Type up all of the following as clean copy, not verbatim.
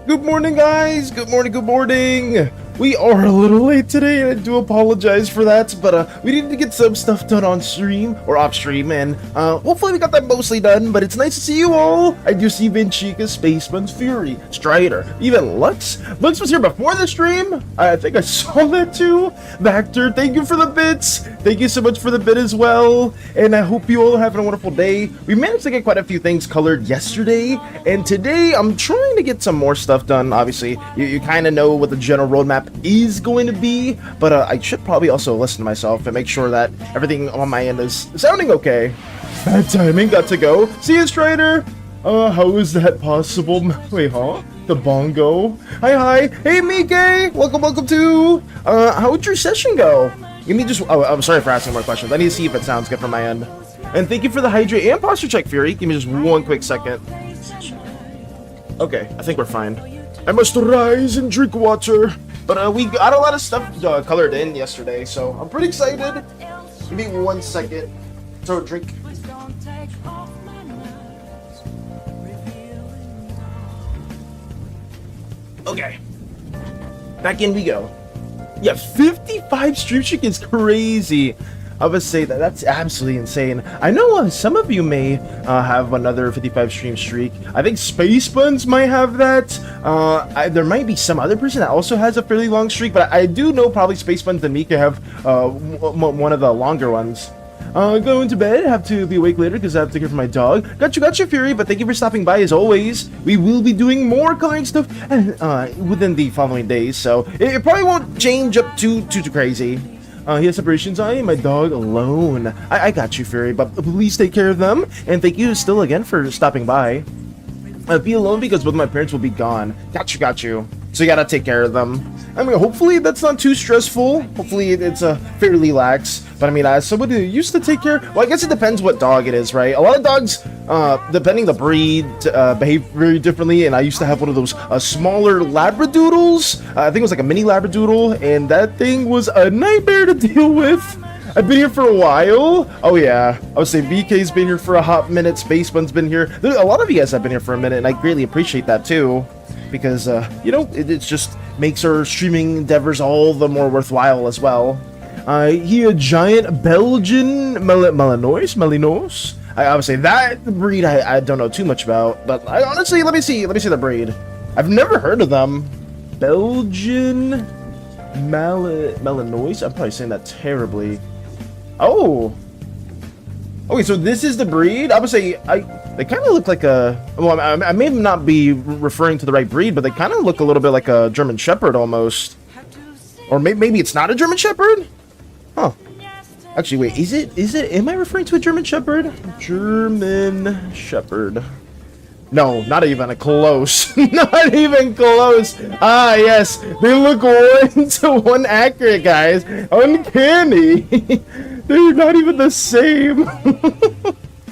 Good morning, guys. Good morning. Good morning. We are a little late today, and I do apologize for that, but we needed to get some stuff done on stream, or off stream, and hopefully we got that mostly done, but it's nice to see you all. I do see Vinchica, Spaceman's Fury, Strider, even Lux. Lux was here before the stream. I think I saw that too. Vector, thank you for the bits. Thank you so much for the bit as well, and I hope you all are having a wonderful day. We managed to get quite a few things colored yesterday, and today I'm trying to get some more stuff done. Obviously, you kind of know what the general roadmap is going to be, but I should probably also listen to myself and make sure that everything on my end is sounding okay. Bad timing, got to go. See you, Strider. How is that possible? Wait, huh? The bongo. Hi. Hey, Mike. Welcome to. How'd your session go? Give me just. Oh, I'm sorry for asking more questions. I need to see if it sounds good from my end. And thank you for the hydrate and posture check, Fury. Give me just one quick second. Okay, I think we're fine. I must rise and drink water. But we got a lot of stuff colored in yesterday, so I'm pretty excited. Give me 1 second. So drink. Okay. Back in we go. Yeah, 55 stream streak is crazy. I would say that's absolutely insane. I know some of you may have another 55 stream streak. I think Space Buns might have that. There might be some other person that also has a fairly long streak, but I do know probably Space Buns and Mika have one of the longer ones. Going to bed, have to be awake later because I have to care for my dog. Got you, Fury, but thank you for stopping by as always. We will be doing more coloring stuff within the following days, so it probably won't change up too crazy. He has separations. I and my dog alone. I got you, Fury, but please take care of them. And thank you still again for stopping by. Be alone because both my parents will be gone. Got you. So you gotta take care of them. I mean, hopefully that's not too stressful. Hopefully it's fairly lax. But I mean, as somebody who used to take care, well, I guess it depends what dog it is, right? A lot of dogs, depending the breed, behave very differently. And I used to have one of those smaller Labradoodles. I think it was like a mini Labradoodle, and that thing was a nightmare to deal with. I've been here for a while. Oh yeah, I would say BK's been here for a hot minute. Space Bun's been here. A lot of you guys have been here for a minute, and I greatly appreciate that too, because you know, it just makes our streaming endeavors all the more worthwhile as well. He a giant Belgian Malinois. I would say that breed I don't know too much about, but I honestly let me see the breed. I've never heard of them. Belgian Malinois. I'm probably saying that terribly. Oh, okay, so this is the breed. I would say they kind of look like a. Well, I may not be referring to the right breed, but they kind of look a little bit like a German Shepherd almost, or maybe it's not a German Shepherd. Huh? Actually, wait. Is it? Am I referring to a German Shepherd? German Shepherd. No, not even close. Not even close. Ah, yes. They look 1-to-1 accurate, guys. Uncanny. They're not even the same.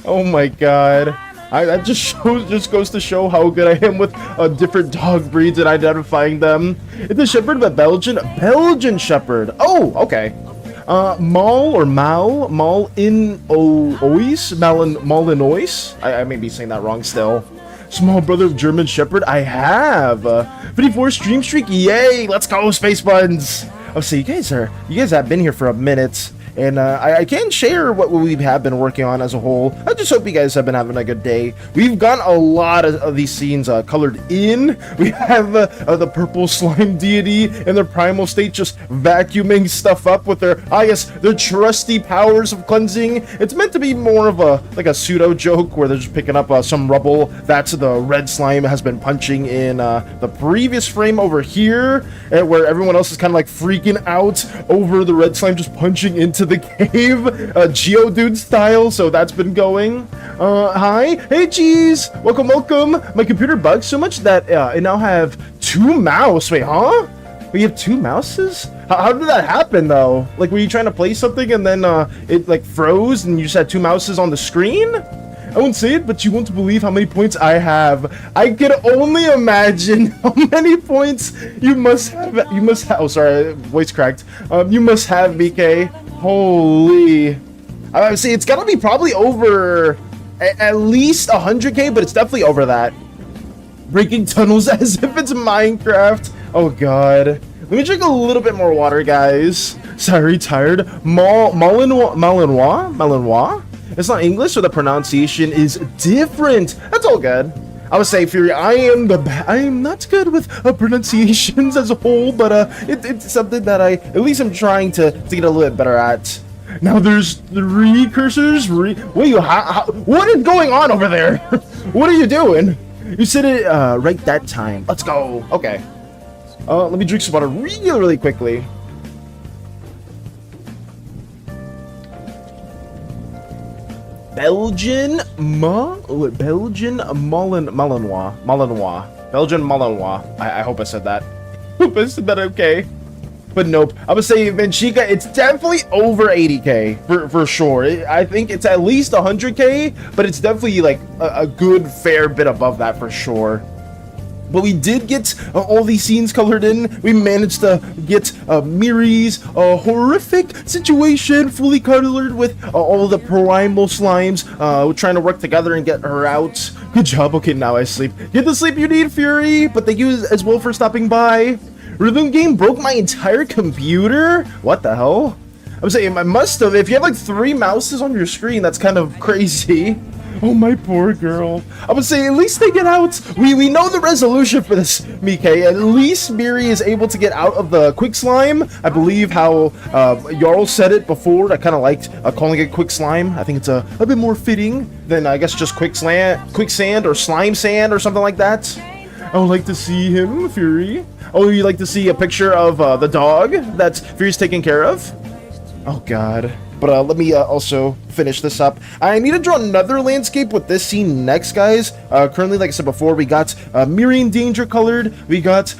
Oh my god. That just goes to show how good I am with different dog breeds and identifying them. It's a Shepherd, but Belgian Shepherd. Oh, okay. Malinois. I may be saying that wrong still. Small brother of German Shepherd. I have 54 stream streak. Yay! Let's go, Space Buns. Oh, so you guys have been here for a minute. And I can share what we have been working on as a whole. I just hope you guys have been having a good day. We've got a lot of these scenes colored in. We have the purple slime deity in their primal state just vacuuming stuff up with their trusty powers of cleansing. It's meant to be more of a pseudo joke where they're just picking up some rubble. That's the red slime has been punching in the previous frame over here, where everyone else is kind of like freaking out over the red slime just punching into the cave, Geodude style, so that's been going. Hi, hey cheese, welcome. My computer bugged so much that I now have 2 mouse. Wait, huh? We have 2 mouses? How did that happen though? Like, were you trying to play something and then it like froze and you just had 2 mouses on the screen? I won't say it, but you won't believe how many points I have. I can only imagine how many points you must have. Oh, sorry, voice cracked. You must have, BK. Holy. I would say it's gotta be probably over at least 100k, but it's definitely over that. Breaking tunnels as if it's Minecraft. Oh god. Let me drink a little bit more water, guys. Sorry, tired. Malinois? It's not English, so the pronunciation is different. That's all good. I would say, Fury, I am not good with pronunciations as a whole, but it's something that at least I'm trying to get a little bit better at. Now there's 3 cursors. Wait, what is going on over there? What are you doing? You said it right that time. Let's go. Okay. Let me drink some water really quickly. Belgian Malinois. I hope I said that. Hope I said that okay. But nope. I would say Benchica, it's definitely over 80k for sure. I think it's at least 100k, but it's definitely like a good fair bit above that for sure. But we did get all these scenes colored in. We managed to get Miri's horrific situation fully colored with all the primal slimes. We're trying to work together and get her out. Good job. Okay, now I sleep. Get the sleep you need, Fury. But thank you as well for stopping by. Rhythm game broke my entire computer? What the hell? I was saying I must have. If you have like 3 mouses on your screen, that's kind of crazy. Oh, my poor girl. I would say at least they get out. We know the resolution for this, Mike. At least Miri is able to get out of the quick slime. I believe how Jarl said it before. I kind of liked calling it quick slime. I think it's a bit more fitting than I guess just quicksand or slime sand or something like that. I would like to see him, Fury. Oh, you'd like to see a picture of the dog that Fury's taking care of? Oh, God. But let me also finish this up. I need to draw another landscape with this scene next, guys. Currently, like I said before, we got Miri in danger colored. We got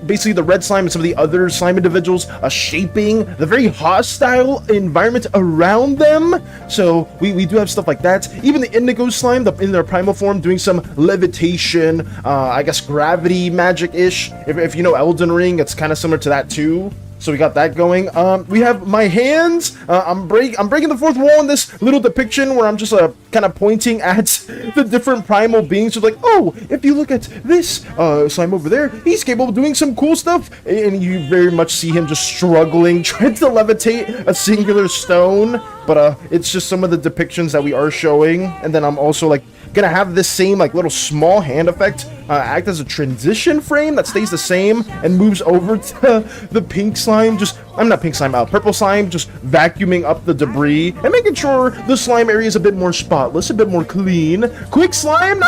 basically the red slime and some of the other slime individuals shaping the very hostile environment around them. So we do have stuff like that. Even the indigo slime in their primal form doing some levitation, I guess gravity magic-ish. If you know Elden Ring, it's kind of similar to that too. So we got that going. We have my hands. I'm breaking the fourth wall in this little depiction where I'm just kind of pointing at the different primal beings. So like, oh, if you look at this slime over there, he's capable of doing some cool stuff. And you very much see him just struggling, trying to levitate a singular stone. But it's just some of the depictions that we are showing. And then I'm also like gonna have this same like little small hand effect act as a transition frame that stays the same and moves over to the pink slime. Purple slime, just vacuuming up the debris and making sure the slime area is a bit more spotless, a bit more clean. Quick slime,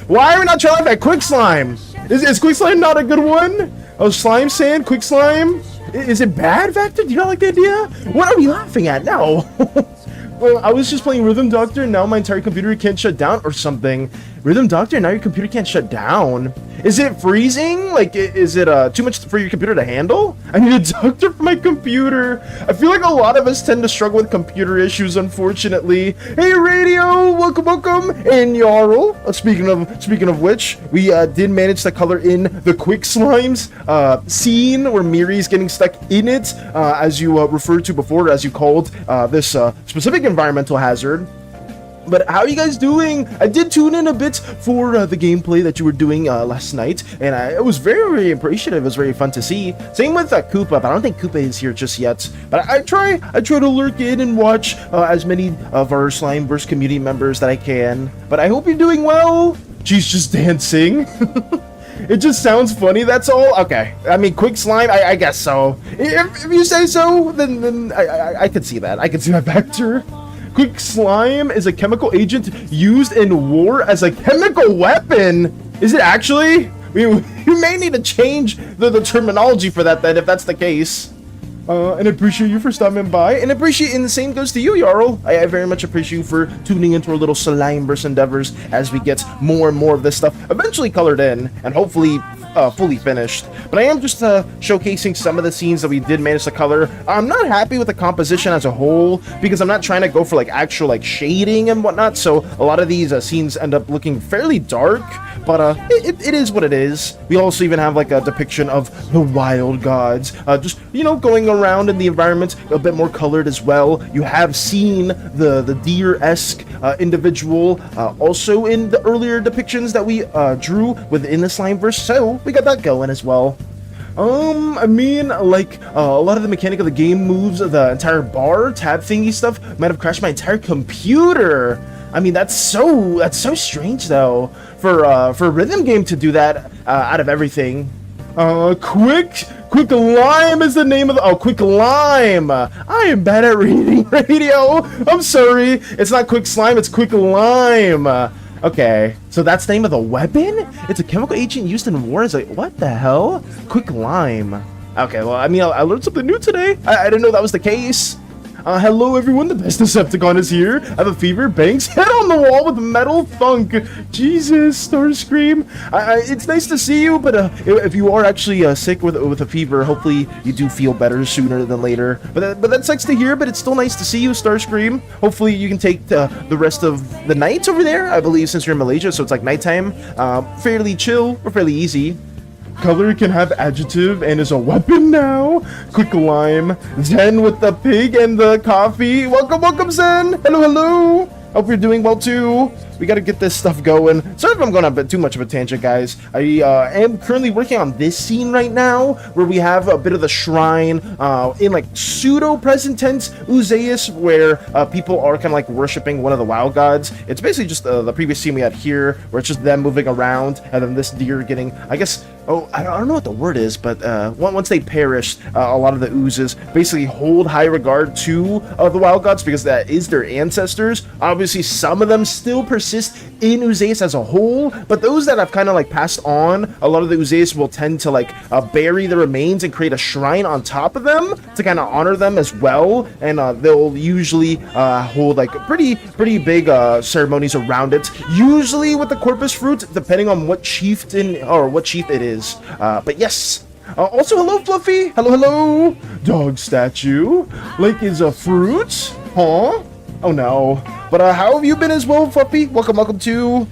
why are we not trying that quick slime? Is quick slime not a good one? Oh, slime sand, quick slime? Is it bad, Vector? Do you not like the idea? What are we laughing at? No. Well, I was just playing Rhythm Doctor, and now my entire computer can't shut down or something. Rhythm Doctor, now your computer can't shut down. Is it freezing? Like, is it too much for your computer to handle? I need a doctor for my computer. I feel like a lot of us tend to struggle with computer issues, unfortunately. Hey, Radio, welcome. And Jarl, speaking of which, we did manage to color in the quick slimes scene where Miri's getting stuck in it, as you referred to before, as you called this specific environmental hazard. But how are you guys doing? I did tune in a bit for the gameplay that you were doing last night, and it was very, very appreciative. It was very fun to see. Same with Koopa, but I don't think Koopa is here just yet. But I try to lurk in and watch as many of our Slimeverse community members that I can. But I hope you're doing well. She's just dancing. It just sounds funny, that's all? Okay. I mean, quick slime, I guess so. If you say so, then I could see that. I could see that Vector. Quick slime is a chemical agent used in war as a chemical weapon. Is it actually? We may need to change the terminology for that then, if that's the case. And I appreciate you for stopping by, and the same goes to you, Jarl. I very much appreciate you for tuning into our little Slimeverse endeavors as we get more and more of this stuff eventually colored in, and hopefully fully finished. But I am just showcasing some of the scenes that we did manage to color. I'm not happy with the composition as a whole because I'm not trying to go for like actual like shading and whatnot. So a lot of these scenes end up looking fairly dark. But it is what it is. We also even have like a depiction of the wild gods, just, you know, going around in the environment, a bit more colored as well. You have seen the deer-esque individual also in the earlier depictions that we drew within the Slimeverse, so we got that going as well. I mean, like, a lot of the mechanic of the game moves, the entire bar tab thingy stuff might have crashed my entire computer. I mean, that's so strange though for a rhythm game to do that out of everything. Quick Lime is the name of the Quick Lime. I am bad at reading radio. I'm sorry. It's not Quick Slime, it's Quick Lime. Okay, so that's the name of the weapon? It's a chemical agent used in war. It's like, what the hell? Quick Lime. Okay, well, I mean, I learned something new today. I didn't know that was the case. Hello everyone, the best Decepticon is here. I have a fever, bangs head on the wall with metal thunk. Jesus, Starscream. It's nice to see you, but if you are actually sick with a fever, hopefully you do feel better sooner than later. But that sucks to hear, but it's still nice to see you, Starscream. Hopefully you can take the rest of the night over there, I believe, since you're in Malaysia, so it's like nighttime. Fairly chill or fairly easy. Color can have adjective and is a weapon now. Quick Lime. Zen with the pig and the coffee. Welcome, Zen. Hello. Hope you're doing well too. We gotta get this stuff going. Sorry if I'm going on a bit too much of a tangent, guys. I am currently working on this scene right now, where we have a bit of the shrine in like pseudo present tense Uzeus, where people are kind of like worshiping one of the wild gods. It's basically just the previous scene we had here, where it's just them moving around, and then this deer getting, I guess, I don't know what the word is, but once they perish, a lot of the oozes basically hold high regard to the wild gods because that is their ancestors. Obviously, some of them still persist in Uzeus as a whole, but those that have kind of like passed on, a lot of the Uzeus will tend to like bury the remains and create a shrine on top of them to kind of honor them as well, and they'll usually hold like pretty big ceremonies around it, usually with the corpus fruit, depending on what chieftain or what chief it is. But yes. Also, hello, Fluffy. Hello. Dog statue. Lake is a fruit. Huh? Oh no. But how have you been as well, Fluffy? Welcome to...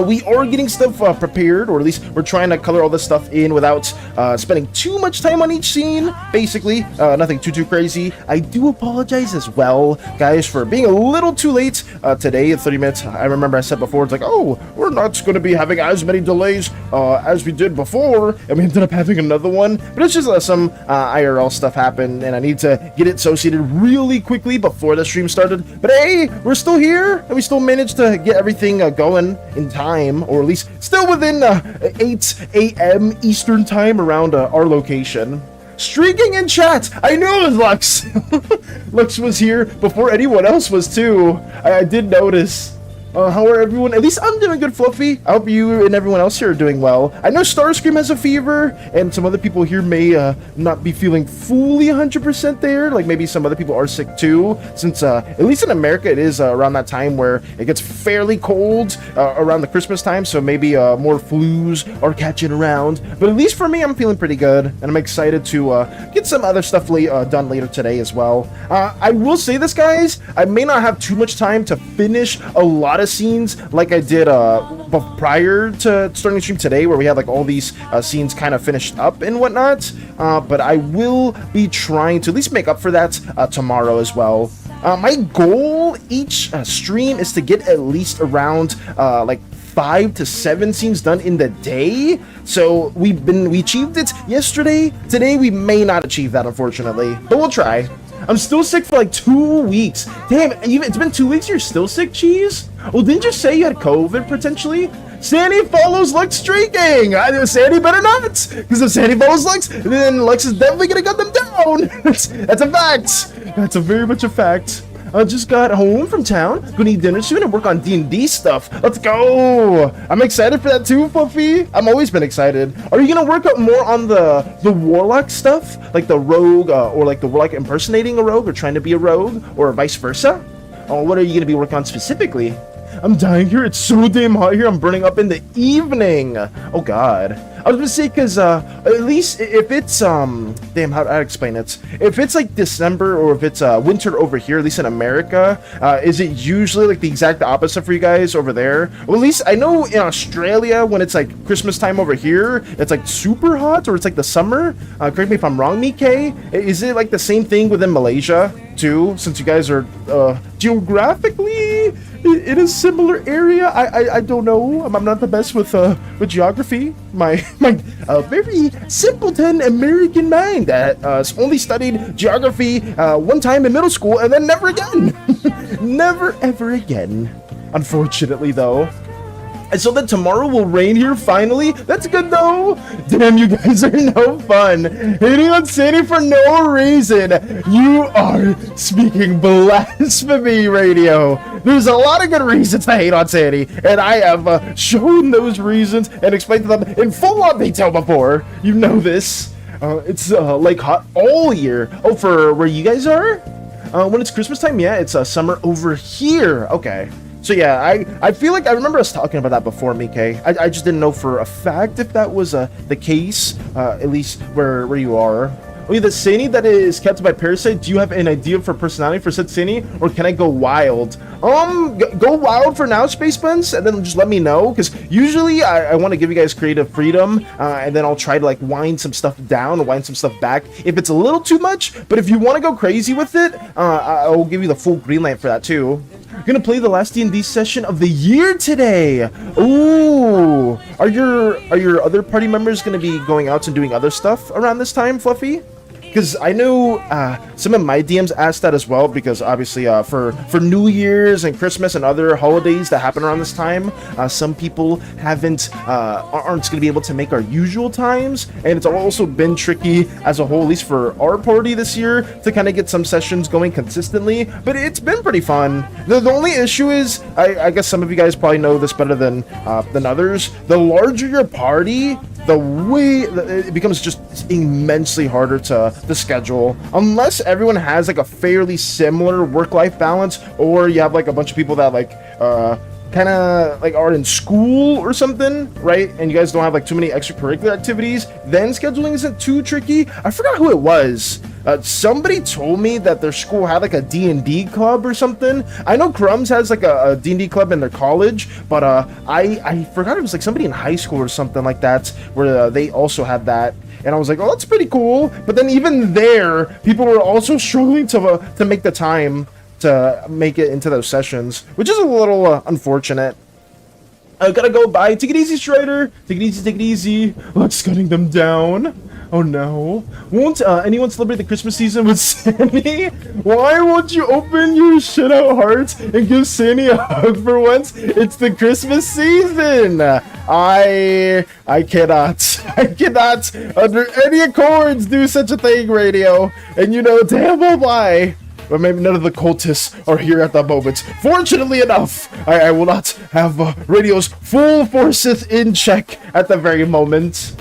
we are getting stuff prepared, or at least we're trying to color all this stuff in without spending too much time on each scene. Basically, nothing too crazy. I do apologize as well, guys, for being a little too late today at 30 minutes. I remember I said before, it's like, oh, we're not going to be having as many delays as we did before, and we ended up having another one. But it's just some IRL stuff happened, and I need to get it associated really quickly before the stream started. But hey, we're still here, and we still managed to get everything going in time, or at least still within 8 a.m. Eastern time around our location. Streaking in chat! I knew it was Lux! Lux was here before anyone else was too. I did notice. How are everyone? At least I'm doing good, Fluffy. I hope you and everyone else here are doing well. I know Starscream has a fever, and some other people here may not be feeling fully 100% there. Like maybe some other people are sick too, since at least in America it is around that time where it gets fairly cold around the Christmas time, so maybe more flus are catching around. But at least for me, I'm feeling pretty good, and I'm excited to get some other stuff done later today as well. I will say this, guys, I may not have too much time to finish a lot of scenes like I did prior to starting the stream today, where we had like all these scenes kind of finished up and whatnot, but I will be trying to at least make up for that tomorrow as well. My goal each stream is to get at least around like 5 to 7 scenes done in the day. So we achieved it yesterday. Today we may not achieve that, unfortunately, but we'll try. I'm still sick for like 2 weeks. Damn, it's been 2 weeks, you're still sick, Cheese? Well, didn't you say you had COVID, potentially? SANI follows Lux streaking! SANI better not! Because if SANI follows Lux, then Lux is definitely gonna cut them down! That's a fact! That's very much a fact. I just got home from town, gonna eat dinner soon and work on D&D stuff. Let's go! I'm excited for that too, Fluffy. I've always been excited. Are you gonna work up more on the warlock stuff? Like the rogue, or like the warlock impersonating a rogue or trying to be a rogue, or vice versa? Or what are you gonna be working on specifically? I'm dying here. It's so damn hot here. I'm burning up in the evening. Oh god. I was gonna say, because at least if it's damn, how to explain it, if it's like December or if it's winter over here, at least in America, is it usually like the exact opposite for you guys over there? Well, at least I know in Australia, when it's like Christmas time over here, it's like super hot, or it's like the summer. Correct me if I'm wrong, Nikkei. Is it like the same thing within Malaysia too, since you guys are geographically in a similar area? I don't know. I'm not the best with geography. My very simpleton American mind that only studied geography one time in middle school and then never again. Never ever again. Unfortunately, though. And so then tomorrow will rain here finally. That's good though. Damn, you guys are no fun. Hating on SANI for no reason. You are speaking blasphemy, radio. There's a lot of good reasons to hate on SANI, and I have shown those reasons and explained to them in full-on detail before. You know this. It's like hot all year. Oh, for where you guys are? When it's Christmas time, yeah, it's summer over here. Okay. So yeah, I feel like I remember us talking about that before, Mikkei. I just didn't know for a fact if that was the case, at least where you are. Oh, yeah, the SANI that is kept by Parasite, do you have an idea for personality for said SANI, or can I go wild? Go wild for now, Space Buns, and then just let me know, because usually I want to give you guys creative freedom, and then I'll try to like wind some stuff down, wind some stuff back if it's a little too much. But if you want to go crazy with it, I'll give you the full green light for that too. Gonna play the last D&D session of the year today. Ooh, are your other party members gonna be going out and doing other stuff around this time, Fluffy? Because I know some of my DMs asked that as well, because obviously for New Year's and Christmas and other holidays that happen around this time, some people aren't going to be able to make our usual times, and it's also been tricky as a whole, at least for our party this year, to kind of get some sessions going consistently, but it's been pretty fun. The only issue is, I guess some of you guys probably know this better than others, the larger your party, the way it becomes just immensely harder to schedule, unless everyone has like a fairly similar work-life balance, or you have like a bunch of people that like kind of like are in school or something, right? And you guys don't have like too many extracurricular activities, then scheduling isn't too tricky. I forgot who it was. Somebody told me that their school had like a D&D club or something. I know Crumbs has like a D&D club in their college, but I forgot it was like somebody in high school or something like that where they also had that. And I was like, oh, that's pretty cool. But then even there, people were also struggling to make the time to make it into those sessions, which is a little unfortunate. I gotta go. Bye. Take it easy, Strider. Take it easy. Take it easy. Let's cutting them down. Oh no. Won't anyone celebrate the Christmas season with SANI? Why won't you open your shit out heart and give SANI a hug for once? It's the Christmas season. I cannot under any accords do such a thing, radio. And you know damn well why. But maybe none of the cultists are here at the moment. Fortunately enough, I will not have radio's full forces in check at the very moment.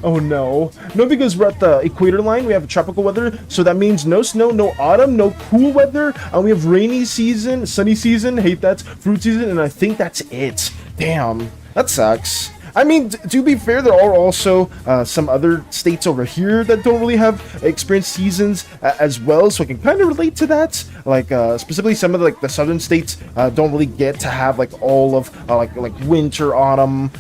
Oh no. No, because we're at the equator line, we have tropical weather, so that means no snow, no autumn, no cool weather, and we have rainy season, sunny season, hate that, fruit season, and I think that's it. Damn, that sucks. I mean, to be fair, there are also some other states over here that don't really have experienced seasons as well, so I can kind of relate to that. Like specifically, some of the southern states don't really get to have like all of like winter, autumn,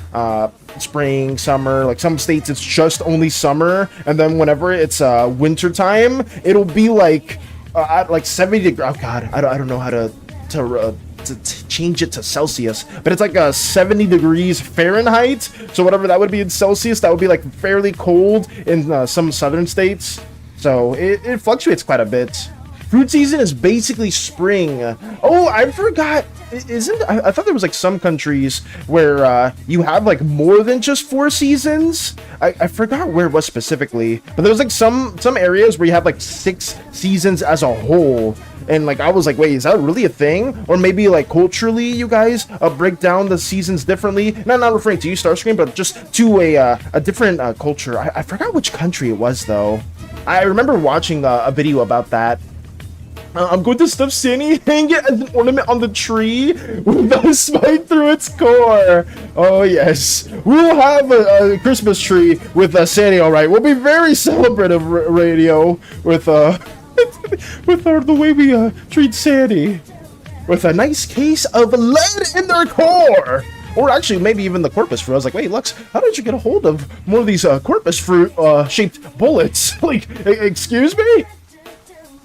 spring, summer. Like some states, it's just only summer, and then whenever it's winter time, it'll be like 70 degrees. Oh God, I don't know how to change it to Celsius, but it's like 70 degrees Fahrenheit, so whatever that would be in Celsius, that would be like fairly cold in some southern states, so it fluctuates quite a bit. Fruit season is basically spring. Oh, I forgot. I thought there was like some countries where you have like more than just 4 seasons. I forgot where it was specifically, but there's like some areas where you have like 6 seasons as a whole. And like I was like, wait, is that really a thing? Or maybe like culturally, you guys break down the seasons differently. And I'm not referring to you, Starscream, but just to a different culture. I forgot which country it was though. I remember watching a video about that. I'm going to stuff SANI, hang it as an ornament on the tree with a spike through its core. Oh yes, we'll have a Christmas tree with SANI. All right, we'll be very celebrative, radio, with the way we treat SANI, with a nice case of lead in their core. Or actually, maybe even the corpus fruit. I was like, wait, Lux, how did you get a hold of more of these corpus fruit shaped bullets? Like, excuse me?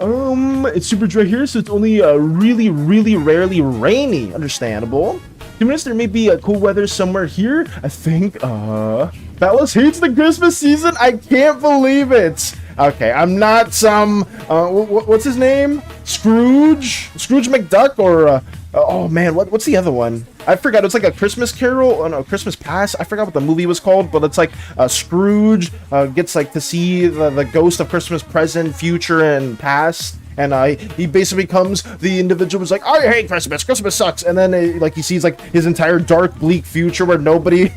It's super dry here, so it's only really, really rarely rainy. Understandable. 2 minutes, there may be cool weather somewhere here. I think, Fellas hates the Christmas season. I can't believe it. Okay, I'm not some, what's his name? Scrooge McDuck, or, oh man, what's the other one? I forgot. It's like a Christmas Carol, oh no, Christmas Past. I forgot what the movie was called, but it's like Scrooge gets like to see the ghost of Christmas present, future, and past. And he basically becomes the individual who's like, I hate Christmas. Christmas sucks. And then like he sees like his entire dark, bleak future where nobody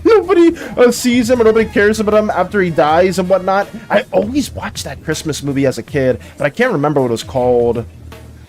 sees him or nobody cares about him after he dies and whatnot. I always watched that Christmas movie as a kid, but I can't remember what it was called.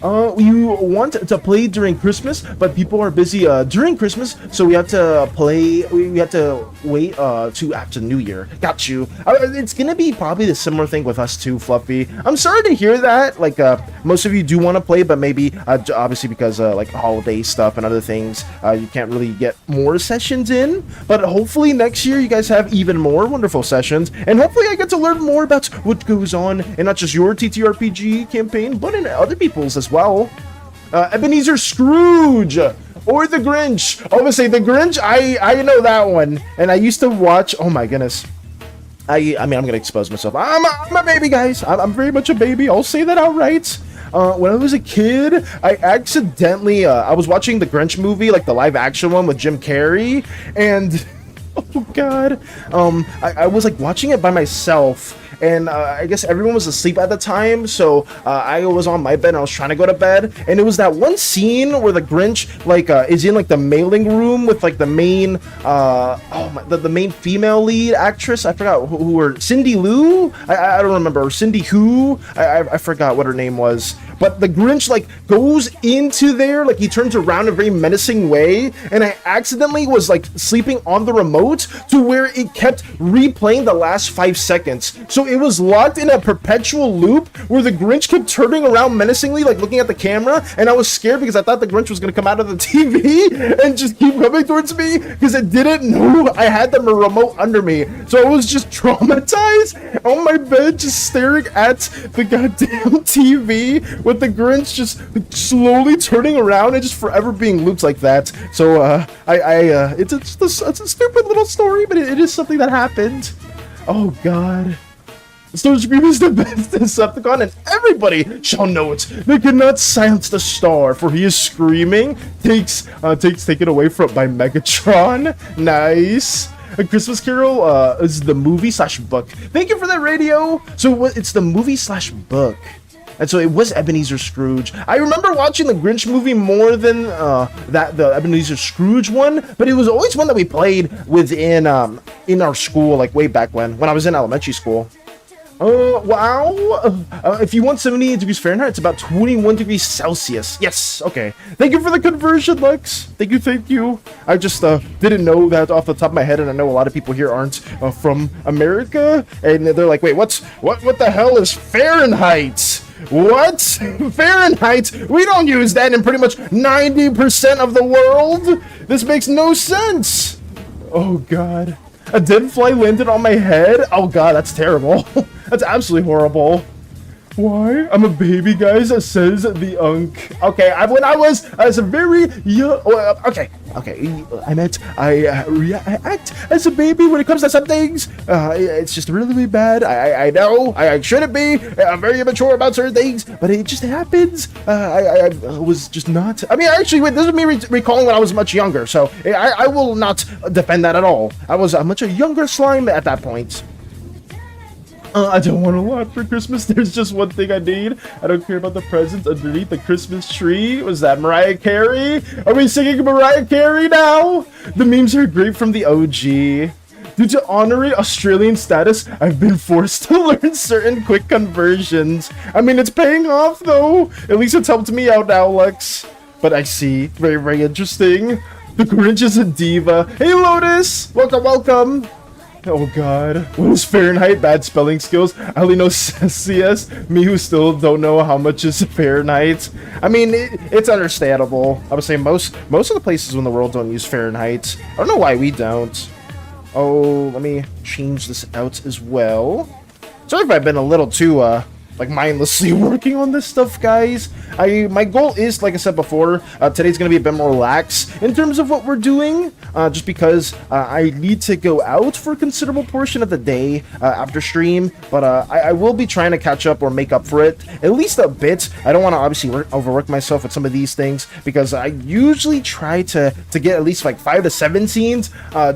You want to play during Christmas, but people are busy during Christmas, so we have to play. We have to wait to after New Year. Got you. It's gonna be probably the similar thing with us too, Fluffy. I'm sorry to hear that. Like most of you do want to play, but maybe obviously because like holiday stuff and other things, you can't really get more sessions in. But hopefully next year you guys have even more wonderful sessions, and hopefully I get to learn more about what goes on in not just your TTRPG campaign, but in other people's as well. Ebenezer Scrooge or the Grinch. I would say the Grinch. I know that one, and I used to watch. Oh my goodness. I mean, I'm gonna expose myself. I'm a baby, guys. I'm very much a baby. I'll say that outright. When I was a kid, I accidentally I was watching the Grinch movie, like the live action one with Jim Carrey, and oh god, I was like watching it by myself. And I guess everyone was asleep at the time, so I was on my bed and I was trying to go to bed. And it was that one scene where the Grinch like is in like the mailing room with like the main the main female lead actress. I forgot who her Cindy Lou. I don't remember, or Cindy who. I forgot what her name was. But the Grinch like goes into there, like he turns around in a very menacing way, and I accidentally was like sleeping on the remote to where it kept replaying the last 5 seconds. So it was locked in a perpetual loop where the Grinch kept turning around menacingly, like looking at the camera, and I was scared because I thought the Grinch was gonna come out of the TV and just keep coming towards me because it didn't know I had the remote under me. So I was just traumatized on my bed, just staring at the goddamn TV with the Grinch just slowly turning around and just forever being looped like that. So it's a stupid little story, but it is something that happened. Oh god. Starscream is the best Decepticon, and everybody shall know it. They cannot silence the star, for he is screaming. Takes taken away from by Megatron. Nice. A Christmas Carol is the movie / book. Thank you for that, radio. So it's the movie / book. And so it was Ebenezer Scrooge. I remember watching the Grinch movie more than the Ebenezer Scrooge one, but it was always one that we played within in our school, like way back when I was in elementary school. Wow. If you want 78 degrees Fahrenheit, it's about 21 degrees Celsius. Yes, okay. Thank you for the conversion, Lex. Thank you. I just didn't know that off the top of my head, and I know a lot of people here aren't from America, and they're like, wait, what the hell is Fahrenheit? What? Fahrenheit? We don't use that in pretty much 90% of the world. This makes no sense. Oh god. A dead fly landed on my head? Oh god, that's terrible. That's absolutely horrible. Why? I'm a baby, guys, says the unk. Okay, when I was as a very young... Okay, I meant I act as a baby when it comes to some things. It's just really, really bad. I know I shouldn't be. I'm very immature about certain things, but it just happens. I was just not... I mean, actually, wait, this is me recalling when I was much younger, so I will not defend that at all. I was a much younger slime at that point. I don't want a lot for Christmas. There's just one thing I need. I don't care about the presents underneath the Christmas tree. Was that Mariah Carey? Are we singing Mariah Carey now? The memes are great from the OG. Due to honorary Australian status, I've been forced to learn certain quick conversions. I mean, it's paying off though. At least it's helped me out now, Lex. But I see. Very, very interesting. The Grinch is a diva. Hey, Lotus! Welcome, welcome! Oh god. What is Fahrenheit? Bad spelling skills. I only know Celsius. Me who still don't know how much is Fahrenheit. I mean, it's understandable. I would say most of the places in the world don't use Fahrenheit. I don't know why we don't. Oh, let me change this out as well. Sorry if I've been a little too, like mindlessly working on this stuff, guys. My goal is, like I said before, today's gonna be a bit more lax in terms of what we're doing, just because I need to go out for a considerable portion of the day after stream, but I will be trying to catch up or make up for it at least a bit. I don't want to obviously overwork myself with some of these things, because I usually try to get at least like 5 to 7 scenes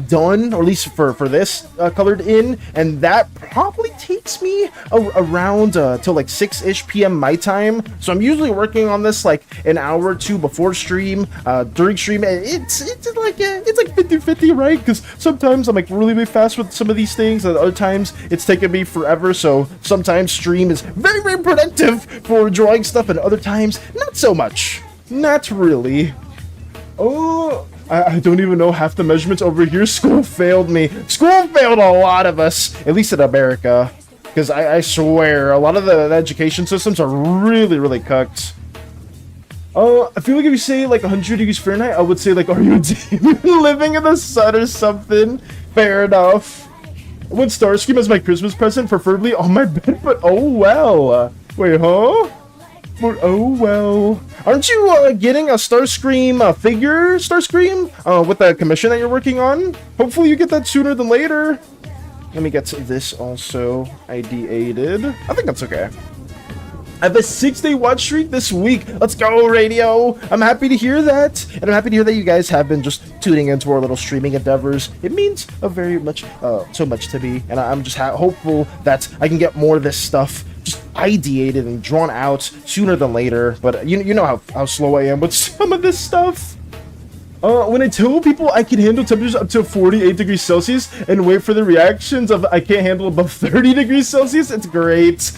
done, or at least for this colored in, and that probably takes me around till like 6-ish p.m. my time. So I'm usually working on this like an hour or two before stream. During stream, it's like 50-50, right? Because sometimes I'm like really fast with some of these things, and other times it's taking me forever. So sometimes stream is very, very productive for drawing stuff, and other times not so much. Not really. Oh, I don't even know half the measurements over here. School failed me. School failed a lot of us, at least in America. Because I swear, a lot of the education systems are really, really cooked. I feel like if you say like 100 degrees Fahrenheit, I would say like, are you a demon living in the sun or something? Fair enough. I want Starscream as my Christmas present, preferably on my bed, but oh well. Wait, huh? But oh well. Aren't you getting a Starscream figure, Starscream? With the commission that you're working on? Hopefully you get that sooner than later. Let me get this also ideated. I think that's okay. I have a 6-day watch streak this week. Let's go, radio. I'm happy to hear that. And I'm happy to hear that you guys have been just tuning into our little streaming endeavors. It means very much, so much to me. And I'm just hopeful that I can get more of this stuff just ideated and drawn out sooner than later. But you know how slow I am with some of this stuff. When I tell people I can handle temperatures up to 48 degrees Celsius and wait for the reactions of I can't handle above 30 degrees Celsius, it's great.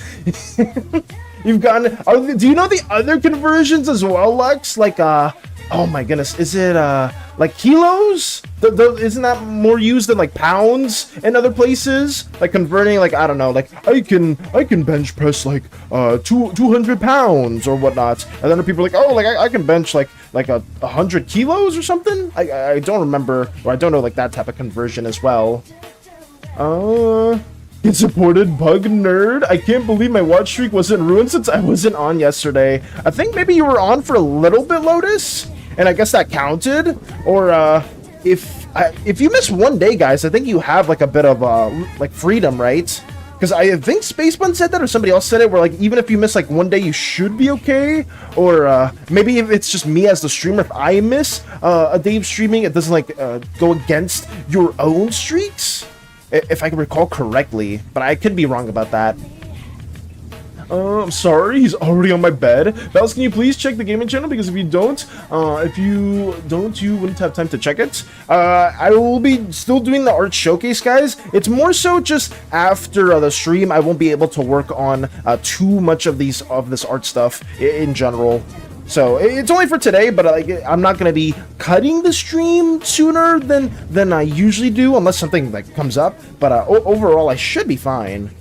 You've gotten... do you know the other conversions as well, Lux? Like, oh my goodness, is it, like kilos? Isn't that more used than, like, pounds in other places? Like, converting, like, I don't know, like, I can bench press, like, 200 pounds or whatnot. And then people are like, oh, like, I can bench, like 100 kilos or something? I don't remember, or I don't know, like, that type of conversion as well. Get supported, bug nerd. I can't believe my watch streak wasn't ruined since I wasn't on yesterday. I think maybe you were on for a little bit, Lotus, and I guess that counted. Or if you miss one day, guys, I think you have like a bit of like freedom, right? Because I think Spacebun said that, or somebody else said it, where like even if you miss like one day, you should be okay. Or maybe if it's just me as the streamer, if I miss a day of streaming, it doesn't like go against your own streaks. If I can recall correctly, but I could be wrong about that. I'm sorry, he's already on my bed. Bells, can you please check the gaming channel? Because if you don't, you wouldn't have time to check it. I will be still doing the art showcase, guys. It's more so just after the stream. I won't be able to work on too much of this art stuff in general. So it's only for today, but I'm not gonna be cutting the stream sooner than I usually do, unless something like comes up. But overall, I should be fine.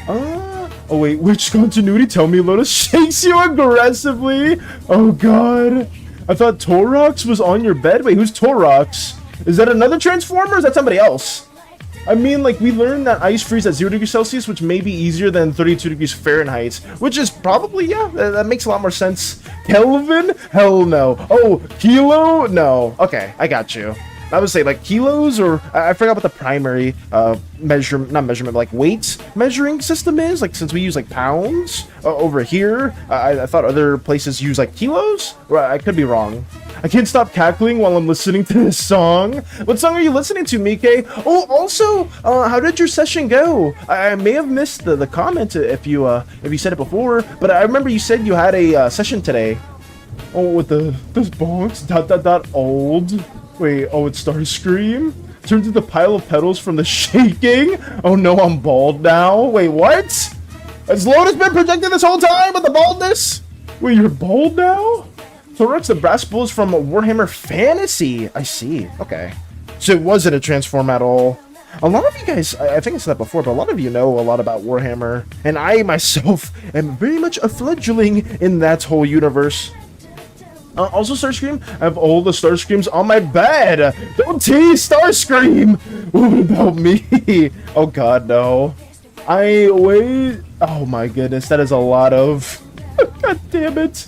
Oh wait, which continuity? Tell me, Lotus shakes you aggressively. Oh god, I thought Torox was on your bed. Wait, who's Torox? Is that another Transformer? Or is that somebody else? I mean, like, we learned that ice freeze at 0 degrees Celsius, which may be easier than 32 degrees Fahrenheit, which is probably, yeah, that makes a lot more sense. Kelvin? Hell no. Oh, kilo? No. Okay, I got you. I would say, like, kilos, or I forgot what the primary like, weight measuring system is, like, since we use, like, pounds over here. I thought other places use, like, kilos? I could be wrong. I can't stop cackling while I'm listening to this song. What song are you listening to, Mike? Oh, also, how did your session go? I may have missed the comment if you said it before, but I remember you said you had a session today. Oh, with those bonks, old. Wait, oh, it's Starscream? turns into a pile of petals from the shaking. Oh no, I'm bald now. Wait, what? Has Lotus been projected this whole time with the baldness? Wait, you're bald now? Thorax, the brass bulls from Warhammer Fantasy. I see. Okay. So it wasn't a transform at all. A lot of you guys, I think I said that before, but a lot of you know a lot about Warhammer. And I myself am very much a fledgling in that whole universe. Also, Starscream, I have all the Starscreams on my bed. Don't tease Starscream. What about me? Oh god, no. Oh my goodness, that is a lot of... God damn it.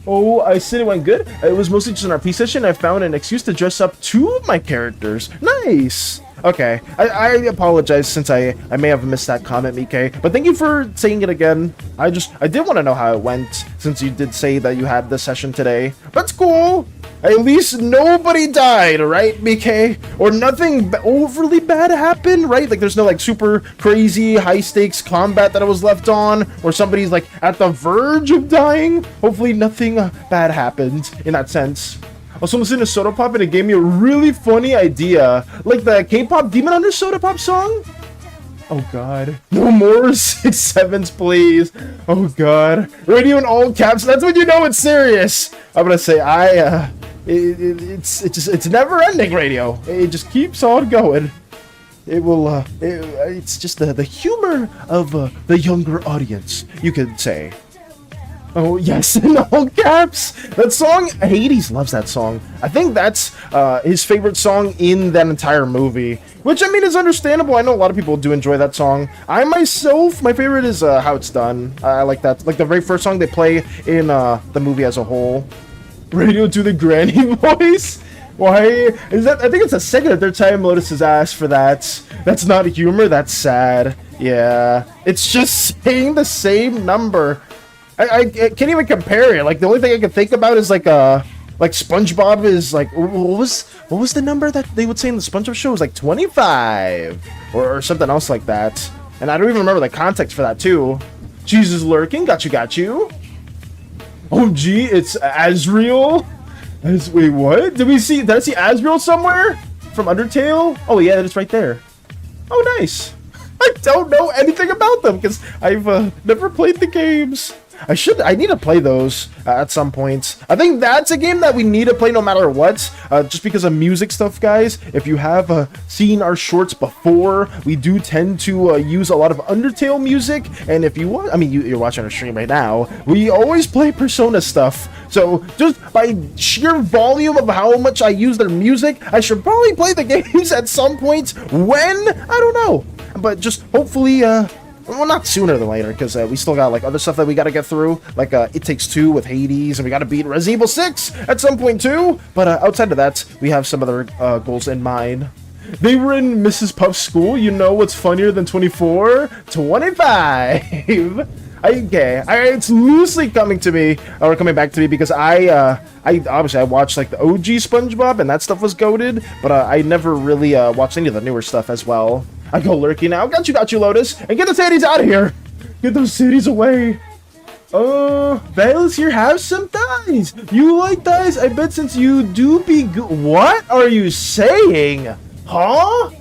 Oh, I said it went good. It was mostly just an RP session. I found an excuse to dress up two of my characters. Nice. Okay, I apologize since I may have missed that comment, Mike. But thank you for saying it again. I did want to know how it went since you did say that you had the session today. That's cool. At least nobody died, right, Mike? Or nothing overly bad happened, right? Like there's no like super crazy high stakes combat that I was left on, or somebody's like at the verge of dying. Hopefully nothing bad happened in that sense. Also, I'm listening to Soda Pop and it gave me a really funny idea. Like the K-pop Demon Hunter Soda Pop song? Oh god. No more 6/7s, please. Oh god. Radio in all caps, that's when you know it's serious. I'm gonna say, it's never ending, radio. It just keeps on going. It will, it's just the humor of the younger audience, you could say. Oh, yes, in all caps. That song, Hades loves that song. I think that's his favorite song in that entire movie. Which, I mean, is understandable. I know a lot of people do enjoy that song. I, myself, my favorite is How It's Done. I like that. Like the very first song they play in the movie as a whole. Radio to the granny voice? Why is that? I think it's the second or third time Lotus has asked for that. That's not humor, that's sad. Yeah. It's just saying the same number. I can't even compare it. Like the only thing I can think about is like SpongeBob is like what was the number that they would say in the SpongeBob show? It was like 25 or something else like that. And I don't even remember the context for that too. Jesus lurking, got you. Oh gee, it's Azrael. Wait, what? Did I see Azrael somewhere from Undertale? Oh yeah, it's right there. Oh nice. I don't know anything about them because I've never played the games. I need to play those at some point. I think that's a game that we need to play no matter what, just because of music stuff, guys. If you have seen our shorts before, we do tend to use a lot of Undertale music, and if you want, I mean, you're watching our stream right now, we always play Persona stuff. So just by sheer volume of how much I use their music, I should probably play the games at some point. When? I don't know. But just hopefully, well, not sooner than later, because we still got like other stuff that we got to get through, like It Takes Two with Hades, and we got to beat Resident Evil 6 at some point too. But outside of that, we have some other goals in mind. They were in Mrs. Puff's school. You know what's funnier than 24? 25. Okay, it's loosely coming to me, or coming back to me, because I obviously I watched like the OG SpongeBob, and that stuff was goated, but I never really watched any of the newer stuff as well. I go lurking now. Got you, Lotus, and get the cities out of here. Get those cities away. Vales here, have some thighs. You like thighs? I bet since you do be good. What are you saying? Huh?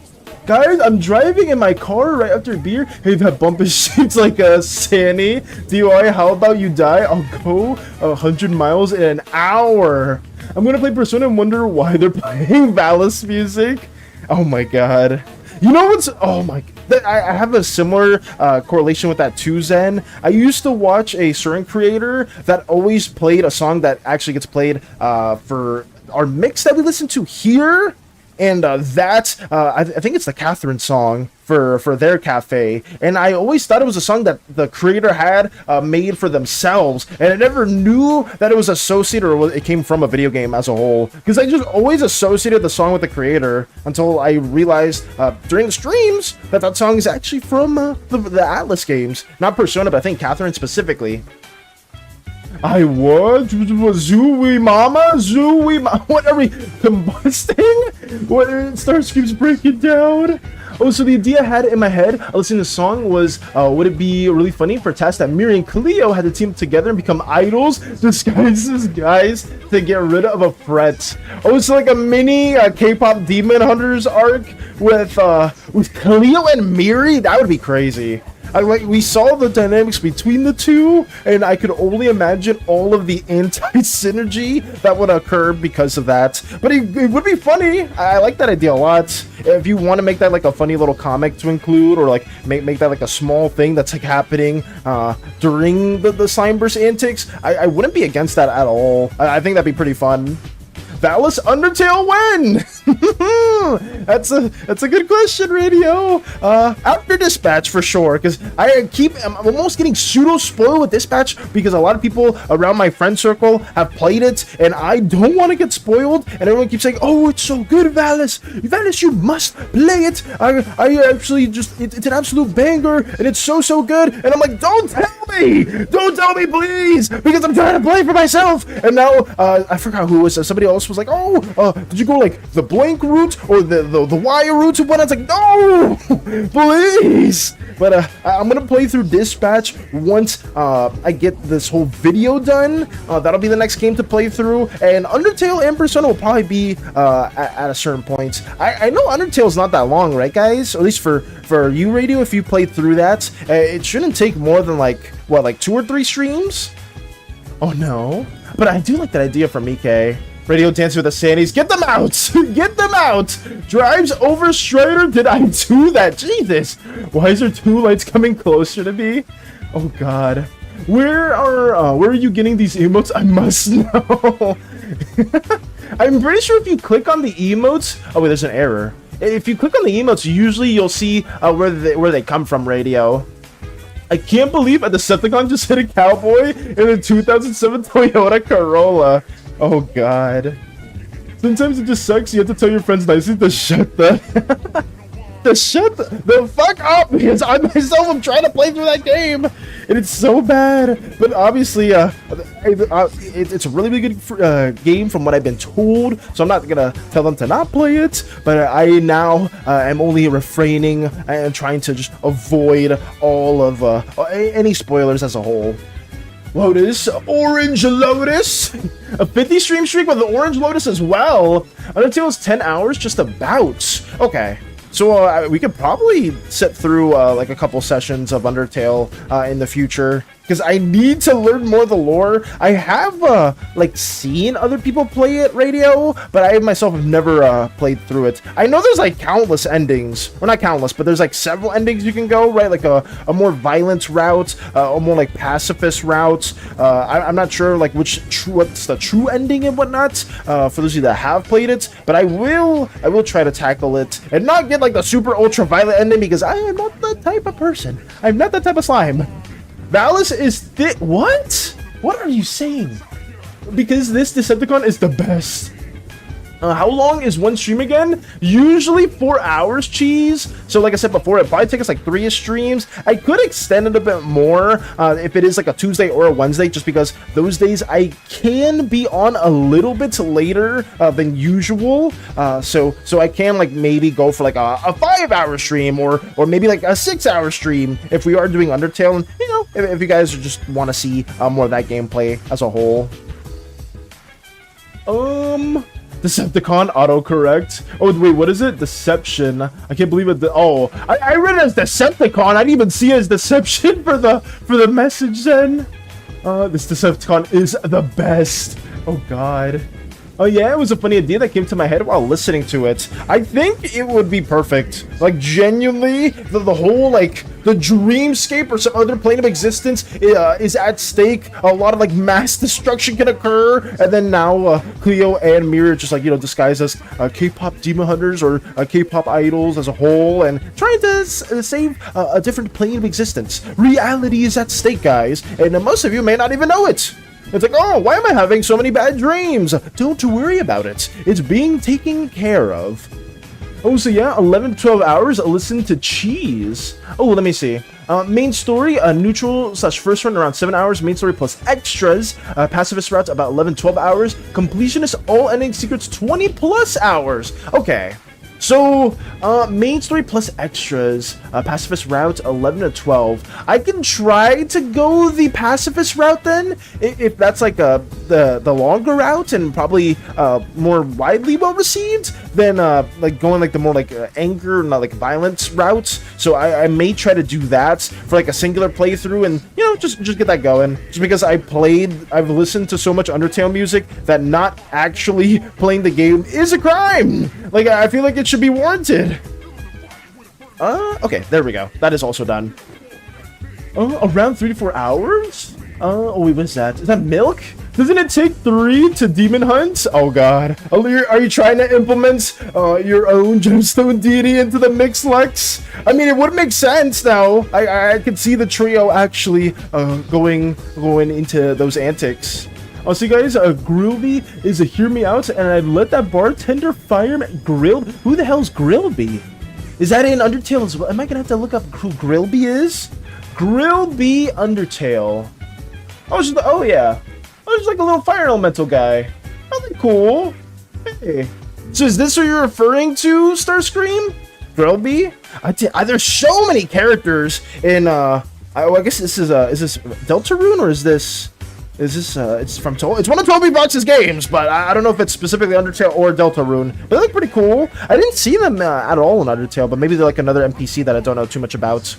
Guys, I'm driving in my car right after beer. Hey, that bump is shaped like a SANI. DOI, how about you die? I'll go 100 miles in an hour. I'm gonna play Persona and wonder why they're playing Valis music. Oh my god. You know what's... Oh my... I have a similar correlation with that too, Zen. I used to watch a certain creator that always played a song that actually gets played for our mix that we listen to here. And I think it's the Catherine song for their cafe, and I always thought it was a song that the creator had made for themselves, and I never knew that it was associated or it came from a video game as a whole, because I just always associated the song with the creator until I realized during the streams that song is actually from the Atlas games, not Persona, but I think Catherine specifically. I what? Zooey mama? What are we combusting? What? Starscream's breaking down. Oh, so the idea I had in my head, listening to the song was, would it be really funny for a task that Miri and Cleo had to team together and become idols, disguises guys to get rid of a threat? Oh, it's like a mini K-pop Demon Hunters arc with Cleo and Miri. That would be crazy. We saw the dynamics between the two, and I could only imagine all of the anti-synergy that would occur because of that. But it would be funny. I like that idea a lot. If you want to make that like a funny little comic to include, or like make that like a small thing that's like happening during the slime burst antics, I wouldn't be against that at all. I think that'd be pretty fun. Phallus Undertale win? That's a good question, Radio. After Dispatch for sure, because I'm almost getting pseudo spoiled with Dispatch because a lot of people around my friend circle have played it, and I don't want to get spoiled. And everyone keeps saying, "Oh, it's so good, Phallus. Phallus, you must play it. I actually it's an absolute banger, and it's so good." And I'm like, "Don't tell me, please, because I'm trying to play for myself." And now I forgot who it was. Somebody else was like, "Oh, did you go like the blank route or the wire route?" And I was like, "No, please." But I'm gonna play through Dispatch once I get this whole video done. That'll be the next game to play through, and Undertale and Persona will probably be at a certain point. I know Undertale's not that long, right, guys? Or at least for you, Radio, if you played through that, it shouldn't take more than like 2 or 3 streams. Oh no, but I do like that idea from Mike. Radio dancing with the SANIs. Get them out! Get them out! Drives over Strider. Did I do that? Jesus! Why is there 2 lights coming closer to me? Oh god. Where are you getting these emotes? I must know. I'm pretty sure if you click on the emotes... Oh wait, there's an error. If you click on the emotes, usually you'll see where they come from, Radio. I can't believe a Decepticon just hit a cowboy in a 2007 Toyota Corolla. Oh god. Sometimes it just sucks. You have to tell your friends nicely to shut the the fuck up, because I myself am trying to play through that game and it's so bad. But obviously it's a really good game from what I've been told, so I'm not gonna tell them to not play it, but I now am only refraining and trying to just avoid all of any spoilers as a whole. Lotus, Orange Lotus, a 50 stream streak with the Orange Lotus as well. Undertale is 10 hours, just about. Okay, so we could probably sit through like a couple sessions of Undertale in the future, because I need to learn more of the lore. I have like seen other people play it, Radio, but I myself have never played through it. I know there's like countless endings, well, not countless, but there's like several endings you can go, right? Like a more violent route, a more like pacifist route. I'm not sure like what's the true ending and whatnot for those of you that have played it, but I will try to tackle it and not get like the super ultra violent ending, because I am not that type of person. I'm not that type of slime. Phallus is thick. What? What are you saying? Because this Decepticon is the best. How long is one stream again? Usually 4 hours, cheese. So like I said before, it probably takes us like 3 streams. I could extend it a bit more if it is like a Tuesday or a Wednesday, just because those days I can be on a little bit later than usual. So I can like maybe go for like a 5-hour stream or maybe like a 6-hour stream if we are doing Undertale, and you know, if you guys just want to see more of that gameplay as a whole. Decepticon autocorrect. Oh wait, what is it? Deception. I can't believe it. Oh, I read it as Decepticon. I didn't even see it as Deception for the message then. This Decepticon is the best. Oh god. Oh yeah, it was a funny idea that came to my head while listening to it. I think it would be perfect. Like genuinely, the whole like the dreamscape or some other plane of existence is at stake. A lot of like mass destruction can occur, and then now Cleo and Miri are just like, you know, disguised as K-pop demon hunters or K-pop idols as a whole, and trying to save a different plane of existence. Reality is at stake, guys, and most of you may not even know it. It's like, oh, why am I having so many bad dreams? Don't worry about it. It's being taken care of. Oh, so yeah, 11 to 12 hours, listen to cheese. Oh, let me see. Main story, neutral / first run around 7 hours. Main story plus extras. Pacifist routes about 11-12 hours. Completionist all ending secrets 20+ hours. Okay. So, main story plus extras, pacifist route 11 to 12. I can try to go the pacifist route then, if that's like the longer route and probably more widely well received than like going like the more like anger, not like violence routes. So I may try to do that for like a singular playthrough and, you know, just get that going. Just because I've listened to so much Undertale music that not actually playing the game is a crime. Like, I feel like it should be warranted. Okay, there we go. That is also done. Around 3 to 4 hours? Oh wait, what's that? Is that milk? Doesn't it take 3 to demon hunt? Oh god. Are you trying to implement your own gemstone deity into the mix, Lex? I mean, it would make sense now. I could see the trio actually going into those antics. Also, guys, Grilby is a hear me out, and I let that bartender fireman grill. Who the hell's Grilby? Is that in Undertale as well? Am I gonna have to look up who Grilby is? Grilby Undertale. Oh yeah. Oh, just like a little fire elemental guy. Nothing cool. Hey. So is this what you're referring to, Starscream? Grilby? There's so many characters in I guess this is this Deltarune or is this it's from it's one of Toby Fox's games, but I don't know if it's specifically Undertale or Deltarune. But they look pretty cool. I didn't see them at all in Undertale, but maybe they're like another NPC that I don't know too much about.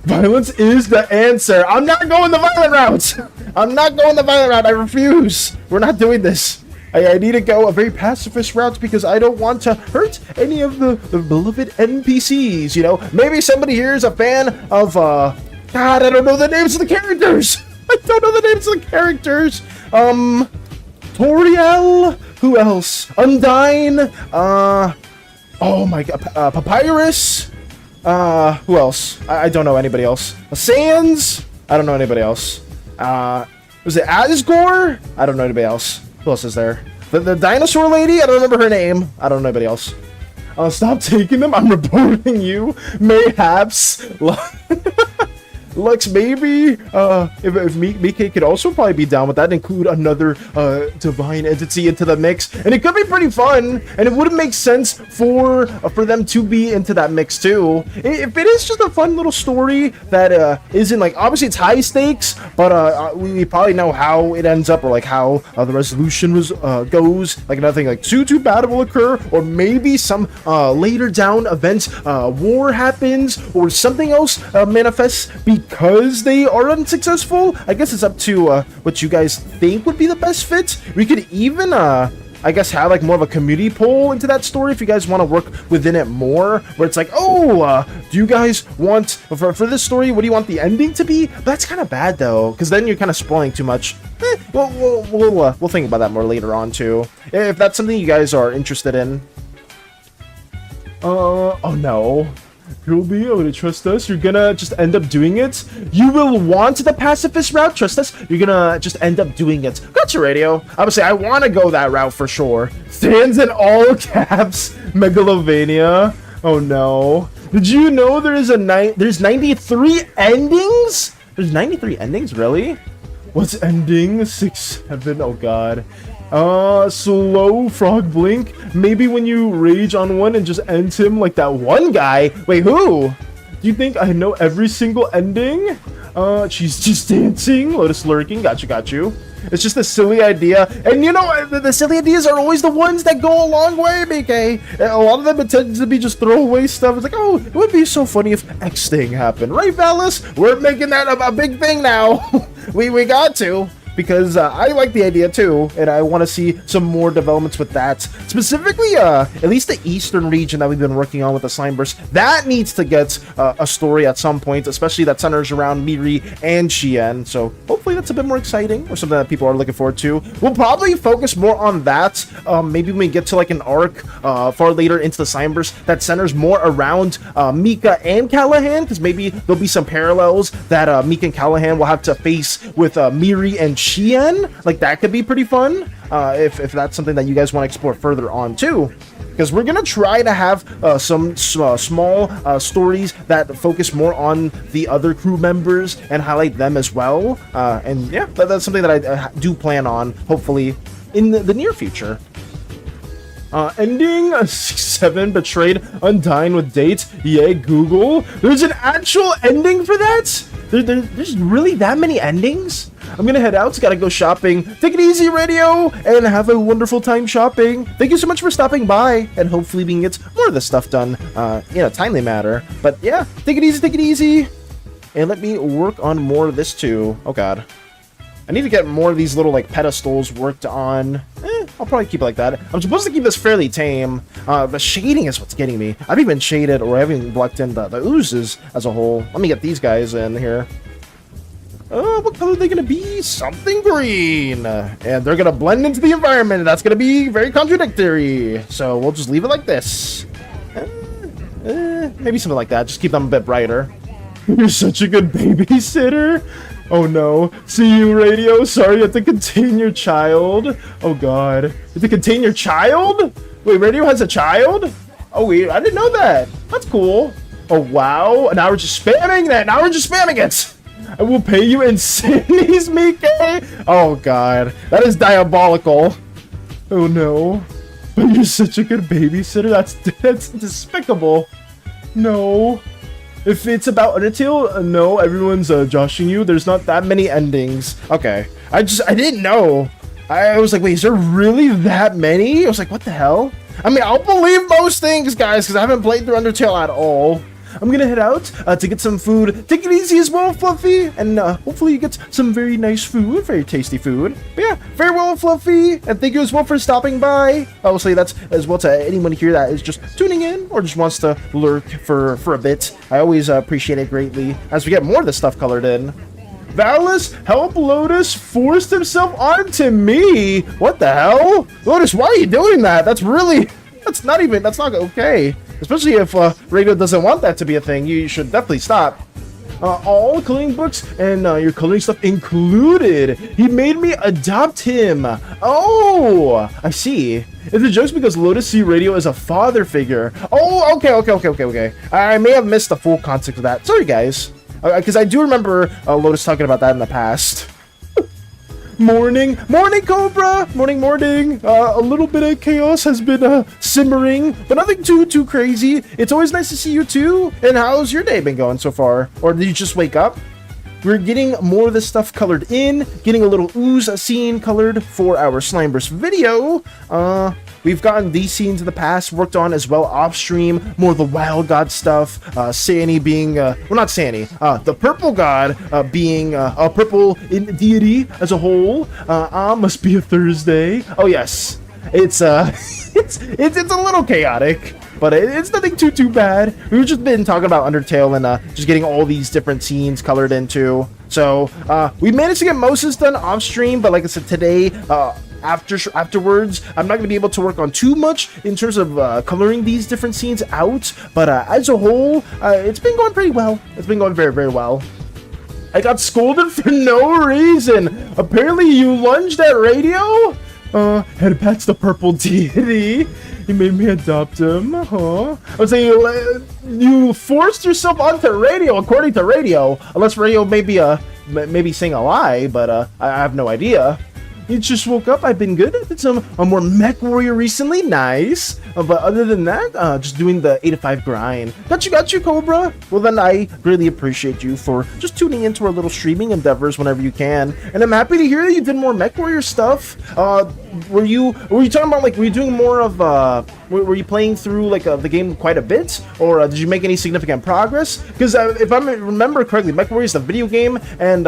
Violence is the answer. I'm not going the violent route. I'm not going the violent route. I refuse. We're not doing this. I need to go a very pacifist route because I don't want to hurt any of the beloved NPCs, you know? Maybe somebody here is a fan of, God, I don't know the names of the characters. I don't know the names of the characters. Toriel. Who else? Undyne. Oh my god. Papyrus. Who else? I don't know anybody else. Sans. I don't know anybody else. Was it Asgore? I don't know anybody else. Who else is there? The dinosaur lady? I don't remember her name. I don't know anybody else. Stop taking them. I'm reporting you. Mayhaps. Lex, maybe if Mike could also probably be down with that, include another divine entity into the mix, and it could be pretty fun, and it wouldn't make sense for them to be into that mix too. If it is just a fun little story that isn't like, obviously it's high stakes, but we probably know how it ends up, or like how the resolution goes. Like nothing like too bad will occur, or maybe some later down event, war happens, or something else manifests because they are unsuccessful. I guess it's up to what you guys think would be the best fit. We could even I guess have like more of a community poll into that story if you guys want to work within it more, where it's like, oh, do you guys want for this story, what do you want the ending to be? But that's kind of bad though, because then you're kind of spoiling too much. We'll think about that more later on too, if that's something you guys are interested in. Oh no. You'll be able to trust us. You're gonna just end up doing it. You will want the pacifist route. Trust us. You're gonna just end up doing it. Gotcha, Radio. I would say I want to go that route for sure. Stands in all caps. Megalovania. Oh no. Did you know there's 93 endings? There's 93 endings, really? What's ending? 6, 7. Oh god. Slow frog blink. Maybe when you rage on one and just end him like that one guy. Wait, who? Do you think I know every single ending? She's just dancing. Lotus lurking. Got you. It's just a silly idea. And you know, the silly ideas are always the ones that go a long way, BK. A lot of them, it tends to be just throwaway stuff. It's like, oh, it would be so funny if X thing happened. Right, Valis? We're making that a big thing now. we got to. Because I like the idea too, and I want to see some more developments with that. Specifically, at least the eastern region that we've been working on with the Slime Burst, that needs to get a story at some point, especially that centers around Miri and Chien. So hopefully that's a bit more exciting, or something that people are looking forward to. We'll probably focus more on that. Maybe when we get to like an arc far later into the Slime Burst that centers more around Mika and Callahan, because maybe there'll be some parallels that Mika and Callahan will have to face with Miri and Chien. Like that could be pretty fun if that's something that you guys want to explore further on too, because we're gonna try to have some small stories that focus more on the other crew members and highlight them as well, and yeah, that's something that I do plan on hopefully in the near future. Ending 7 betrayed, undying with dates. Yeah, Google. There's an actual ending for that? There's really that many endings? I'm gonna head out, gotta go shopping. Take it easy, radio, and have a wonderful time shopping. Thank you so much for stopping by, and hopefully we can get more of this stuff done in a timely manner. But yeah, take it easy. And let me work on more of this too. Oh god. I need to get more of these little like pedestals worked on. I'll probably keep it like that. I'm supposed to keep this fairly tame. The shading is what's getting me. I've even shaded or I haven't blocked in the oozes as a whole. Let me get these guys in here. What color are they gonna be? Something green. And they're gonna blend into the environment. That's gonna be very contradictory. So we'll just leave it like this. Maybe something like that. Just keep them a bit brighter. You're such a good babysitter. Oh no. See you, radio. Sorry, you have to contain your child. Oh god. You have to contain your child? Wait, radio has a child? Oh wait, I didn't know that. That's cool. Oh wow. Now we're just spamming that. Now we're just spamming it. I will pay you in cities, Mike. Oh god. That is diabolical. Oh no. But you're such a good babysitter. That's despicable. No. If it's about Undertale, no, everyone's joshing you. There's not that many endings. Okay. I didn't know. I was like, wait, is there really that many? I was like, what the hell? I mean, I'll believe most things, guys, because I haven't played through Undertale at all. I'm gonna head out to get some food. Take it easy as well, Fluffy, and hopefully you get some very nice food, very tasty food. But yeah, very well, Fluffy, and thank you as well for stopping by. I will say that's as well to anyone here that is just tuning in or just wants to lurk for a bit. I always appreciate it greatly as we get more of this stuff colored in. Valis, help Lotus forced himself onto me. What the hell? Lotus, why are you doing that? That's not okay. Especially if radio doesn't want that to be a thing. You should definitely stop. All coloring books and your coloring stuff included. He made me adopt him. Oh, I see. If the joke's because Lotus see radio as a father figure. Oh, okay. I may have missed the full context of that. Sorry, guys. Because I do remember Lotus talking about that in the past. Morning, Cobra. Morning. A little bit of chaos has been simmering, but nothing too crazy. It's always nice to see you too. And how's your day been going so far? Or did you just wake up? We're getting more of this stuff colored in, getting a little ooze scene colored for our Slime Burst video. We've gotten these scenes in the past worked on as well off stream, more of the wild god stuff. SANI being, well, not SANI, the purple god being a purple deity as a whole. Must be a Thursday. Oh yes, it's it's a little chaotic. But it's nothing too bad. We've just been talking about Undertale and just getting all these different scenes colored into. So we managed to get most of this done off stream, but like I said today, afterwards, I'm not going to be able to work on too much in terms of coloring these different scenes out. But as a whole, it's been going pretty well. It's been going very well. I got scolded for no reason. Apparently, you lunged at radio. Head pats the purple deity. He made me adopt him, huh? I was saying you forced yourself onto radio, according to radio. Unless radio maybe saying a lie, but I have no idea. You just woke up. I've been good. I did some more Mech Warrior recently. Nice. But other than that, just doing the 8 to 5 grind. Got you, Cobra. Well, then I greatly appreciate you for just tuning into our little streaming endeavors whenever you can. And I'm happy to hear that you did more Mech Warrior stuff. Were you talking about like were you doing more of were you playing through like the game quite a bit, or did you make any significant progress? Because if I remember correctly, Mech Warrior is the video game, and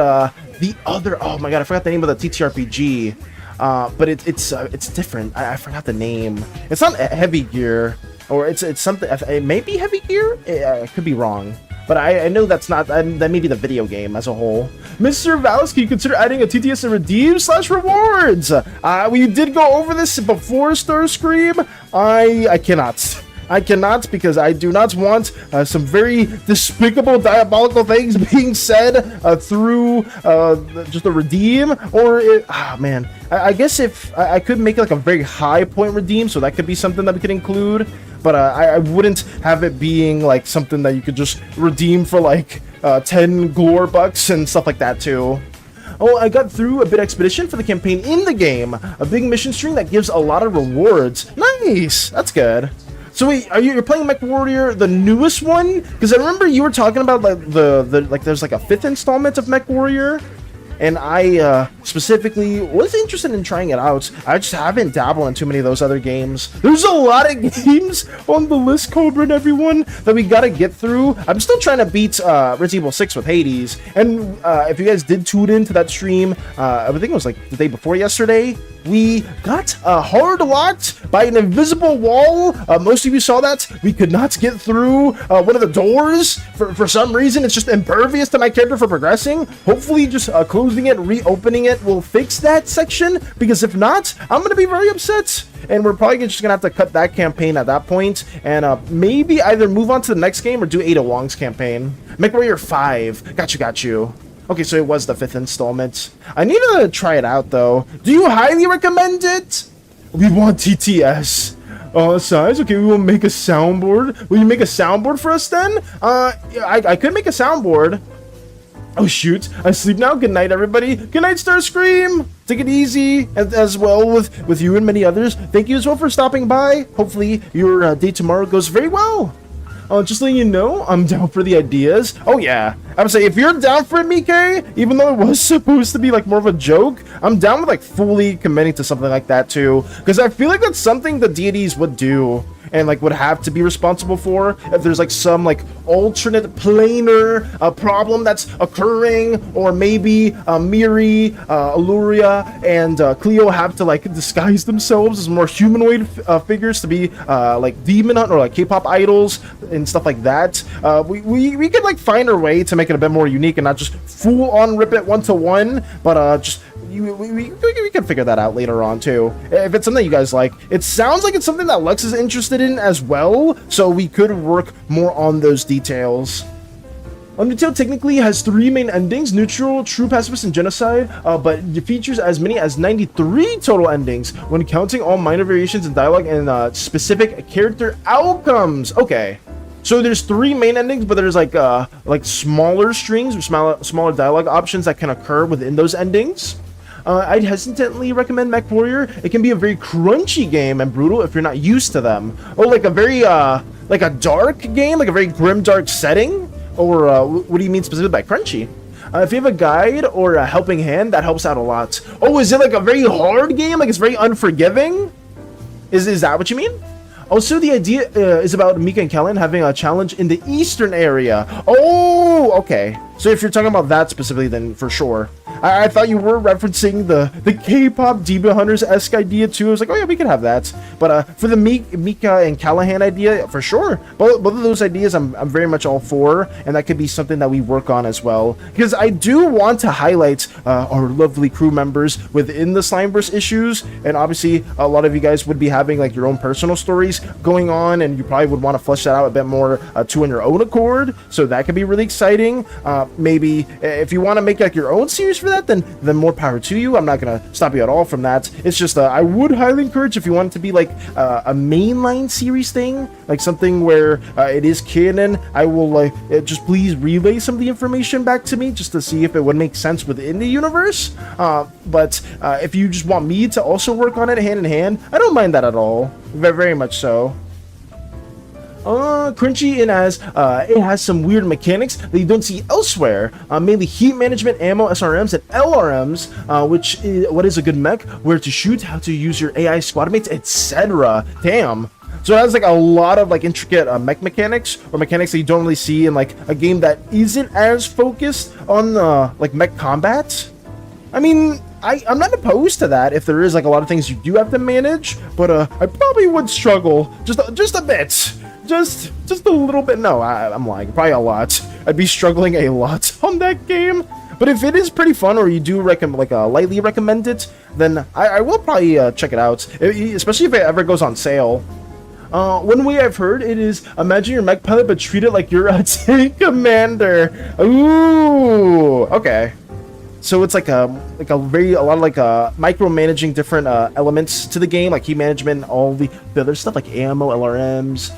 the other, oh my god, I forgot the name of the TTRPG. But it's different. I forgot the name. It's not Heavy Gear, or it's something. It may be Heavy Gear. I could be wrong. But I know that's not. That may be the video game as a whole. Mr. Valis, can you consider adding a TTS and redeem /rewards? We did go over this before Starscream. I cannot. I cannot, because I do not want some very despicable, diabolical things being said through just a redeem, or man, I guess if I could make it like a very high point redeem, so that could be something that we could include, but I wouldn't have it being like something that you could just redeem for like 10 glory bucks and stuff like that too. Oh, I got through a bit expedition for the campaign in the game. A big mission string that gives a lot of rewards. nice. That's good. So wait, you're playing Mech Warrior, the newest one? Because I remember you were talking about like there's like a 5th installment of Mech Warrior, and I specifically was interested in trying it out. I just haven't dabbled in too many of those other games. There's a lot of games on the list, Cobra and everyone, that we gotta get through. I'm still trying to beat Resident Evil 6 with Hades, and if you guys did tune into that stream, I think it was like the day before yesterday, we got hard locked by an invisible wall. Most of you saw that. We could not get through one of the doors for some reason. It's just impervious to my character for progressing. Hopefully just closing it, reopening it will fix that section, because if not, I'm gonna be very upset, and we're probably just gonna have to cut that campaign at that point, and maybe either move on to the next game or do Ada Wong's campaign. MechWarrior 5. Got you. Okay, so it was the 5th installment. I need to try it out, though. Do you highly recommend it? We want TTS. Size? Okay, we will make a soundboard. Will you make a soundboard for us, then? I could make a soundboard. Oh, shoot. I sleep now. Good night, everybody. Good night, Starscream. Take it easy, as well with you and many others. Thank you as well for stopping by. Hopefully, your day tomorrow goes very well. Just letting you know, I'm down for the ideas. Oh yeah, I would say if you're down for it, Mike, even though it was supposed to be like more of a joke, I'm down with like fully committing to something like that too, because I feel like that's something the deities would do and like would have to be responsible for if there's like some like alternate planar problem that's occurring, or maybe Miri, Alluria, and Cleo have to like disguise themselves as more humanoid figures to be like demon hunt or like K-pop idols and stuff like that. We could like find our way to make it a bit more unique and not just full on rip it 1-to-1, but just we can figure that out later on too, if it's something you guys like. It sounds like it's something that Lex is interested in as well, so we could work more on those details. Undertale technically has 3 main endings: neutral, true pacifist, and genocide, but it features as many as 93 total endings when counting all minor variations in dialogue and specific character outcomes. Okay, so there's 3 main endings, but there's like smaller strings or smaller dialogue options that can occur within those endings. I'd hesitantly recommend Mech Warrior. It can be a very crunchy game and brutal if you're not used to them. Or like a very like a dark game, like a very grim dark setting. Or what do you mean specifically by crunchy? If you have a guide or a helping hand, that helps out a lot. Oh, is it like a very hard game? Like it's very unforgiving? Is that what you mean? Also, the idea is about Mika and Kellen having a challenge in the eastern area. Oh, okay. So if you're talking about that specifically, then for sure. I thought you were referencing the K-pop Demon Hunters-esque idea too. I was like, oh yeah, we could have that. But for the Mika and Callahan idea, for sure. Both of those ideas I'm very much all for, and that could be something that we work on as well. Because I do want to highlight our lovely crew members within the Slimeverse issues, and obviously a lot of you guys would be having like your own personal stories going on, and you probably would want to flesh that out a bit more too on your own accord. So that could be really exciting. Maybe if you want to make like your own series for that, then more power to you. I'm not gonna stop you at all from that. It's just I would highly encourage, if you want it to be like a mainline series thing, like something where it is canon, I will like just please relay some of the information back to me just to see if it would make sense within the universe. But if you just want me to also work on it hand in hand, I don't mind that at all. Very much so. Crunchy in as it has some weird mechanics that you don't see elsewhere, mainly heat management, ammo, SRMs, and LRMs, which is what is a good mech, where to shoot, how to use your AI squad mates, etc. Damn. So it has like a lot of like intricate mech mechanics, or mechanics that you don't really see in like a game that isn't as focused on like mech combat. I mean, I'm not opposed to that if there is like a lot of things you do have to manage, but I probably would struggle just a bit. Just a little bit. No, I'm lying. Probably a lot. I'd be struggling a lot on that game. But if it is pretty fun, or you do lightly recommend it, then I will probably check it out, especially if it ever goes on sale. One way I've heard it is imagine your mech pilot, but treat it like you're a tank commander. Ooh, okay. So it's like a lot of like micromanaging different elements to the game, like heat management, all the other stuff like ammo, LRMs,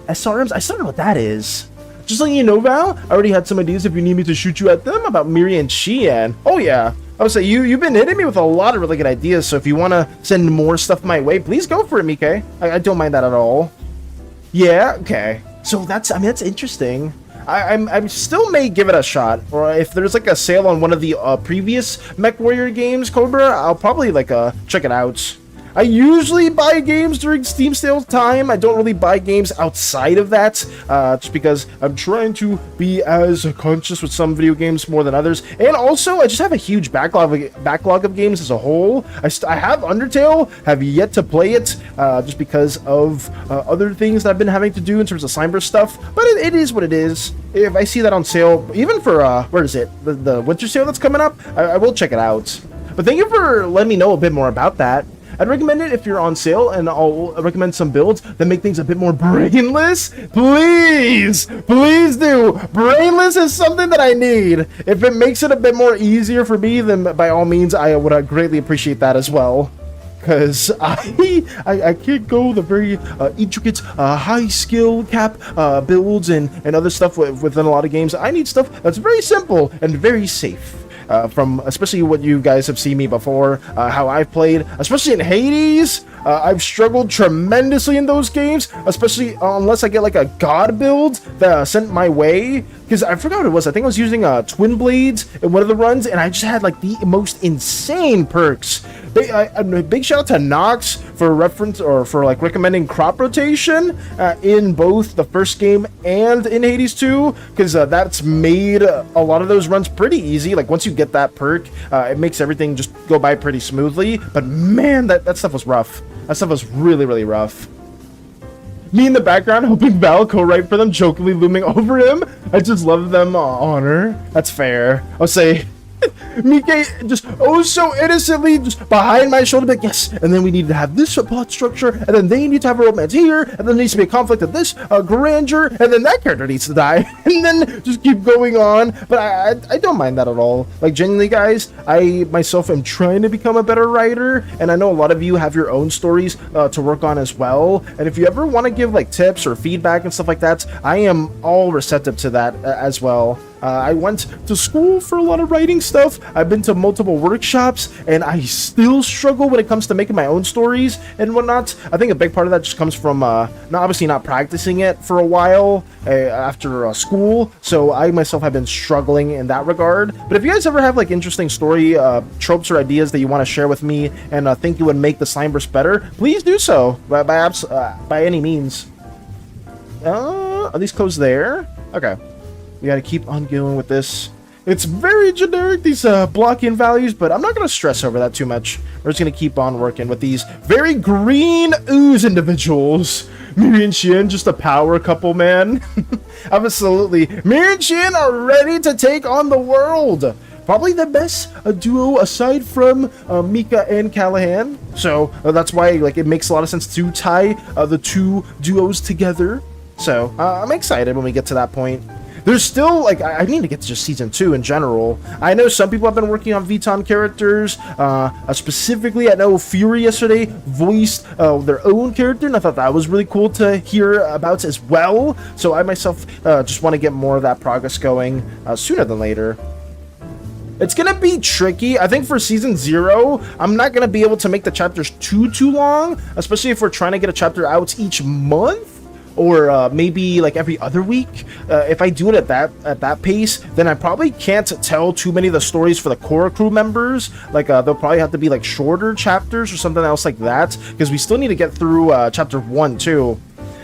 SRMs. I still don't know what that is. Just letting you know, Val, I already had some ideas if you need me to shoot you at them about Miri and Xian. Oh yeah, I would say you've been hitting me with a lot of really good ideas, so if you want to send more stuff my way, please go for it, Mike. I don't mind that at all. Yeah, okay. So that's interesting. I still may give it a shot, or if there's like a sale on one of the previous MechWarrior games, Cobra, I'll probably like check it out. I usually buy games during Steam sales time. I don't really buy games outside of that, just because I'm trying to be as conscious with some video games more than others. And also, I just have a huge backlog of games as a whole. I have Undertale, have yet to play it, just because of other things that I've been having to do in terms of Cyber stuff. But it is what it is. If I see that on sale, even for, where is it? The winter sale that's coming up, I will check it out. But thank you for letting me know a bit more about that. I'd recommend it if you're on sale, and I'll recommend some builds that make things a bit more brainless. Please do. Brainless is something that I need. If it makes it a bit more easier for me, then by all means, I would greatly appreciate that as well. Because I can't go the very intricate high skill cap builds and other stuff within a lot of games. I need stuff that's very simple and very safe. From especially what you guys have seen me before, how I've played, especially in Hades. I've struggled tremendously in those games, especially unless I get like a god build that sent my way. Because I forgot what it was. I think I was using Twin Blades in one of the runs, and I just had like the most insane perks. Big shout out to Nox for reference, or for like recommending crop rotation in both the first game and in Hades 2, because that's made a lot of those runs pretty easy. Like once you get that perk, it makes everything just go by pretty smoothly. But man, that stuff was rough. That stuff was really, really rough. Me in the background hoping Val co-write for them, jokingly looming over him. I just love them honor. That's fair. I'll say Mike just so innocently just behind my shoulder, like, yes, and then we need to have this plot structure, and then they need to have a romance here, and then there needs to be a conflict of this grandeur, and then that character needs to die, and then just keep going on. But I don't mind that at all. Like, genuinely, guys, I myself am trying to become a better writer, and I know a lot of you have your own stories to work on as well. And if you ever want to give like tips or feedback and stuff like that, I am all receptive to that as well. I went to school for a lot of writing stuff. I've been to multiple workshops, and I still struggle when it comes to making my own stories and whatnot. I think a big part of that just comes from obviously not practicing it for a while after school. So I myself have been struggling in that regard. But if you guys ever have like interesting story tropes or ideas that you want to share with me and think you would make the Slimeverse better, please do so by any means. Are these closed there? Okay. We gotta keep on going with this. It's very generic, these block-in values, but I'm not gonna stress over that too much. We're just gonna keep on working with these very green ooze individuals. Miri and Xian, just a power couple, man. Absolutely. Miri and Xian are ready to take on the world. Probably the best duo aside from Mika and Callahan. So that's why like it makes a lot of sense to tie the two duos together. So I'm excited when we get to that point. There's still, like, I need to get to just Season 2 in general. I know some people have been working on Vuitton characters. Specifically, I know Fury yesterday voiced their own character, and I thought that was really cool to hear about as well. So I myself just want to get more of that progress going sooner than later. It's going to be tricky. I think for Season 0, I'm not going to be able to make the chapters too long, especially if we're trying to get a chapter out each month. Or maybe like every other week. If I do it at that pace, then I probably can't tell too many of the stories for the core crew members. Like they'll probably have to be like shorter chapters or something else like that, because we still need to get through chapter 1 too.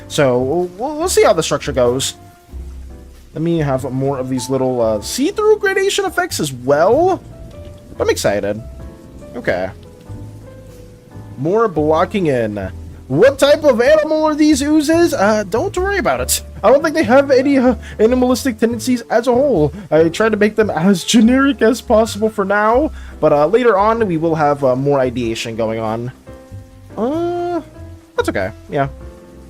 So we'll see how the structure goes. Let me have more of these little see-through gradation effects as well. I'm excited. Okay. More blocking in. What type of animal are these oozes? Don't worry about it. I don't think they have any animalistic tendencies as a whole. I try to make them as generic as possible for now, but later on we will have more ideation going on. That's okay. Yeah.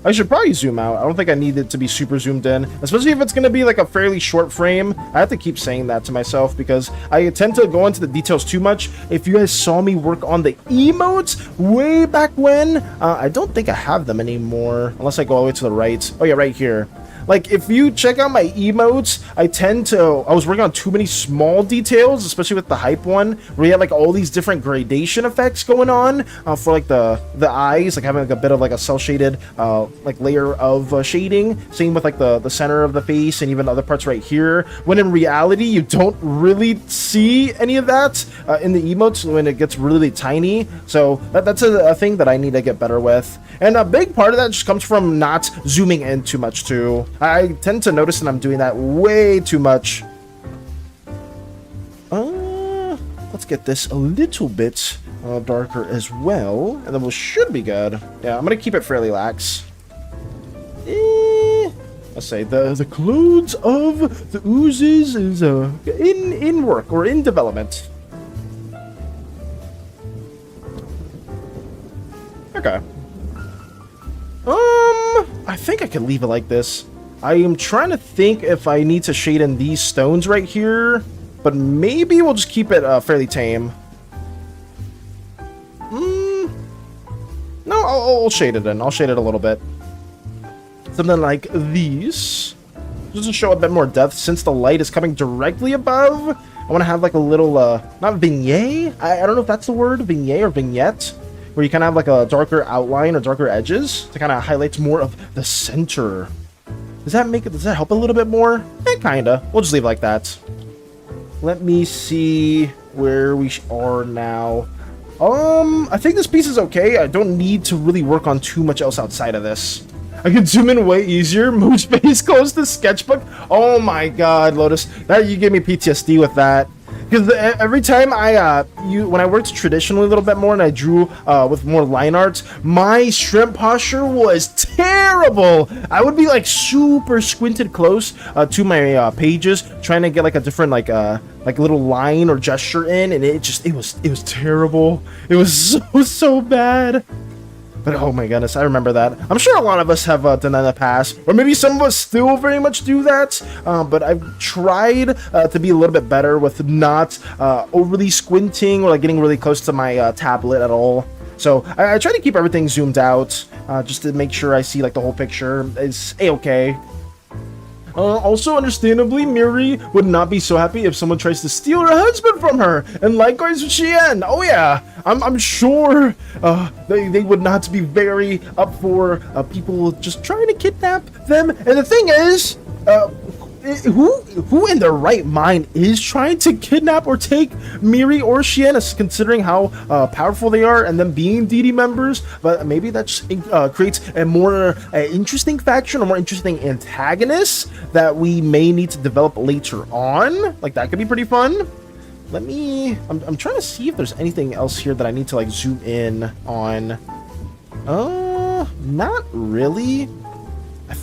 I should probably zoom out. I don't think I need it to be super zoomed in, especially if it's going to be like a fairly short frame. I have to keep saying that to myself because I tend to go into the details too much. If you guys saw me work on the emotes way back when, I don't think I have them anymore, unless I go all the way to the right. Oh yeah, right here. Like, if you check out my emotes, I was working on too many small details, especially with the hype one, where you had like all these different gradation effects going on for like the eyes, like having like a bit of like a cell shaded like layer of shading. Same with like the center of the face and even other parts right here. When in reality, you don't really see any of that in the emotes when it gets really tiny. So that's a thing that I need to get better with. And a big part of that just comes from not zooming in too much too. I tend to notice that I'm doing that way too much. Let's get this a little bit darker as well, and then we should be good. Yeah, I'm gonna keep it fairly lax. Let's say the clothes of the oozes is in work or in development. Okay. I think I can leave it like this. I am trying to think if I need to shade in these stones right here, but maybe we'll just keep it fairly tame. No, I'll shade it in. I'll shade it a little bit. Something like these. Just to show a bit more depth since the light is coming directly above. I want to have like a little, not vignette? I don't know if that's the word, vignette or vignette. Where you kind of have like a darker outline or darker edges to kind of highlight more of the center. Does that help a little bit more? Kinda. We'll just leave it like that. Let me see where we are now. I think this piece is okay. I don't need to really work on too much else outside of this. I can zoom in way easier. Mooch face close to sketchbook. Oh my god, Lotus. That you gave me PTSD with that. Because every time when I worked traditionally a little bit more and I drew with more line art, my shrimp posture was terrible. I would be like super squinted close to my pages, trying to get like a different like little line or gesture in, and it was terrible. It was so bad. But oh my goodness, I remember that. I'm sure a lot of us have done that in the past, or maybe some of us still very much do that. But I've tried to be a little bit better with not overly squinting or like getting really close to my tablet at all. So I try to keep everything zoomed out just to make sure I see like the whole picture is a-okay. Also, understandably, Miri would not be so happy if someone tries to steal her husband from her, and likewise with Chien. Oh yeah, I'm sure they would not be very up for people just trying to kidnap them. And the thing is, who in their right mind is trying to kidnap or take Miri or Chien, considering how powerful they are and them being DD members? But maybe that just creates a more interesting faction or more interesting antagonist that we may need to develop later on. Like, that could be pretty fun. I'm trying to see if there's anything else here that I need to like zoom in on. Not really. I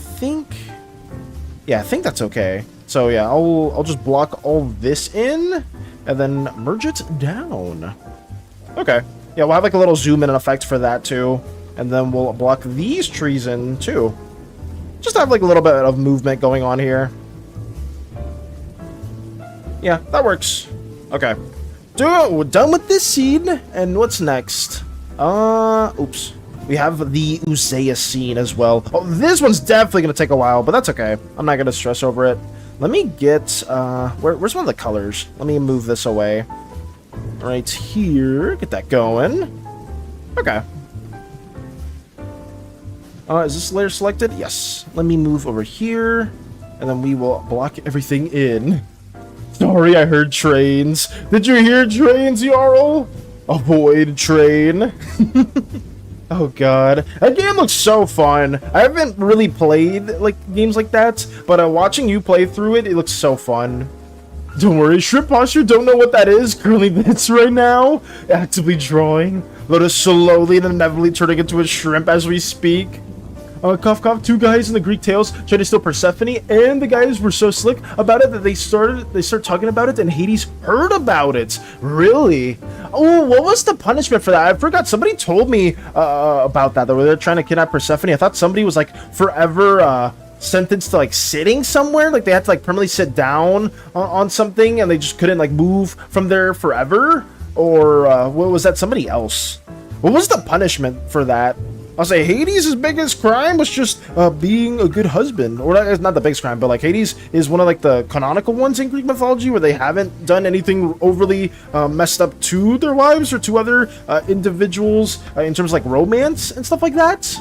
think that's okay. So yeah, I'll just block all this in and then merge it down. Okay. Yeah, we'll have like a little zoom in effect for that too. And then we'll block these trees in too. Just have like a little bit of movement going on here. Yeah, that works. Okay. We're done with this scene. And what's next? Oops. We have the Uzea scene as well. Oh, this one's definitely going to take a while, but that's okay. I'm not going to stress over it. Let me get... where's one of the colors? Let me move this away. Right here. Get that going. Okay. Is this layer selected? Yes. Let me move over here. And then we will block everything in. Sorry, I heard trains. Did you hear trains, Jarl? Avoid train. Oh god, that game looks so fun. I haven't really played like games like that, but watching you play through it, it looks so fun. Don't worry, shrimp posture, don't know what that is. Curly bits right now, actively drawing. Lotus slowly and inevitably turning into a shrimp as we speak. Cough cough, two guys in the Greek tales tried to steal Persephone, and the guys were so slick about it that they started talking about it, and Hades heard about it. Really? Oh, what was the punishment for that? I forgot. Somebody told me about that. They were trying to kidnap Persephone. I thought somebody was like forever sentenced to like sitting somewhere, like they had to like permanently sit down on something, and they just couldn't like move from there forever. Or what was that? Somebody else. What was the punishment for that? I'll say Hades' biggest crime was just being a good husband, or not the biggest crime, but like Hades is one of like the canonical ones in Greek mythology where they haven't done anything overly messed up to their wives or to other individuals in terms of like romance and stuff like that.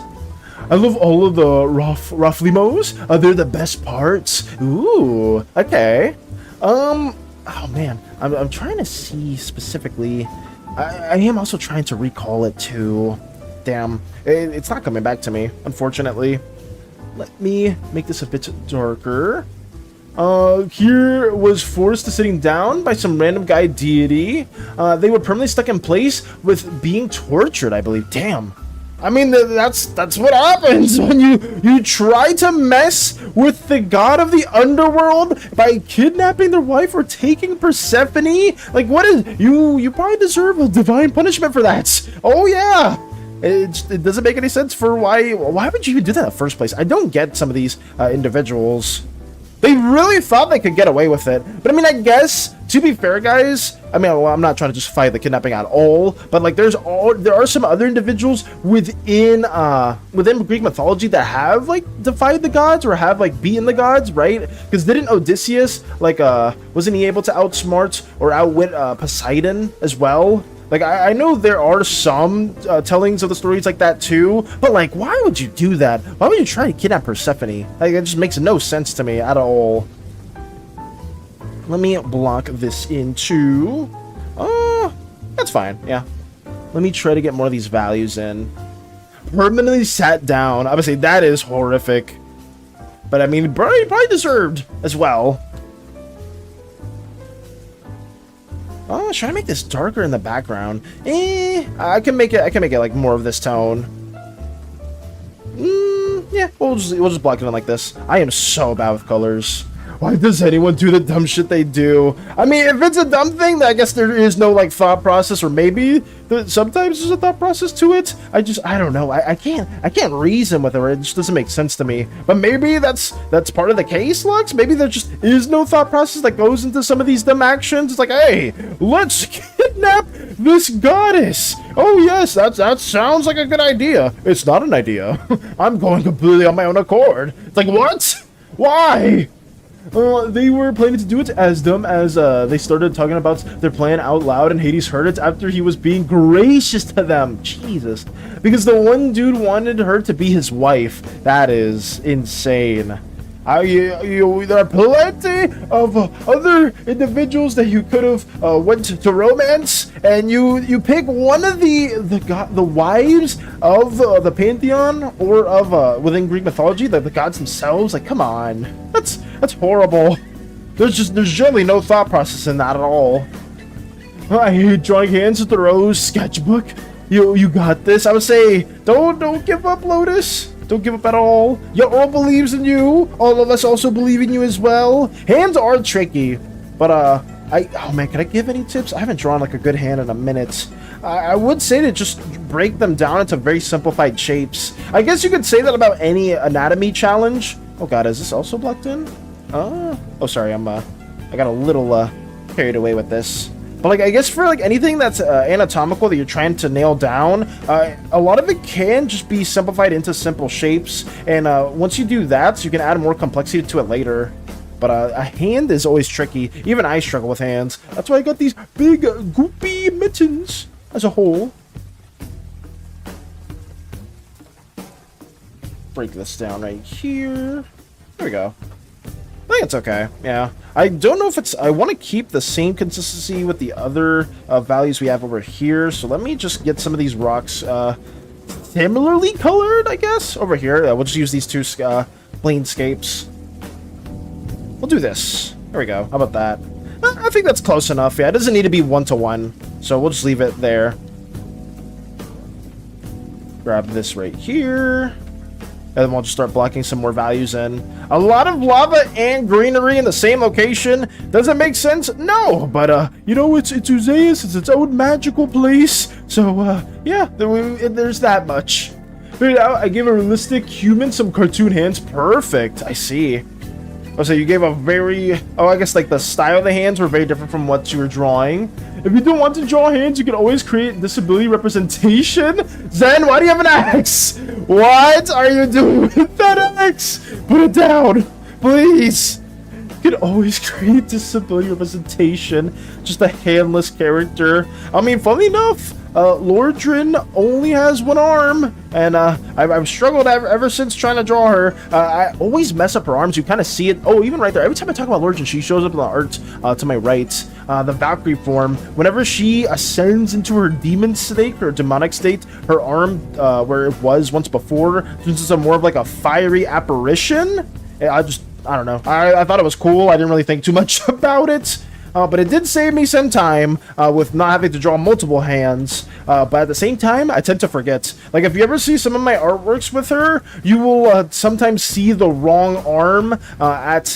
I love all of the Rafflimos. They're the best parts. Ooh, okay. Oh man, I'm trying to see specifically. I am also trying to recall it too. Damn, it's not coming back to me, unfortunately. Let me make this a bit darker. Here was forced to sitting down by some random guy deity. They were permanently stuck in place with being tortured, I believe. Damn. I mean, that's what happens when you try to mess with the god of the underworld by kidnapping their wife or taking Persephone. Like, what is you probably deserve a divine punishment for that. Oh yeah. It doesn't make any sense for why would you even do that in the first place? I don't get some of these individuals. They really thought they could get away with it. But I mean, I guess, to be fair, guys, I mean, well, I'm not trying to justify the kidnapping at all, but like there are some other individuals within Greek mythology that have like defied the gods or have like beaten the gods, right? Because didn't Odysseus like wasn't he able to outsmart or outwit Poseidon as well? Like, I know there are some tellings of the stories like that too, but like, why would you do that? Why would you try to kidnap Persephone? Like, it just makes no sense to me at all. Let me block this into... that's fine, yeah. Let me try to get more of these values in. Permanently sat down. Obviously, that is horrific. But I mean, probably deserved as well. Oh, should I make this darker in the background? I can make it like more of this tone. Yeah, we'll just block it in like this. I am so bad with colors. Why does anyone do the dumb shit they do? I mean, if it's a dumb thing, then I guess there is no like thought process, or maybe sometimes there's a thought process to it. I don't know. I can't reason with it. It just doesn't make sense to me. But maybe that's part of the case, Lux. Maybe there just is no thought process that goes into some of these dumb actions. It's like, hey, let's kidnap this goddess. Oh yes, that sounds like a good idea. It's not an idea. I'm going completely on my own accord. It's like, what? Why? They were planning to do it as dumb as they started talking about their plan out loud, and Hades heard it after he was being gracious to them. Jesus. Because the one dude wanted her to be his wife. That is insane. There are plenty of other individuals that you could have went to romance, and you pick one of the wives of the pantheon or of within Greek mythology, the gods themselves. Like, come on, that's horrible. There's generally no thought process in that at all. I hate drawing hands with the rose sketchbook. You got this. I would say don't give up, Lotus. Don't give up at all. Your all believes in you. All of us also believe in you as well. Hands are tricky, but oh man, can I give any tips? I haven't drawn like a good hand in a minute. I would say to just break them down into very simplified shapes. I guess you could say that about any anatomy challenge. Oh god, is this also blocked in? Oh sorry, I got a little carried away with this. But like, I guess for like anything that's anatomical that you're trying to nail down, a lot of it can just be simplified into simple shapes. And once you do that, so you can add more complexity to it later. But a hand is always tricky. Even I struggle with hands. That's why I got these big goopy mittens as a whole. Break this down right here. There we go. I think it's okay. Yeah. I don't know if it's... I want to keep the same consistency with the other values we have over here. So let me just get some of these rocks similarly colored, I guess. Over here. We'll just use these two planescapes. We'll do this. There we go. How about that? I think that's close enough. Yeah, it doesn't need to be one-to-one. So we'll just leave it there. Grab this right here. And then we'll just start blocking some more values in. A lot of lava and greenery in the same location. Does it make sense? No, but you know, it's Uzeus. It's its own magical place. So yeah, there's that much. Figured out I gave a realistic human some cartoon hands. Perfect. I see. Oh, so you gave a very... Oh, I guess like the style of the hands were very different from what you were drawing. If you don't want to draw hands, you can always create disability representation. Zen, why do you have an axe? What are you doing with that X? Put it down, please. You can always create disability representation. Just a handless character. I mean, funny enough, Lordrin only has one arm, and I've struggled ever since trying to draw her. I always mess up her arms. You kind of see it. Oh, even right there. Every time I talk about Lordrin, she shows up in the art to my right. The Valkyrie form. Whenever she ascends into her demon state or demonic state, her arm, where it was once before, turns into more of like a fiery apparition. I don't know. I thought it was cool. I didn't really think too much about it. But it did save me some time with not having to draw multiple hands. But at the same time, I tend to forget. Like, if you ever see some of my artworks with her, you will sometimes see the wrong arm at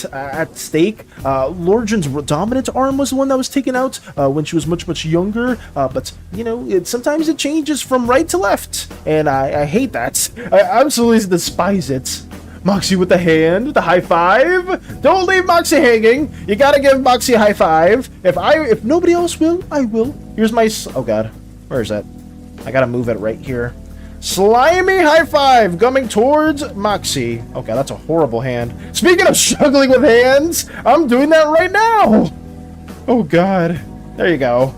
stake. Lordrin's dominant arm was the one that was taken out when she was much younger. But, you know, sometimes it changes from right to left. And I hate that. I absolutely despise it. Moxie with the hand, with the high five. Don't leave Moxie hanging. You gotta give Moxie a high five. If nobody else will, I will. Here's my, oh god, where is that? I gotta move it right here. Slimy high five coming towards Moxie. Okay, that's a horrible hand. Speaking of struggling with hands, I'm doing that right now. Oh god, there you go.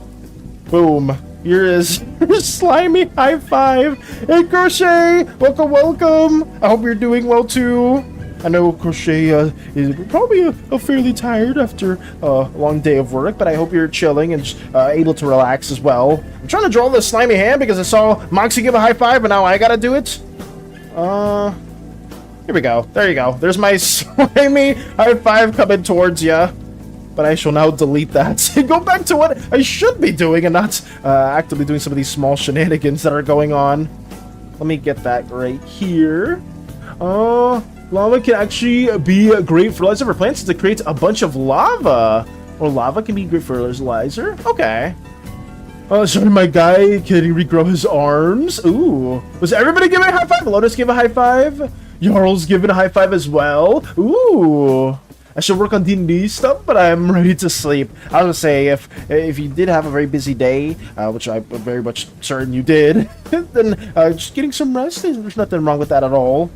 Boom. Here is slimy high five. Hey, Crochet, welcome. I hope you're doing well too. I know Crochet is probably a fairly tired after a long day of work, but I hope you're chilling and able to relax as well. I'm trying to draw this slimy hand because I saw Moxie give a high five, and now I gotta do it. Here we go. There you go. There's my slimy high five coming towards ya. But I shall now delete that and go back to what I should be doing and not actively doing some of these small shenanigans that are going on. Let me get that right here. Lava can actually be a great fertilizer for plants since it creates a bunch of lava. Or lava can be great fertilizer. Okay. Sorry, my guy can regrow his arms. Ooh. Was everybody giving a high five? Lotus give a high five. Jarl's giving a high five as well. Ooh. I should work on D&D stuff, but I'm ready to sleep. I was gonna say, if you did have a very busy day, which I'm very much certain you did, then just getting some rest, there's nothing wrong with that at all.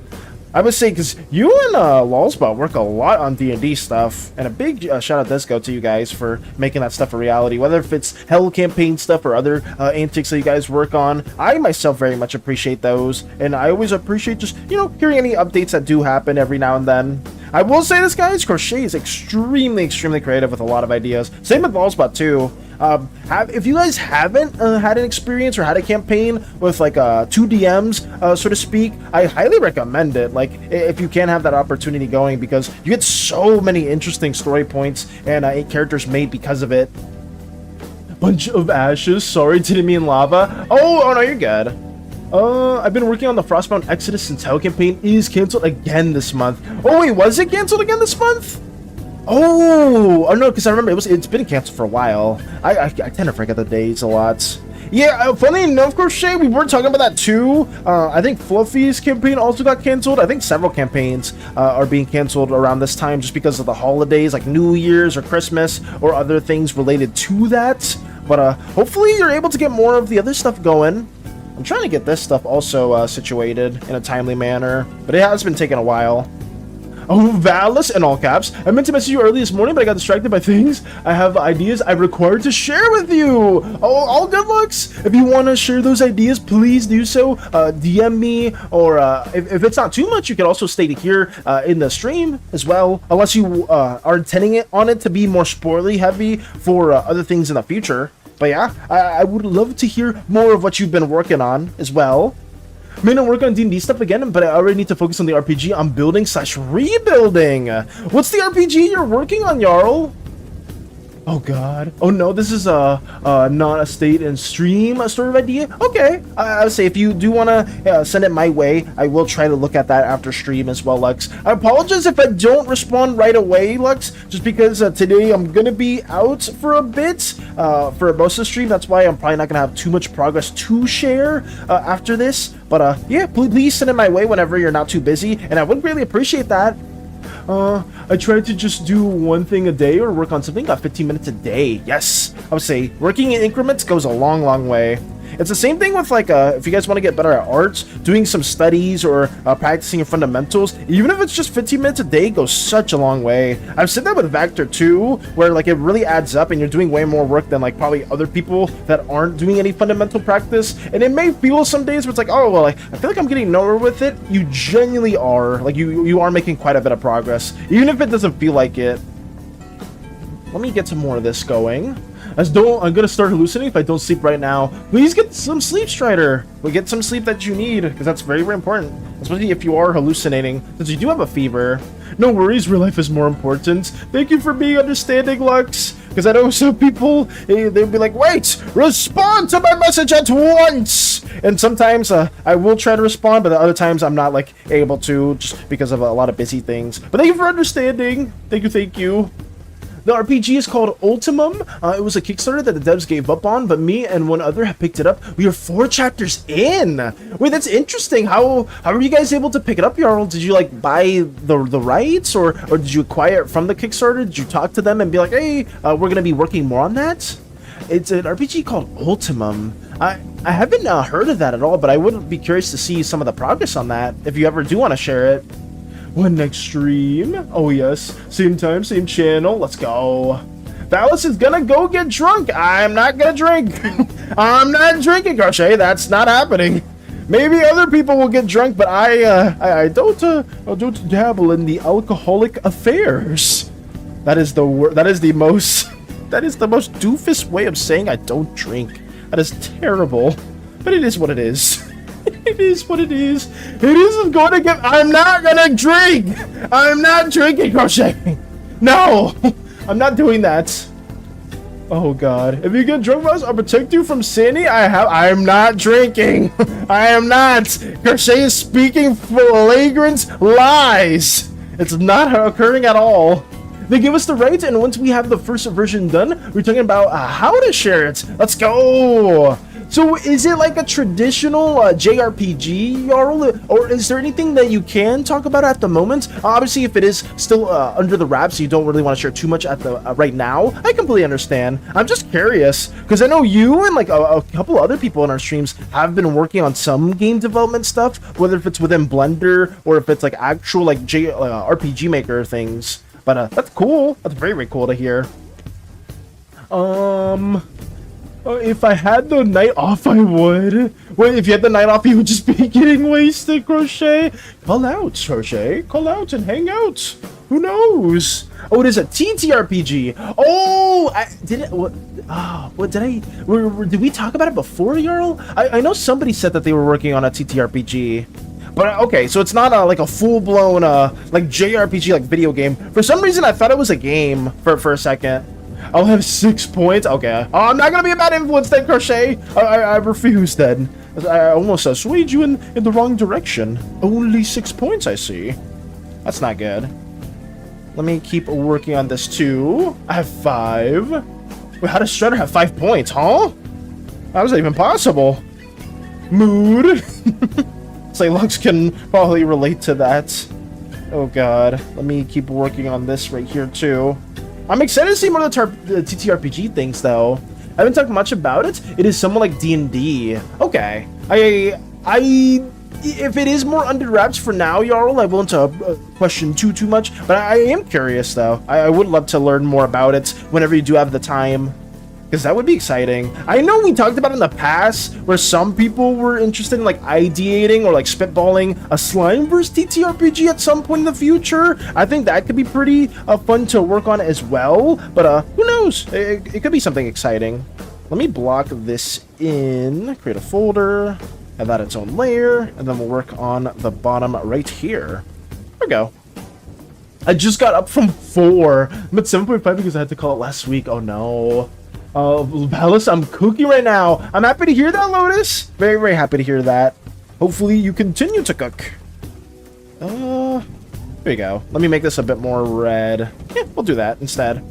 I would say, because you and Lolspot work a lot on D&D stuff, and a big shout out does go to you guys for making that stuff a reality, whether if it's Hell campaign stuff or other antics that you guys work on. I myself very much appreciate those, and I always appreciate just, you know, hearing any updates that do happen every now and then. I will say this, guys, Crochet is extremely creative with a lot of ideas. Same with Lolspot too. If you guys haven't had an experience or had a campaign with like 2 DMs, so to speak, I highly recommend it. Like, if you can have that opportunity going, because you get so many interesting story points and characters made because of it. Bunch of ashes. Sorry, didn't mean lava. Oh no, you're good. I've been working on the Frostbound Exodus since Hell campaign is canceled again this month. Oh wait, was it canceled again this month? Oh no, because I remember it's been canceled for a while. I tend to forget the dates a lot. Yeah, funny enough, Crochet, we were talking about that too. I think Fluffy's campaign also got canceled. I think several campaigns are being canceled around this time just because of the holidays, like New Year's or Christmas or other things related to that. But hopefully you're able to get more of the other stuff going. I'm trying to get this stuff also situated in a timely manner, but it has been taking a while. Oh, Valis, in all caps. I meant to message you early this morning, but I got distracted by things. I have ideas I required to share with you. Oh, all good looks. If you want to share those ideas, please do so. DM me, or if it's not too much, you can also state it here in the stream as well, unless you are intending on it to be more spoilery heavy for other things in the future. But yeah, I would love to hear more of what you've been working on as well. I may not work on D&D stuff again, but I already need to focus on the RPG I'm building / rebuilding. What's the RPG you're working on, Jarl? Oh god. Oh no, this is not a state and stream sort of idea. Okay, I would say if you do want to send it my way, I will try to look at that after stream as well, Lux. I apologize if I don't respond right away, Lux, just because today I'm gonna be out for a bit for most of the stream. That's why I'm probably not gonna have too much progress to share after this. But yeah, please send it my way whenever you're not too busy, and I would really appreciate that. I try to just do one thing a day or work on something about 15 minutes a day. Yes, I would say working in increments goes a long way. It's the same thing with like if you guys want to get better at arts, doing some studies or practicing your fundamentals, even if it's just 15 minutes a day, goes such a long way. I've said that with Vector too, where like it really adds up and you're doing way more work than like probably other people that aren't doing any fundamental practice. And it may feel some days where it's like, oh well, like, I feel like I'm getting nowhere with it. You genuinely are. Like you are making quite a bit of progress, even if it doesn't feel like it. Let me get some more of this going. I'm gonna start hallucinating if I don't sleep right now. Please get some sleep, Strider. We'll get some sleep that you need, because that's very, very important, especially if you are hallucinating, since you do have a fever. No worries, real life is more important. Thank you for being understanding, Lux, because I know some people, they'll be like, wait, respond to my message at once. And sometimes I will try to respond, but other times I'm not like able to, just because of a lot of busy things. But thank you for understanding. Thank you. The RPG is called Ultimum. It was a Kickstarter that the devs gave up on, but me and one other have picked it up. We are 4 chapters in. Wait, that's interesting. How are you guys able to pick it up, Jarl? Did you like buy the rights, or did you acquire it from the Kickstarter? Did you talk to them and be like, hey, we're gonna be working more on that? It's an RPG called Ultimum. I haven't heard of that at all, but I would be curious to see some of the progress on that if you ever do want to share it. When next stream? Oh yes, same time, same channel. Let's go. Dallas is gonna go get drunk. I'm not gonna drink. I'm not drinking, Crochet. That's not happening. Maybe other people will get drunk, but I don't dabble in the alcoholic affairs. That is the most doofus way of saying I don't drink. That is terrible, but it is what it is. It is what it is. It isn't going to get. I'm not gonna drink. I'm not drinking, Crochet. No, I'm not doing that. Oh God! If you get drunk, Ross, I'll protect you from SANI. I'm not drinking. I am not. Crochet is speaking flagrant lies. It's not occurring at all. They give us the rights, and once we have the first version done, we're talking about how to share it. Let's go. So is it like a traditional JRPG, Jarl, or is there anything that you can talk about at the moment? Obviously, if it is still under the wraps, you don't really want to share too much at the right now. I completely understand. I'm just curious, because I know you and like a couple other people in our streams have been working on some game development stuff, whether if it's within Blender or if it's like actual like RPG Maker things. But that's cool. That's very, very cool to hear. If I had the night off, I would. Wait, if you had the night off, you would just be getting wasted, Crochet. Call out, Crochet. Call out and hang out. Who knows? Oh, it is a TTRPG. Oh, did we talk about it before, Jarl? I know somebody said that they were working on a TTRPG. But okay, so it's not like a full-blown like JRPG like video game. For some reason, I thought it was a game for a second. I'll have 6 points. Okay. Oh, I'm not gonna be a bad influence then, Crochet. I refuse then. I almost swayed you in the wrong direction. Only 6 points, I see. That's not good. Let me keep working on this too. I have 5. Wait, how does Shredder have 5 points, huh? How is that even possible? Mood. Say Lux can probably relate to that. Oh God. Let me keep working on this right here too. I'm excited to see more of the TTRPG things, though. I haven't talked much about it. It is somewhat like D&D. Okay. If it is more under wraps for now, Jarl, I won't question too much. But I am curious, though. I would love to learn more about it whenever you do have the time, because that would be exciting. I know we talked about in the past where some people were interested in like ideating or like spitballing a Slimeverse TTRPG at some point in the future. I think that could be pretty fun to work on as well. But who knows? It could be something exciting. Let me block this in, create a folder, have that its own layer, and then we'll work on the bottom right here. There we go. I just got up from 4. I'm at 7.5 because I had to call it last week. Oh no. Palace, I'm cooking right now. I'm happy to hear that, Lotus. Very, very happy to hear that. Hopefully you continue to cook. There you go. Let me make this a bit more red. Yeah, we'll do that instead.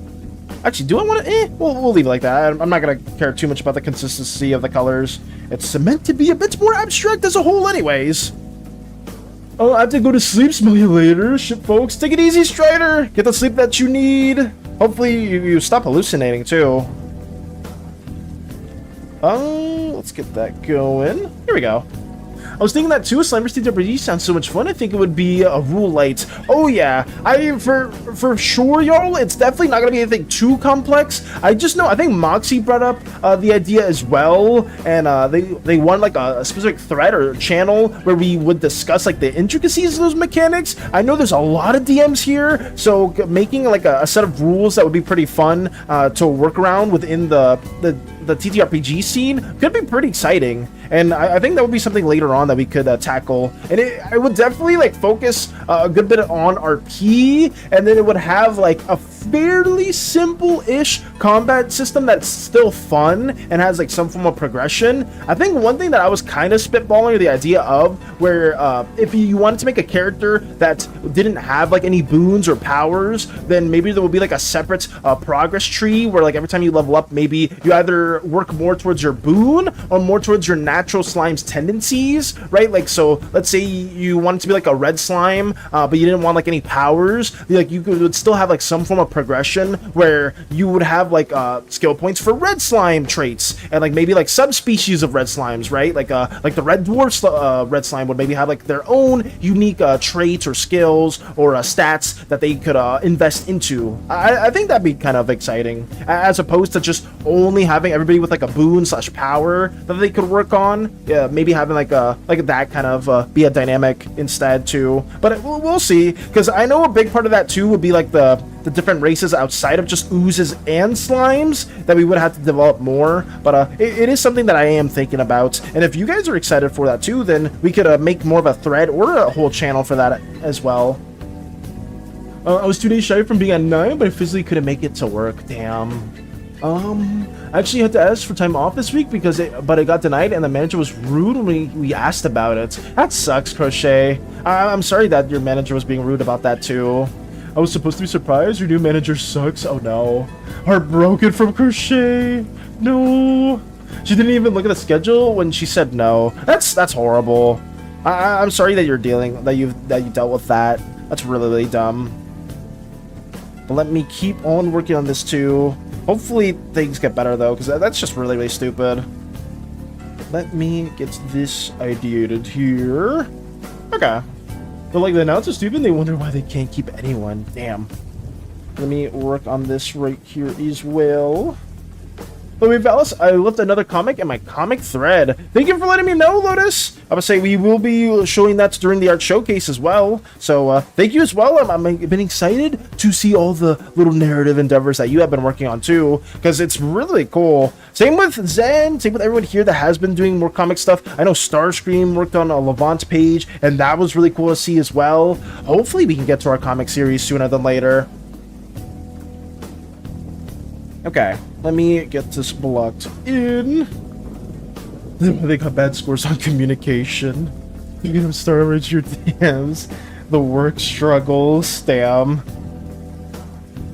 Actually, do I want to? We'll leave it like that. I'm not going to care too much about the consistency of the colors. It's meant to be a bit more abstract as a whole anyways. Oh, I have to go to sleep. Smell you later, ship folks. Take it easy, Strider. Get the sleep that you need. Hopefully you stop hallucinating too. let's get that going. Here we go. I was thinking that too. Slimer State RPG sounds so much fun. I think it would be a rule light. Oh yeah, for sure, y'all. It's definitely not gonna be anything too complex. I just know. I think Moxie brought up the idea as well, and they wanted like a specific thread or channel where we would discuss like the intricacies of those mechanics. I know there's a lot of DMs here, so making like a set of rules that would be pretty fun to work around within the TTRPG scene could be pretty exciting, and I think that would be something later on that we could tackle. And I would definitely like focus a good bit on RP, and then it would have like a fairly simple-ish combat system that's still fun and has like some form of progression. I think one thing that I was kind of spitballing the idea of, where if you wanted to make a character that didn't have like any boons or powers, then maybe there would be like a separate progress tree where like every time you level up, maybe you either work more towards your boon or more towards your natural slime's tendencies, right? Like, so let's say you wanted to be like a red slime, but you didn't want like any powers, like you would still have like some form of progression where you would have like skill points for red slime traits, and like maybe like subspecies of red slimes, right? Like the red dwarf red slime would maybe have like their own unique traits or skills or stats that they could invest into. I think that'd be kind of exciting, as opposed to just only having everybody with like a boon / power that they could work on. Yeah, maybe having like that kind of be a dynamic instead too. But we'll see, because I know a big part of that too would be like the different races outside of just oozes and slimes that we would have to develop more. But it is something that I am thinking about, and if you guys are excited for that too, then we could make more of a thread or a whole channel for that as well. I was 2 days shy from being at 9, but I physically couldn't make it to work. Damn. I actually had to ask for time off this week but it got denied, and the manager was rude when we asked about it. That sucks, Crochet. I'm sorry that your manager was being rude about that too. I was supposed to be surprised. Your new manager sucks. Oh no. Heartbroken from Crochet. No. She didn't even look at the schedule when she said no. That's horrible. I'm sorry that you dealt with that. That's really, really dumb. But let me keep on working on this too. Hopefully things get better though, because that's just really, really stupid. Let me get this ideated here. Okay. But like the announcers stupid, they wonder why they can't keep anyone. Damn. Let me work on this right here as well. But wait, Valis, I left another comic in my comic thread. Thank you for letting me know, Lotus. I would say we will be showing that during the art showcase as well. So thank you as well. I've been excited to see all the little narrative endeavors that you have been working on too, because it's really cool. Same with Zen, same with everyone here that has been doing more comic stuff. I know Starscream worked on a Levant page, and that was really cool to see as well. Hopefully we can get to our comic series sooner than later. Okay, let me get this blocked in. They got bad scores on communication. You get them started your DMs. The work struggles. Damn.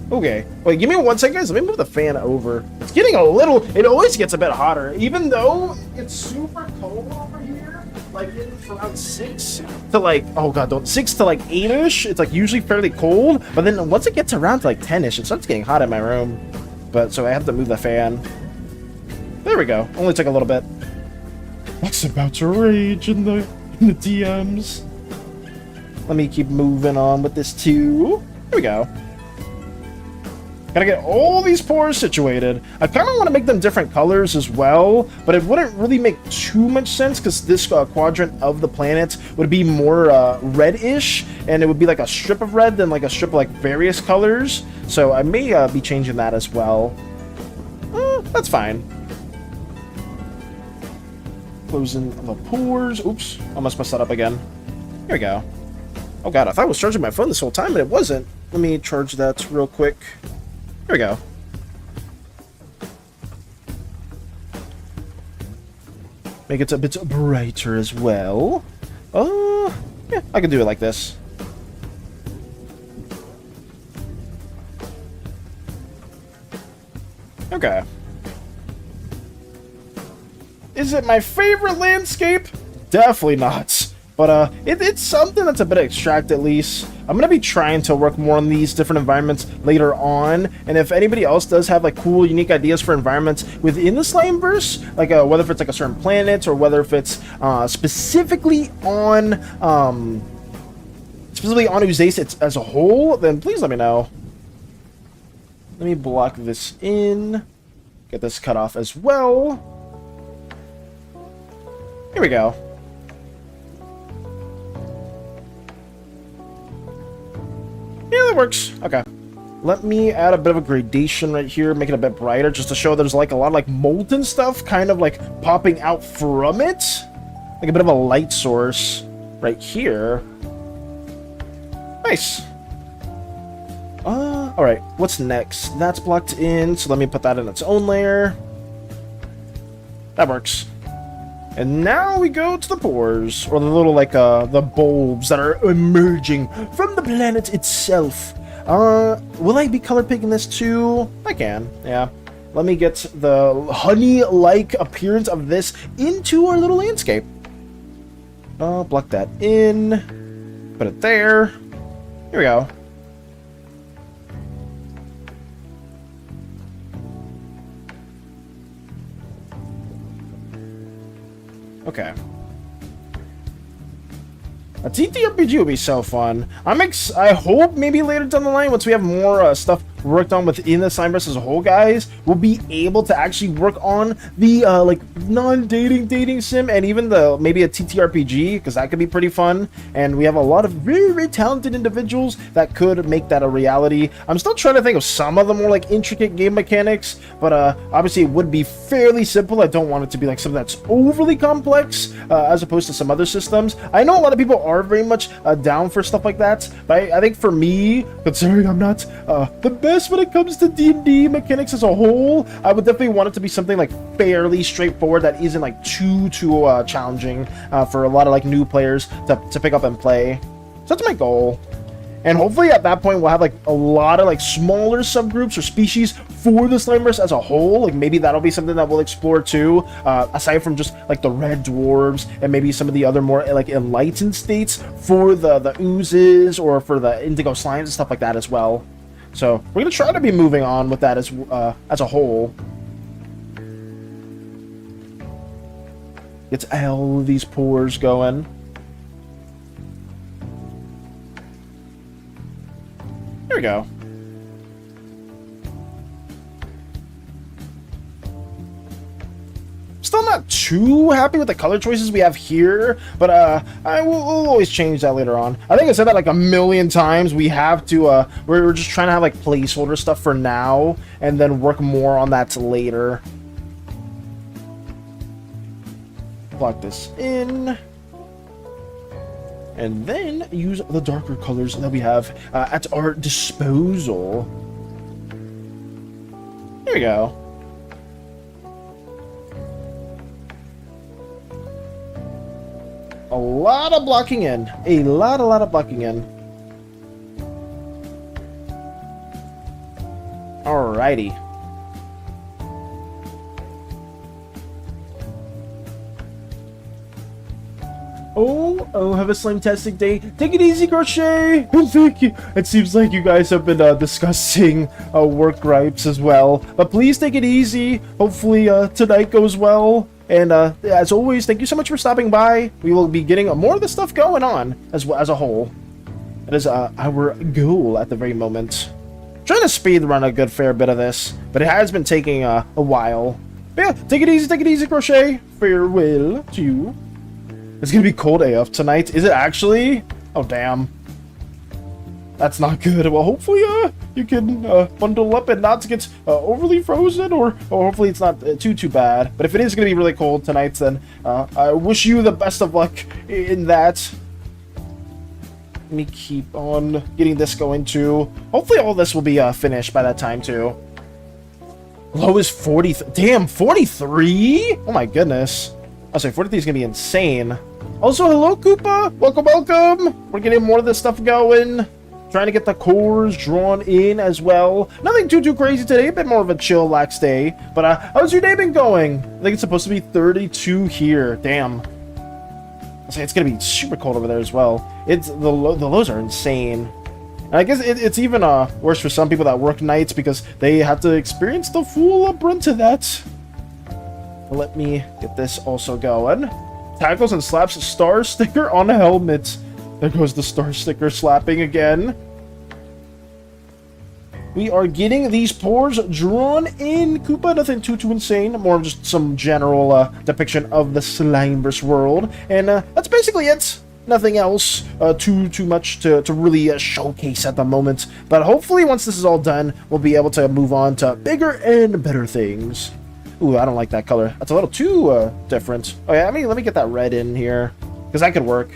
Okay, wait, give me 1 second, guys. Let me move the fan over. It's getting a little. It always gets a bit hotter, even though it's super cold over here. Like it's around 6 to like, oh god, don't 6 to like 8ish. It's like usually fairly cold, but then once it gets around to like 10ish, it starts getting hot in my room. But so I have to move the fan. There we go. Only took a little bit. What's about to rage in the DMs? Let me keep moving on with this too. Here we go. Gotta get all these pores situated. I kind of want to make them different colors as well, but it wouldn't really make too much sense because this quadrant of the planet would be more reddish, and it would be like a strip of red than like a strip of like various colors. So I may be changing that as well. That's fine. Closing the pores. Oops, I must mess that up again. Here we go. Oh god, I thought I was charging my phone this whole time, but it wasn't. Let me charge that real quick. Here we go. Make it a bit brighter as well. Yeah, I can do it like this. Okay. Is it my favorite landscape? Definitely not. But it's something that's a bit abstract at least. I'm gonna be trying to work more on these different environments later on, and if anybody else does have like cool, unique ideas for environments within the Slimeverse, like whether if it's like a certain planet or whether if it's specifically on Oozase as a whole, then please let me know. Let me block this in. Get this cut off as well. Here we go. Yeah, that works. Okay. Let me add a bit of a gradation right here, make it a bit brighter, just to show there's like a lot of like molten stuff kind of like popping out from it. Like a bit of a light source right here. Nice. Alright, what's next? That's blocked in, so let me put that in its own layer. That works. And now we go to the pores, or the little, like, the bulbs that are emerging from the planet itself. Will I be color picking this too? I can, yeah. Let me get the honey-like appearance of this into our little landscape. Block that in. Put it there. Here we go. Okay. A TTRPG would be so fun. I hope maybe later down the line, once we have more stuff worked on within the Slimeverse as a whole, guys, we'll be able to actually work on the like non-dating dating sim, and even the maybe a TTRPG, because that could be pretty fun. And we have a lot of very, very talented individuals that could make that a reality. I'm still trying to think of some of the more like intricate game mechanics, but obviously it would be fairly simple. I don't want it to be like something that's overly complex as opposed to some other systems. I know a lot of people are very much down for stuff like that, but I think for me, considering I'm not the best when it comes to D&D mechanics as a whole, I would definitely want it to be something like fairly straightforward that isn't like too challenging for a lot of like new players to pick up and play. So that's my goal. And hopefully at that point we'll have like a lot of like smaller subgroups or species for the Slimeverse as a whole. Like maybe that'll be something that we'll explore too, aside from just like the red dwarves and maybe some of the other more like enlightened states for the oozes or for the indigo slimes and stuff like that as well. So we're gonna try to be moving on with that as a whole. Get all these pores going. Here we go. Still not too happy with the color choices we have here, but I will always change that later on. I think I said that like a million times. We have to, we're just trying to have like placeholder stuff for now, and then work more on that later. Block this in. And then use the darker colors that we have at our disposal. Here we go. A lot of blocking in. A lot of blocking in. Alrighty. Oh, have a slime-tastic day. Take it easy, Crochet. Thank you. It seems like you guys have been discussing work gripes as well. But please take it easy. Hopefully tonight goes well. And as always, thank you so much for stopping by. We will be getting more of this stuff going on as a whole. That is our goal at the very moment. Trying to speed run a good fair bit of this, but it has been taking a while. But yeah, take it easy, Crochet. Farewell to you. It's gonna be cold AF tonight. Is it actually? Oh, damn. That's not good. Well, hopefully you can bundle up and not get overly frozen, or hopefully it's not too bad. But if it is gonna be really cold tonight, then I wish you the best of luck in that. Let me keep on getting this going too. Hopefully all this will be finished by that time too. Low is 40. Damn, 43? Oh my goodness. I'll say 43 is gonna be insane. Also, hello, Koopa. Welcome. We're getting more of this stuff going. Trying to get the cores drawn in as well. Nothing too crazy today. A bit more of a chill, lax day. But how's your day been going? I think it's supposed to be 32 here. Damn. It's gonna be super cold over there as well. The lows are insane. And I guess it's even worse for some people that work nights because they have to experience the full brunt of that. Let me get this also going. Tackles and slaps star sticker on a helmet. There goes the star sticker slapping again. We are getting these pores drawn in, Koopa. Nothing too insane. More of just some general depiction of the Slimeverse world. And that's basically it. Nothing else too much to really showcase at the moment. But hopefully once this is all done, we'll be able to move on to bigger and better things. Ooh, I don't like that color. That's a little too different. Oh yeah, let me get that red in here. Because that could work.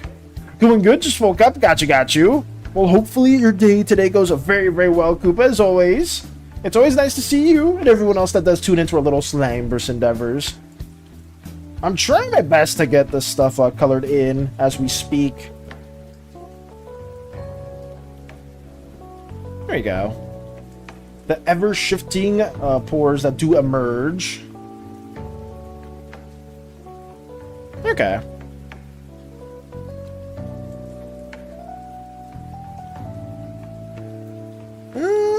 Going good? Just woke up? Got you. Well, hopefully your day today goes very well, Koopa, as always. It's always nice to see you and everyone else that does tune into our little Slimeverse endeavors. I'm trying my best to get this stuff colored in as we speak. There you go. The ever-shifting pores that do emerge. Okay.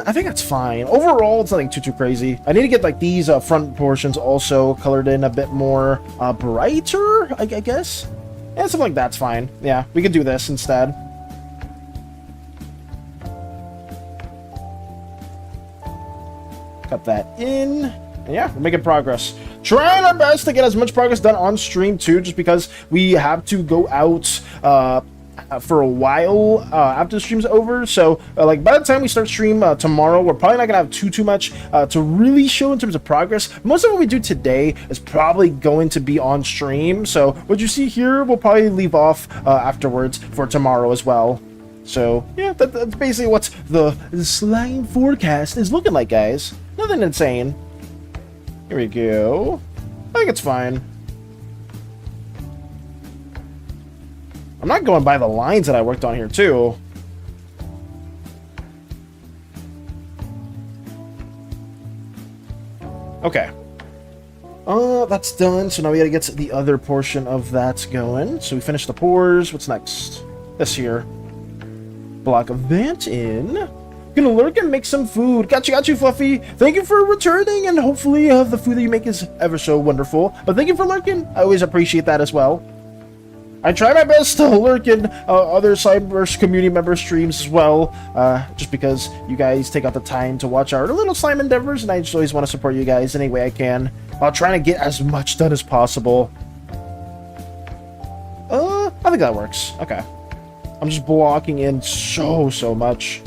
I think that's fine. Overall, it's nothing too crazy. I need to get like these front portions also colored in a bit more brighter, I guess. Yeah, something like that's fine. Yeah, we can do this instead. Cut that in. And yeah, we're making progress. Trying our best to get as much progress done on stream too, just because we have to go out for a while after the stream's over. So like by the time we start stream tomorrow, we're probably not gonna have too much to really show in terms of progress. Most of what we do today is probably going to be on stream, so what you see here we'll probably leave off afterwards for tomorrow as well. So yeah, that's basically what the slime forecast is looking like, guys. Nothing insane. Here we go. I think it's fine. I'm not going by the lines that I worked on here, too. Okay. That's done. So now we gotta get the other portion of that going. So we finished the pores. What's next? This here. Block of that in. Gonna lurk and make some food. Got you, Fluffy. Thank you for returning, and hopefully the food that you make is ever so wonderful. But thank you for lurking. I always appreciate that as well. I try my best to lurk in other Slimeverse community member streams as well, just because you guys take out the time to watch our little slime endeavors, and I just always want to support you guys any way I can, while trying to get as much done as possible. I think that works. Okay. I'm just blocking in so much.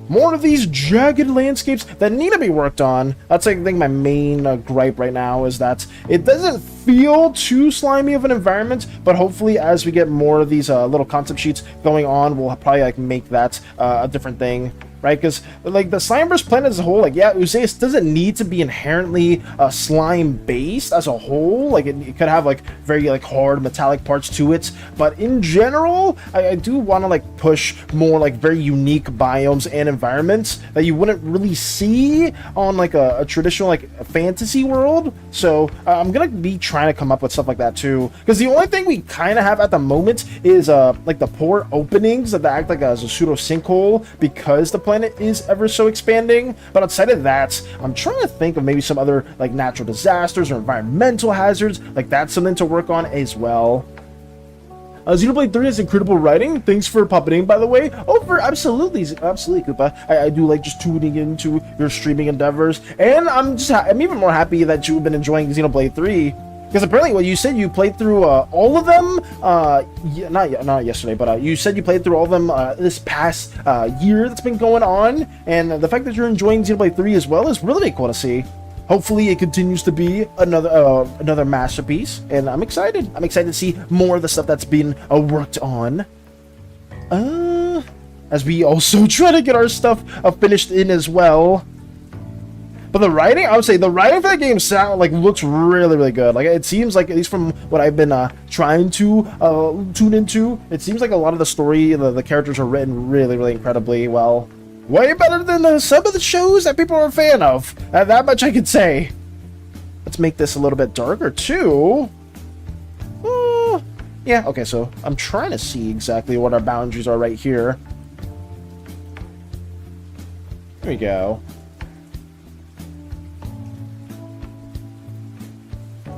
More of these jagged landscapes that need to be worked on. That's, I think, my main gripe right now, is that it doesn't feel too slimy of an environment, but hopefully as we get more of these little concept sheets going on, we'll probably like make that a different thing. Right, because like the Slimeverse planet as a whole, like yeah, Useus doesn't need to be inherently slime based as a whole. Like it could have like very like hard metallic parts to it, but in general, I do want to like push more like very unique biomes and environments that you wouldn't really see on like a traditional like fantasy world. So I'm gonna be trying to come up with stuff like that too, because the only thing we kind of have at the moment is like the pore openings that act like as a pseudo sinkhole because the planet is ever so expanding. But outside of that, I'm trying to think of maybe some other like natural disasters or environmental hazards. Like that's something to work on as well. Xenoblade 3 has incredible writing. Thanks for popping in, by the way. Absolutely, Koopa. I do like just tuning into your streaming endeavors, and I'm even more happy that you've been enjoying Xenoblade 3. Because apparently, well, you said you played through all of them, not yesterday, but you said you played through all of them this past year that's been going on, and the fact that you're enjoying Xenoblade 3 as well is really cool to see. Hopefully, it continues to be another masterpiece, and I'm excited. I'm excited to see more of the stuff that's been worked on. As we also try to get our stuff finished in as well. But the writing, I would say the writing for that game looks really good. Like it seems like, at least from what I've been trying to tune into, it seems like a lot of the story, the characters are written really incredibly well. Way better than some of the shows that people are a fan of. That much I could say. Let's make this a little bit darker too. Yeah, okay, so I'm trying to see exactly what our boundaries are right here. There we go.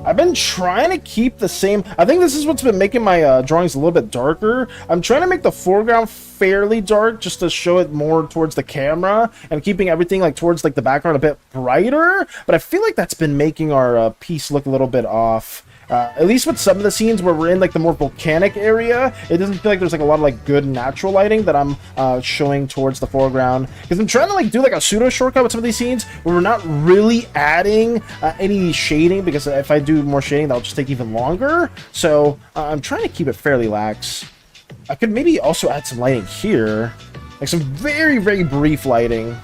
I've been trying to keep the same. I think this is what's been making my drawings a little bit darker. I'm trying to make the foreground fairly dark just to show it more towards the camera, and keeping everything like towards like the background a bit brighter. But I feel like that's been making our piece look a little bit off. At least with some of the scenes where we're in like the more volcanic area, it doesn't feel like there's like a lot of like good natural lighting that I'm showing towards the foreground. Because I'm trying to like do like a pseudo shortcut with some of these scenes where we're not really adding any shading, because if I do more shading, that'll just take even longer. So I'm trying to keep it fairly lax. I could maybe also add some lighting here, like some very, very brief lighting.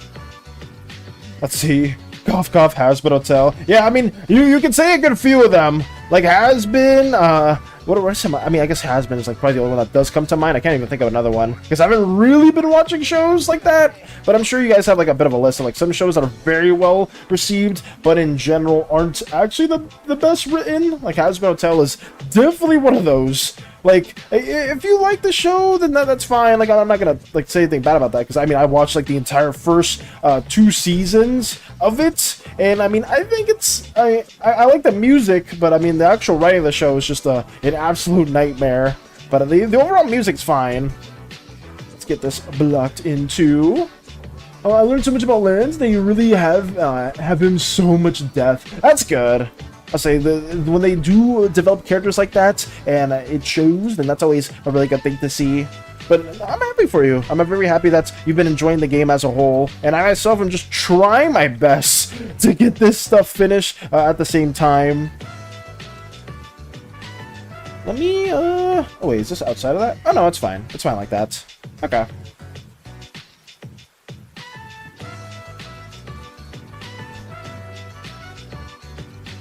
Let's see. Cough, cough, Has-Been Hotel. Yeah, I mean, you can say a good few of them. Like Has-Been, what are some? I mean, I guess Has-Been is like probably the only one that does come to mind. I can't even think of another one, because I haven't really been watching shows like that. But I'm sure you guys have like a bit of a list of like some shows that are very well received, but in general aren't actually the best written. Like Has-Been Hotel is definitely one of those. Like, if you like the show, then that's fine. Like, I'm not gonna like say anything bad about that, because I mean, I watched like the entire first 2 seasons of it, and I mean, I think it's I like the music, but I mean, the actual writing of the show is just an absolute nightmare. But the overall music's fine. Let's get this blocked into. Oh, I learned so much about Lance. They really have him so much depth. That's good. I'll say when they do develop characters like that and it shows, then that's always a really good thing to see. But I'm happy for you. I'm very happy that you've been enjoying the game as a whole, and I myself am just trying my best to get this stuff finished at the same time. Let me oh wait, is this outside of that? Oh no, it's fine. It's fine like that. Okay.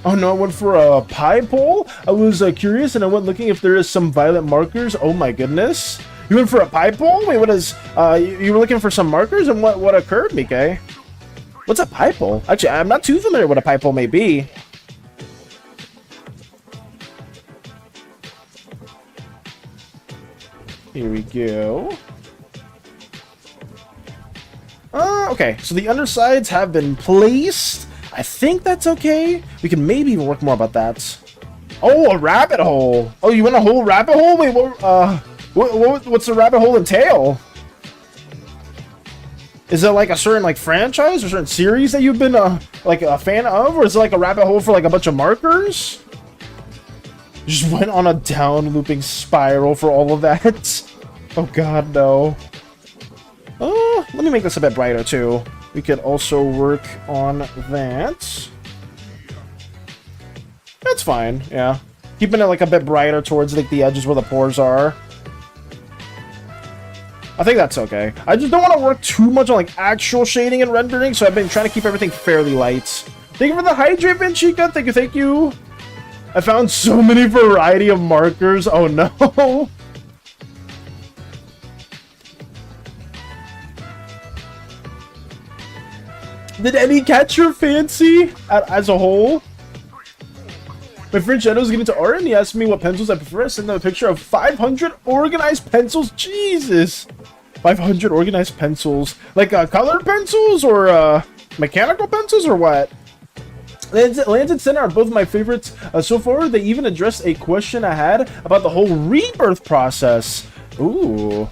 Oh no, I went for a pie pole? I was curious and I went looking if there is some violet markers. Oh my goodness. You went for a pie pole? Wait, what is... you were looking for some markers, and what occurred, Mike? What's a pie pole? Actually, I'm not too familiar with what a pie pole may be. Here we go. Okay, so the undersides have been placed. I think that's okay. We can maybe even work more about that. Oh, a rabbit hole. Oh, you want a whole rabbit hole? Wait, what's the rabbit hole entail? Is it like a certain like franchise or certain series that you've been like a fan of, or is it like a rabbit hole for like a bunch of markers? You just went on a down looping spiral for all of that. Oh god, no. Let me make this a bit brighter too. We could also work on that. That's fine, yeah. Keeping it like a bit brighter towards like the edges where the pores are. I think that's okay. I just don't want to work too much on like actual shading and rendering, so I've been trying to keep everything fairly light. Thank you for the hydrate, Vinchika. Thank you, thank you. I found so many variety of markers. Oh no. Did any catch your fancy as a whole? My friend Shadow's getting into art and he asked me what pencils I prefer. I sent him a picture of 500 organized pencils. Jesus! 500 organized pencils. Like colored pencils or mechanical pencils or what? Lands and Center are both my favorites so far. They even addressed a question I had about the whole rebirth process. Ooh.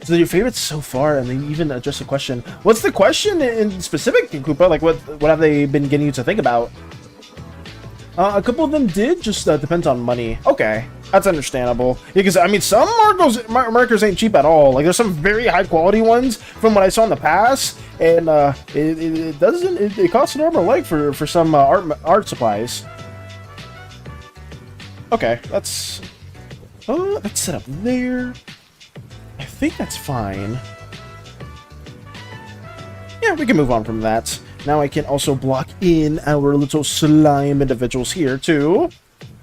So your favorites so far, and they even addressed a question. What's the question in specific, Koopa? Like, what have they been getting you to think about? A couple of them did, just depends on money. Okay, that's understandable. Yeah, because, I mean, some markers ain't cheap at all. Like, there's some very high-quality ones from what I saw in the past, and it costs an arm or leg for some art supplies. Okay, that's set up there. I think that's fine. Yeah, we can move on from that. Now I can also block in our little slime individuals here, too.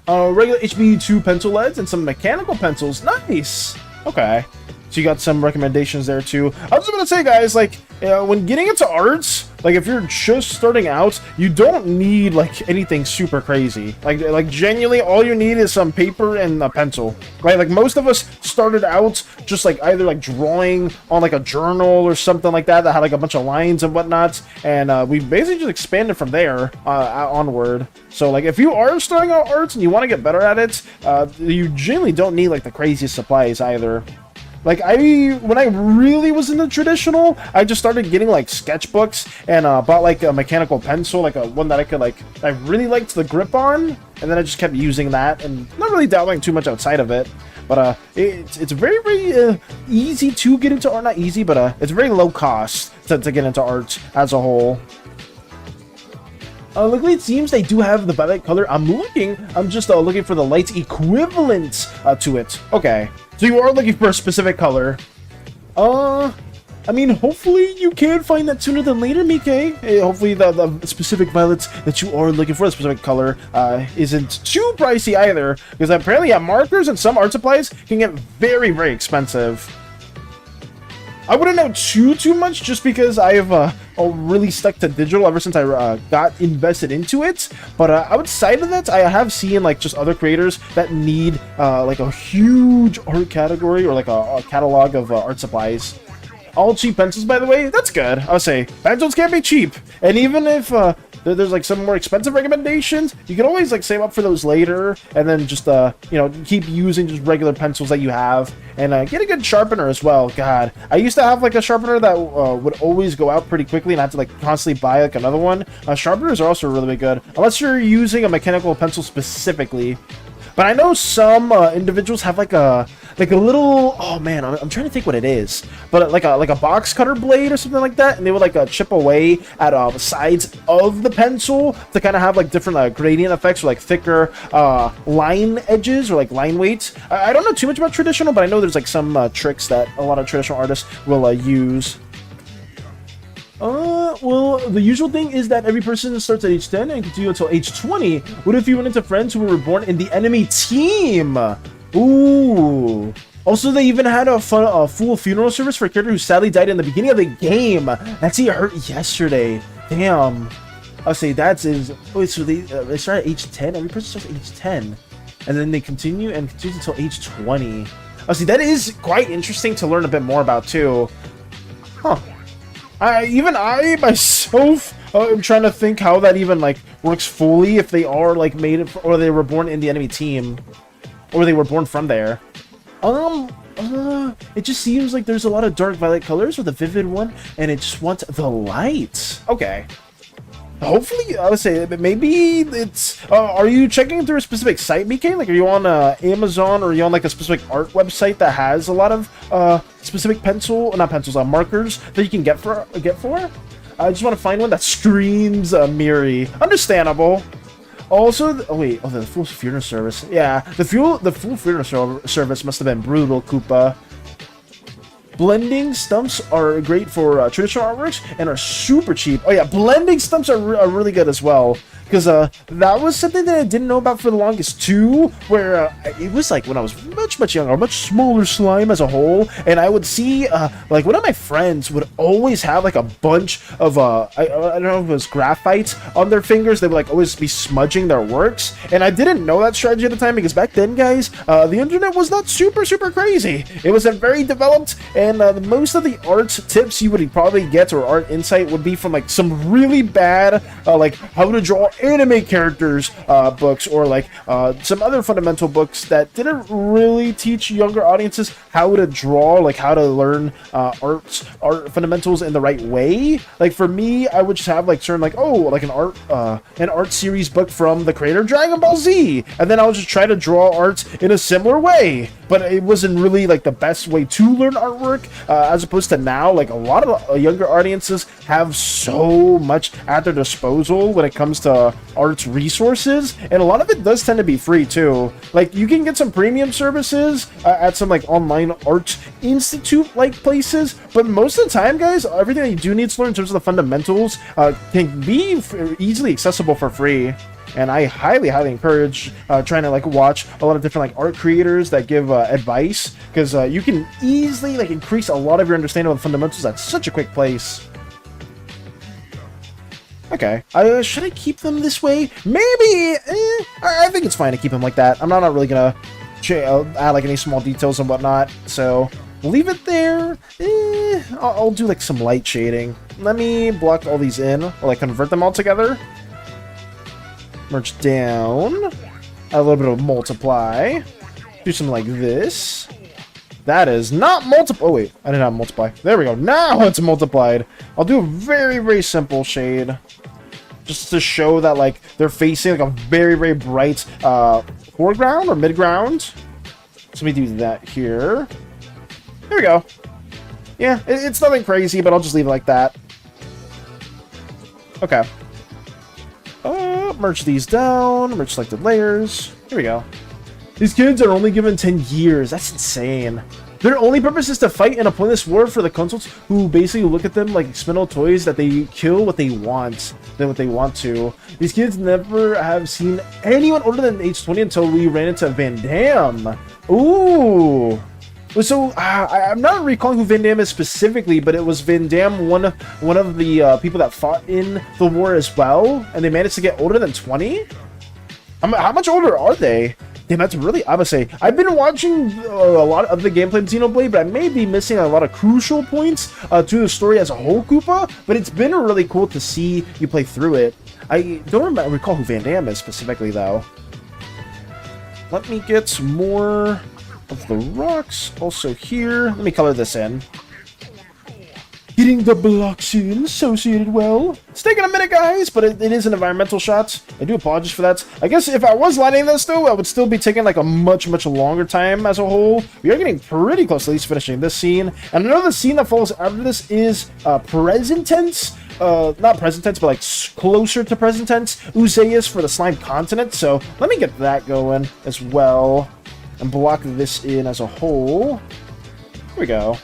Regular HB2 pencil leads and some mechanical pencils. Nice! Okay. So you got some recommendations there, too. I was just going to say, guys, like, when getting into arts, like if you're just starting out, you don't need like anything super crazy. Like genuinely, all you need is some paper and a pencil, right? Like most of us started out just like either like drawing on like a journal or something like that had like a bunch of lines and whatnot, and we basically just expanded from there onward. So like if you are starting out arts and you want to get better at it, you generally don't need like the craziest supplies either. Like when I really was into traditional, I just started getting like sketchbooks and bought like a mechanical pencil, like a one that I could like, I really liked the grip on, and then I just kept using that and not really dabbling too much outside of it. But it's very, very easy to get into art. Not easy, but it's very low cost to get into art as a whole. Luckily, it seems they do have the violet color. I'm just looking for the light equivalent to it. Okay, so you are looking for a specific color. I mean, hopefully you can find that sooner than later, Mike. Hopefully the specific violets that you are looking for, the specific color, isn't too pricey either. Because apparently, yeah, markers and some art supplies can get very, very expensive. I wouldn't know too much just because I have really stuck to digital ever since I got invested into it. But outside of that, I have seen like just other creators that need like a huge art category or like a catalog of art supplies. All cheap pencils, by the way. That's good. I would say pencils can't be cheap, and even if there's like some more expensive recommendations, you can always like save up for those later, and then just you know, keep using just regular pencils that you have, and get a good sharpener as well. God, I used to have like a sharpener that would always go out pretty quickly, and I had to like constantly buy like another one. Sharpeners are also really good, unless you're using a mechanical pencil specifically. But I know some individuals have like a little, oh man, I'm trying to think what it is, but like a box cutter blade or something like that, and they would like chip away at the sides of the pencil to kind of have like different gradient effects or like thicker line edges or like line weights. I don't know too much about traditional, but I know there's like some tricks that a lot of traditional artists will use. Well, the usual thing is that every person starts at age 10 and continue until age 20. What if you run into friends who were born in the enemy team? Ooh. Also, they even had a full funeral service for a character who sadly died in the beginning of the game. That's he hurt yesterday. Damn. I'll say that's is. Wait, so they start at age 10? Every person starts at age 10. And then they continue until age 20. I'll see, that is quite interesting to learn a bit more about, too. Huh. Even I myself am trying to think how that even like works fully, if they are like made it, or they were born in the enemy team, or they were born from there. It just seems like there's a lot of dark violet colors with a vivid one, and it just wants the light. Okay. Hopefully, I would say maybe it's. Are you checking through a specific site, BK? Like, are you on Amazon, or are you on like a specific art website that has a lot of specific markers that you can get for? I just want to find one that screams Miri. Understandable. Also, the full funeral service. Yeah, the full funeral service must have been brutal, Koopa. Blending stumps are great for traditional artworks and are super cheap. Oh yeah, blending stumps are really good as well. Because that was something that I didn't know about for the longest too, where it was like when I was much younger, much smaller slime as a whole, and I would see like one of my friends would always have like a bunch of I don't know if it was graphite on their fingers. They would like always be smudging their works, and I didn't know that strategy at the time because back then, guys, the internet was not super crazy. It wasn't very developed, and most of the art tips you would probably get or art insight would be from like some really bad like how to draw anime characters books, or like some other fundamental books that didn't really teach younger audiences how to draw, like how to learn art fundamentals in the right way. Like for me, I would just have like certain like like an art series book from the creator of Dragon Ball Z, and then I would just try to draw art in a similar way. But it wasn't really like the best way to learn artwork, as opposed to now, like a lot of younger audiences have so much at their disposal when it comes to arts resources, and a lot of it does tend to be free too. Like you can get some premium services at some like online art institute like places, but most of the time, guys, everything that you do need to learn in terms of the fundamentals can be easily accessible for free. And I highly encourage trying to like watch a lot of different like art creators that give advice, because you can easily like increase a lot of your understanding of the fundamentals at such a quick pace. Okay. Should I keep them this way? Maybe. I think it's fine to keep them like that. I'm not really gonna add like any small details and whatnot. So leave it there. I'll do like some light shading. Let me block all these in, or like convert them all together. Merge down. Add a little bit of multiply. Do something like this. That is not multiply. Oh wait, I did not multiply. There we go. Now it's multiplied. I'll do a very, very simple shade, just to show that like they're facing like a very, very bright foreground or midground. So let me do that here. There we go. Yeah, it's nothing crazy, but I'll just leave it like that. Okay. Merge these down. Merge selected layers. Here we go. These kids are only given 10 years. That's insane. Their only purpose is to fight in a pointless war for the consults who basically look at them like expendable toys that they kill what they want than what they want to. These kids never have seen anyone older than age 20 until we ran into Van Damme. Ooh. So I'm not recalling who Van Damme is specifically, but it was Van Damme, one of the people that fought in the war as well, and they managed to get older than 20? How much older are they? Damn, that's really, I would say. I've been watching a lot of the gameplay of Xenoblade, but I may be missing a lot of crucial points to the story as a whole, Koopa, but it's been really cool to see you play through it. I don't recall who Van Damme is specifically, though. Let me get some more of the rocks also here. Let me color this in. Getting the blocks in, associated well. It's taking a minute, guys, but it is an environmental shot. I do apologize for that. I guess if I was lighting this, though, I would still be taking like a much, much longer time as a whole. We are getting pretty close to at least finishing this scene. And another scene that follows after this is present tense. Not present tense, but like closer to present tense. Uzeus for the slime continent. So let me get that going as well. And block this in as a whole. Here we go.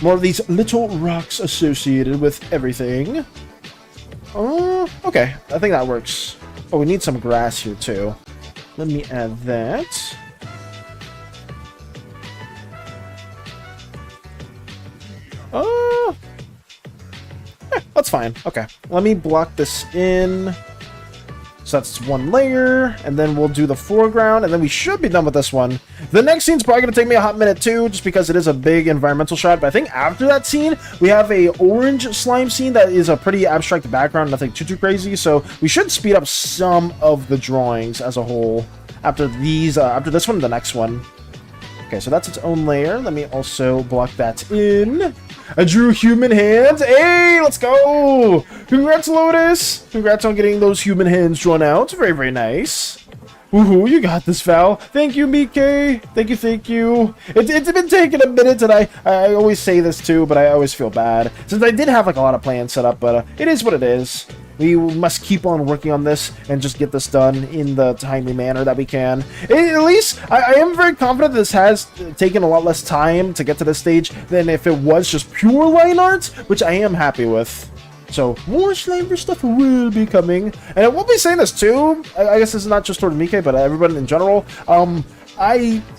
More of these little rocks associated with everything. Okay. I think that works. Oh, we need some grass here, too. Let me add that. That's fine. Okay. Let me block this in. So that's one layer, and then we'll do the foreground, and then we should be done with this one. The next scene's probably going to take me a hot minute too, just because it is a big environmental shot, but I think after that scene, we have a orange slime scene that is a pretty abstract background, nothing too crazy, so we should speed up some of the drawings as a whole after these, after this one and the next one. Okay, so that's its own layer. Let me also block that in. I drew human hands. Hey, let's go! Congrats, Lotus! Congrats on getting those human hands drawn out. Very, very nice. Woohoo, you got this, Val. Thank you, Mike. Thank you, thank you. It's been taking a minute, and I always say this too, but I always feel bad. Since I did have like a lot of plans set up, but it is what it is. We must keep on working on this and just get this done in the timely manner that we can. At least, I am very confident this has taken a lot less time to get to this stage than if it was just pure line art, which I am happy with. So, more Slimer stuff will be coming. And I will be saying this too, I guess this is not just toward Mike, but everybody in general.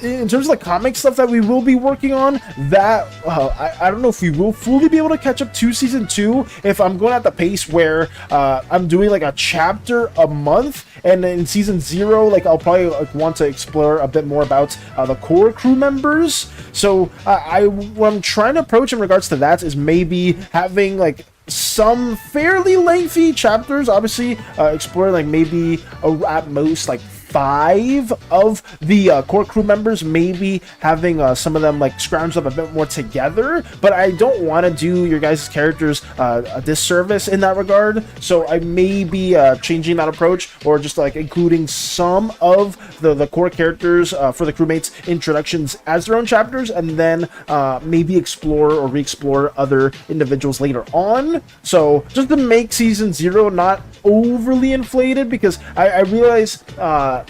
In terms of the comic stuff that we will be working on, that I don't know if we will fully be able to catch up to season 2 if I'm going at the pace where I'm doing like a chapter a month, and in season 0, like I'll probably want to explore a bit more about the core crew members. So what I'm trying to approach in regards to that is maybe having like some fairly lengthy chapters, obviously exploring like maybe at most like 5 of the core crew members, maybe having some of them like scrounged up a bit more together, but I don't want to do your guys' characters a disservice in that regard, so I may be changing that approach, or just like including some of the core characters for the crewmates introductions as their own chapters, and then maybe explore or re-explore other individuals later on. So just to make season 0 not overly inflated, because I realize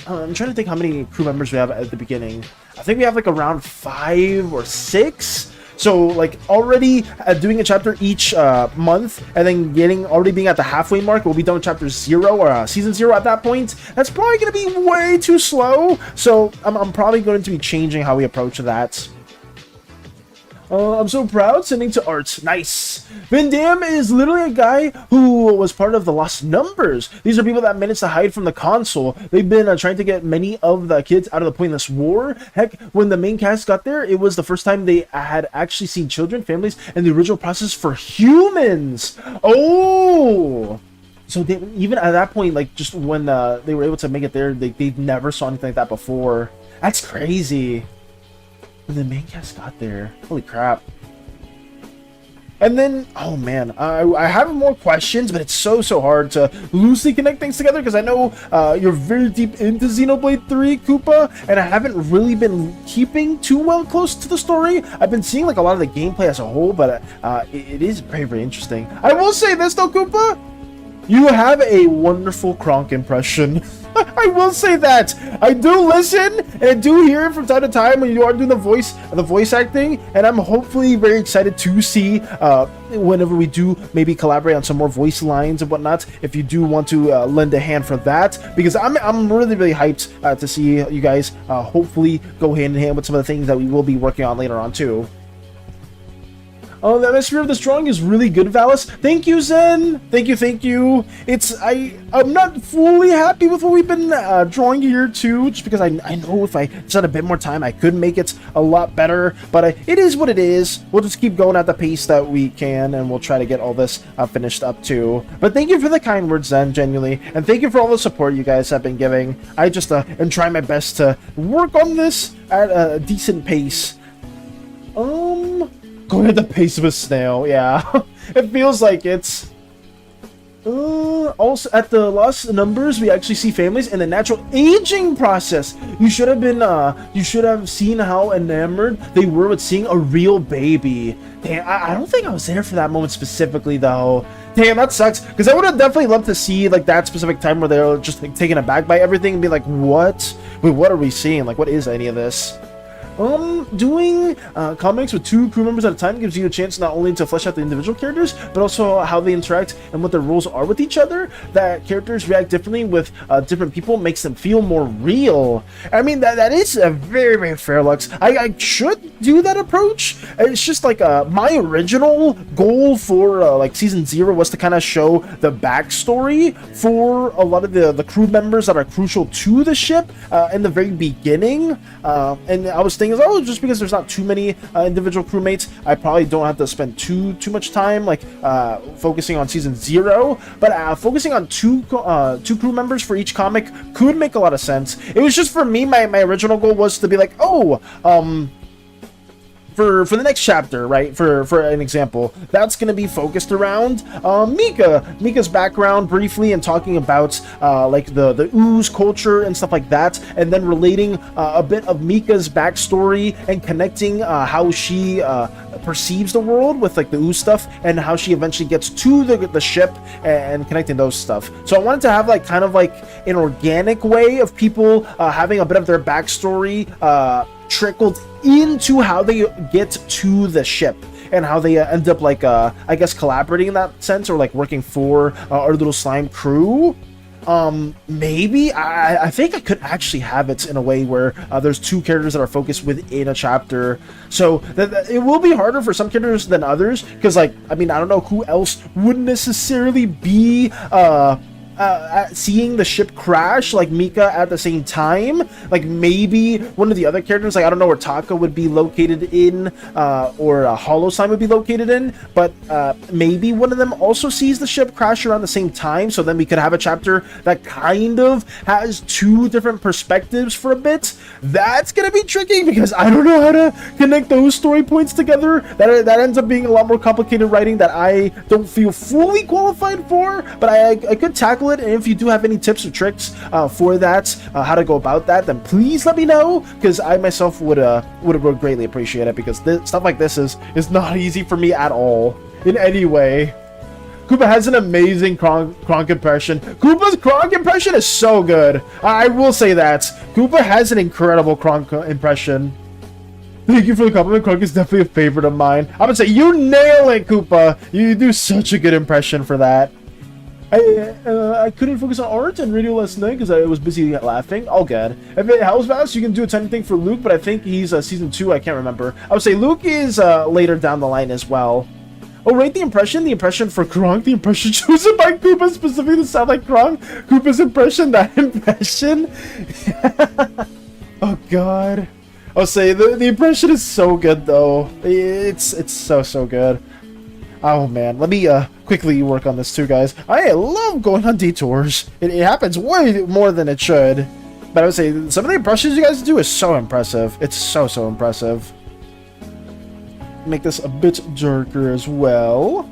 I'm trying to think how many crew members we have at the beginning. I think we have like around 5 or 6. So like already doing a chapter each month, and then already being at the halfway mark, we'll be done with chapter 0 or season 0 at that point. That's probably going to be way too slow. So I'm probably going to be changing how we approach that. I'm so proud. Sending to Arts. Nice. Van Damme is literally a guy who was part of the Lost Numbers. These are people that managed to hide from the console. They've been trying to get many of the kids out of the pointless war. Heck, when the main cast got there, it was the first time they had actually seen children, families, and the original process for humans. Oh! So they, even at that point, like just when they were able to make it there, they never saw anything like that before. That's crazy. When the main cast got there, holy crap. And then, oh man, I have more questions, but it's so hard to loosely connect things together because I know you're very deep into Xenoblade 3, Koopa, and I haven't really been keeping too well close to the story. I've been seeing like a lot of the gameplay as a whole, but it is very interesting. I will say this though, Koopa, you have a wonderful Kronk impression. I will say that. I do listen and I do hear it from time to time when you are doing the voice acting, and I'm hopefully very excited to see whenever we do maybe collaborate on some more voice lines and whatnot, if you do want to lend a hand for that, because I'm really hyped to see you guys hopefully go hand in hand with some of the things that we will be working on later on too. Oh, the atmosphere of this drawing is really good, Valis. Thank you, Zen. Thank you. I'm not fully happy with what we've been drawing here too, just because I know if I just had a bit more time, I could make it a lot better. But it is what it is. We'll just keep going at the pace that we can, and we'll try to get all this finished up too. But thank you for the kind words, Zen, genuinely, and thank you for all the support you guys have been giving. I just am trying my best to work on this at a decent pace. Going at the pace of a snail, yeah. It feels like it's... also, at the Lost Numbers, we actually see families and the natural aging process. You should have been, you should have seen how enamored they were with seeing a real baby. Damn, I don't think I was there for that moment specifically, though. Damn, that sucks. Because I would have definitely loved to see, like, that specific time where they were just, like, taken aback by everything and be like, what? Wait, what are we seeing? Like, what is any of this? Doing comics with 2 crew members at a time gives you a chance not only to flesh out the individual characters, but also how they interact and what their roles are with each other. That characters react differently with different people makes them feel more real. I mean, that is a very fair, Lux. I should do that approach. It's just like my original goal for like season 0 was to kind of show the backstory for a lot of the crew members that are crucial to the ship in the very beginning. And I was thinking, oh, just because there's not too many individual crewmates, I probably don't have to spend too much time like focusing on season 0. But focusing on two crew members for each comic could make a lot of sense. It was just for me, my original goal was to be like, oh, for the next chapter, right? For an example, that's going to be focused around Mika's background briefly, and talking about like the ooze culture and stuff like that, and then relating a bit of Mika's backstory and connecting how she perceives the world with like the ooze stuff, and how she eventually gets to the ship, and connecting those stuff. So I wanted to have like kind of like an organic way of people having a bit of their backstory trickled into how they get to the ship, and how they end up like I guess collaborating in that sense, or like working for our little slime crew. Maybe I think I could actually have it in a way where there's 2 characters that are focused within a chapter, so it will be harder for some characters than others, because like, I mean, I don't know who else would necessarily be seeing the ship crash like Mika at the same time. Like maybe one of the other characters, like I don't know where Taka would be located in, or Hollow Slime would be located in, but maybe one of them also sees the ship crash around the same time, so then we could have a chapter that kind of has 2 different perspectives for a bit. That's gonna be tricky because I don't know how to connect those story points together. That ends up being a lot more complicated writing that I don't feel fully qualified for, but I could tackle it. And if you do have any tips or tricks for that, how to go about that, then please let me know, because I myself would greatly appreciate it, because stuff like this is not easy for me at all in any way. Koopa has an amazing Kronk impression. Koopa's Kronk impression is so good. I will say that. Koopa has an incredible Kronk impression. Thank you for the compliment. Kronk is definitely a favorite of mine. I'm gonna say, you nail it, Koopa. You do such a good impression for that. I couldn't focus on art and radio last night because I was busy laughing. All good. If it helps, Valis, you can do a tiny thing for Luke, but I think he's season 2. I can't remember. I would say Luke is later down the line as well. Oh, rate the impression. The impression for Kronk. The impression chosen by Koopa specifically to sound like Kronk. Koopa's impression. That impression. Oh God. I'll say the impression is so good though. It's so good. Oh man, let me quickly work on this too, guys. I love going on detours. It happens way more than it should. But I would say some of the impressions you guys do is so impressive. It's so impressive. Make this a bit darker as well.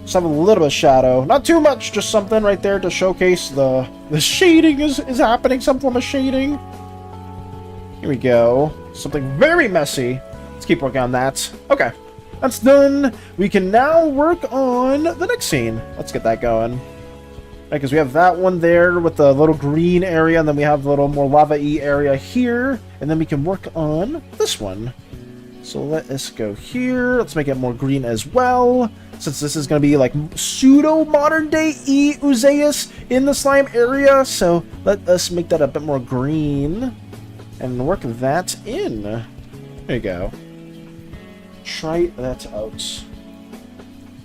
Just have a little bit of shadow. Not too much, just something right there to showcase the shading is happening. Some form of shading. Here we go. Something very messy. Let's keep working on that. Okay. That's done. We can now work on the next scene. Let's get that going. Because we have that one there with the little green area, and then we have the little more lava-y area here. And then we can work on this one. So let us go here. Let's make it more green as well. Since this is going to be like pseudo-modern-day Uzeus in the slime area. So let us make that a bit more green. And work that in. There you go. Try that out.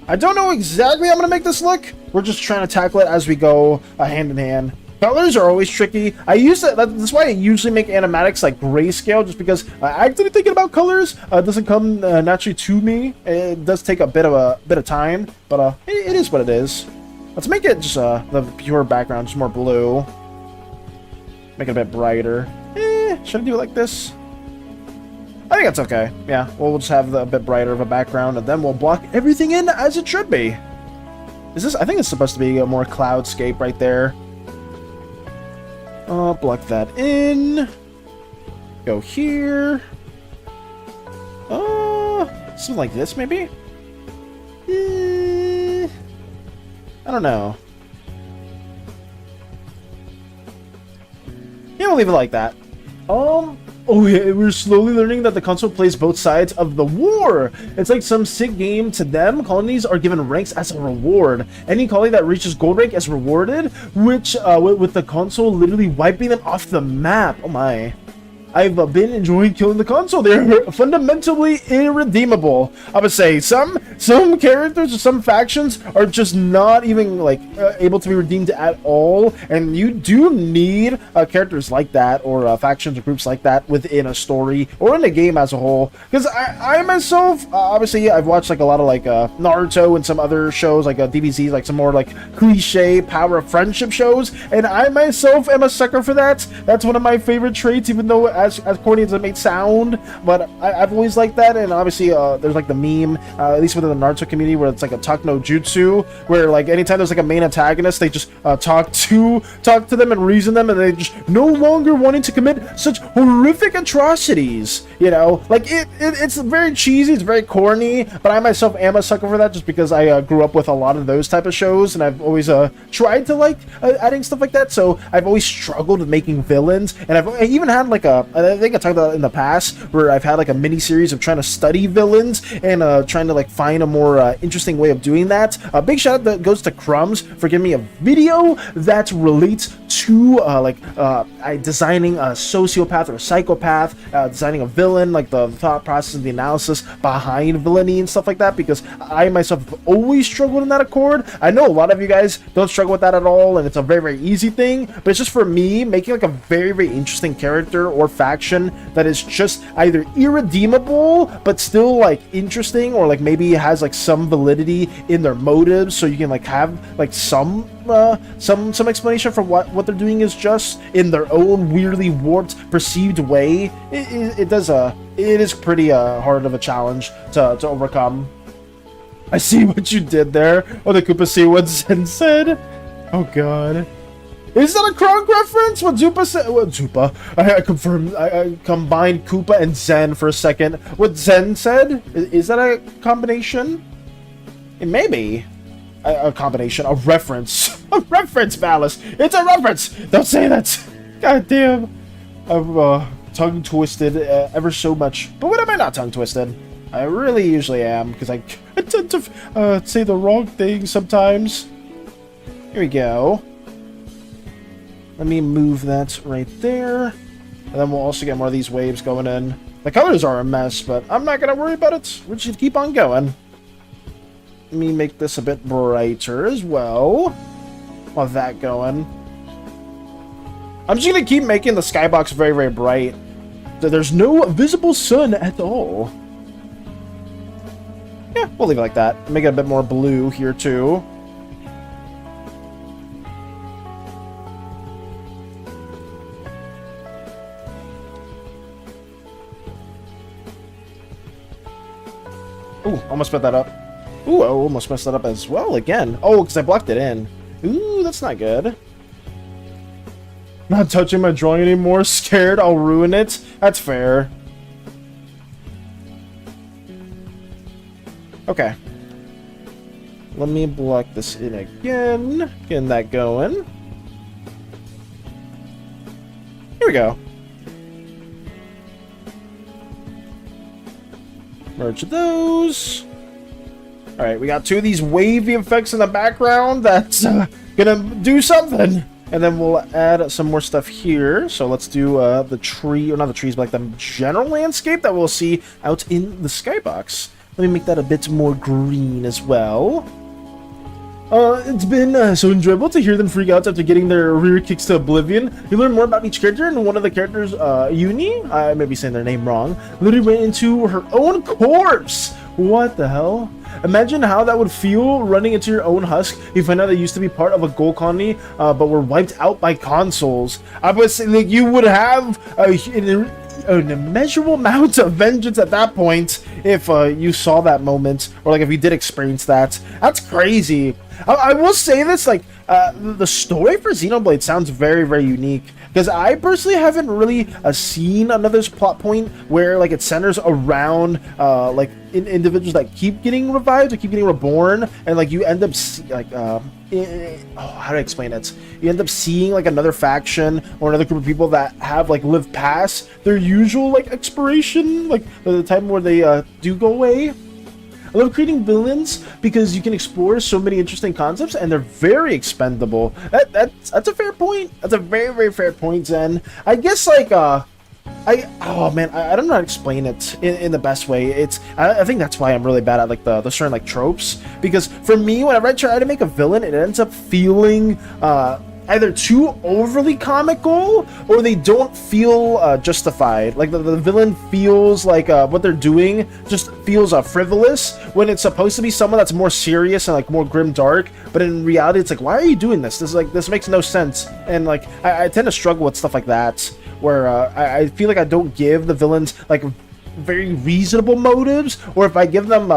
I don't know exactly how I'm going to make this look. We're just trying to tackle it as we go hand in hand. Colors are always tricky. I use that. That's why I usually make animatics like grayscale, just because actually thinking about colors doesn't come naturally to me. It does take a bit of time, but it is what it is. Let's make it just the pure background, just more blue. Make it a bit brighter. Should I do it like this? I think that's okay. Yeah, we'll just have a bit brighter of a background, and then we'll block everything in as it should be. Is this? I think it's supposed to be a more cloudscape right there. Block that in. Go here. Something like this, maybe? I don't know. Yeah, we'll leave it like that. Oh yeah, we're slowly learning that the console plays both sides of the war. It's like some sick game to them. Colonies are given ranks as a reward. Any colony that reaches gold rank is rewarded, which with the console literally wiping them off the map. Oh my. I've been enjoying killing the console. They're fundamentally irredeemable. I would say some characters or some factions are just not even like able to be redeemed at all, and you do need characters like that or factions or groups like that within a story or in a game as a whole. Because I myself, obviously, I've watched like a lot of like Naruto and some other shows like DBZ, like some more like cliche power of friendship shows, and I myself am a sucker for that. That's one of my favorite traits, even though as corny as it may sound, but I've always liked that. And obviously there's like the meme, at least within the Naruto community, where it's like a talk no jutsu, where like anytime there's like a main antagonist, they just talk to them and reason them, and they just no longer wanting to commit such horrific atrocities, you know. Like it's very cheesy, it's very corny, but I myself am a sucker for that, just because I grew up with a lot of those type of shows, and I've always tried to like adding stuff like that. So I've always struggled with making villains, and I even had like I think I talked about it in the past, where I've had like a mini series of trying to study villains and trying to like find a more interesting way of doing that. A big shout out that goes to Crumbs for giving me a video that relates to designing a sociopath or a psychopath, designing a villain, like the thought process and the analysis behind villainy and stuff like that, because I myself have always struggled in that accord. I know a lot of you guys don't struggle with that at all, and it's a very easy thing, but it's just for me making like a very interesting character or faction that is just either irredeemable but still like interesting, or like maybe has like some validity in their motives, so you can like have like some explanation for what they're doing is just in their own weirdly warped perceived way. It is pretty hard of a challenge to overcome. I see what you did there. Oh, the Koopa see what Zen said. Oh god. Is that a Kronk reference? What Zupa said? What Zupa? I confirmed. I combined Koopa and Zen for a second. What Zen said? Is that a combination? It may be a combination. A reference. A reference, Valis. It's a reference. Don't say that. God damn. I'm tongue twisted ever so much. But when am I not tongue twisted? I really usually am, because I tend to say the wrong thing sometimes. Here we go. Let me move that right there. And then we'll also get more of these waves going in. The colors are a mess, but I'm not going to worry about it. We'll just keep on going. Let me make this a bit brighter as well. While that going. I'm just going to keep making the skybox very, very bright. So there's no visible sun at all. Yeah, we'll leave it like that. Make it a bit more blue here, too. Ooh, almost put that up. Ooh, I almost messed that up as well again. Oh, because I blocked it in. Ooh, that's not good. Not touching my drawing anymore. Scared I'll ruin it. That's fair. Okay. Let me block this in again. Getting that going. Here we go. Merge those. Alright, we got two of these wavy effects in the background. That's gonna do something. And then we'll add some more stuff here. So let's do the tree, or not the trees, but like the general landscape that we'll see out in the skybox. Let me make that a bit more green as well. It's been so enjoyable to hear them freak out after getting their rear kicks to oblivion. You learn more about each character, and one of the characters, Uni, I may be saying their name wrong, literally went into her own corpse. What the hell? Imagine how that would feel running into your own husk. You find out they used to be part of a gold colony, but were wiped out by consoles. I would say, like, you would have an immeasurable amount of vengeance at that point if you saw that moment, or like if you did experience that. That's crazy. I will say this, like, the story for Xenoblade sounds very, very unique, because I personally haven't really seen another plot point where, like, it centers around like individuals that keep getting revived or keep getting reborn, and like you end up how do I explain it? You end up seeing like another faction or another group of people that have like lived past their usual like expiration, like the time where they do go away. I love creating villains because you can explore so many interesting concepts, and they're very expendable. That's a fair point. That's a very, very fair point, Zen. I guess, like, oh man, I don't know how to explain it in the best way. I think that's why I'm really bad at like the certain like tropes, because for me, whenever I try to make a villain, it ends up feeling either too overly comical, or they don't feel justified. Like the villain feels like what they're doing just feels frivolous, when it's supposed to be someone that's more serious and like more grim dark. But in reality, it's like, why are you doing this? This makes no sense. And like I tend to struggle with stuff like that, where I feel like I don't give the villains like very reasonable motives, or if I give them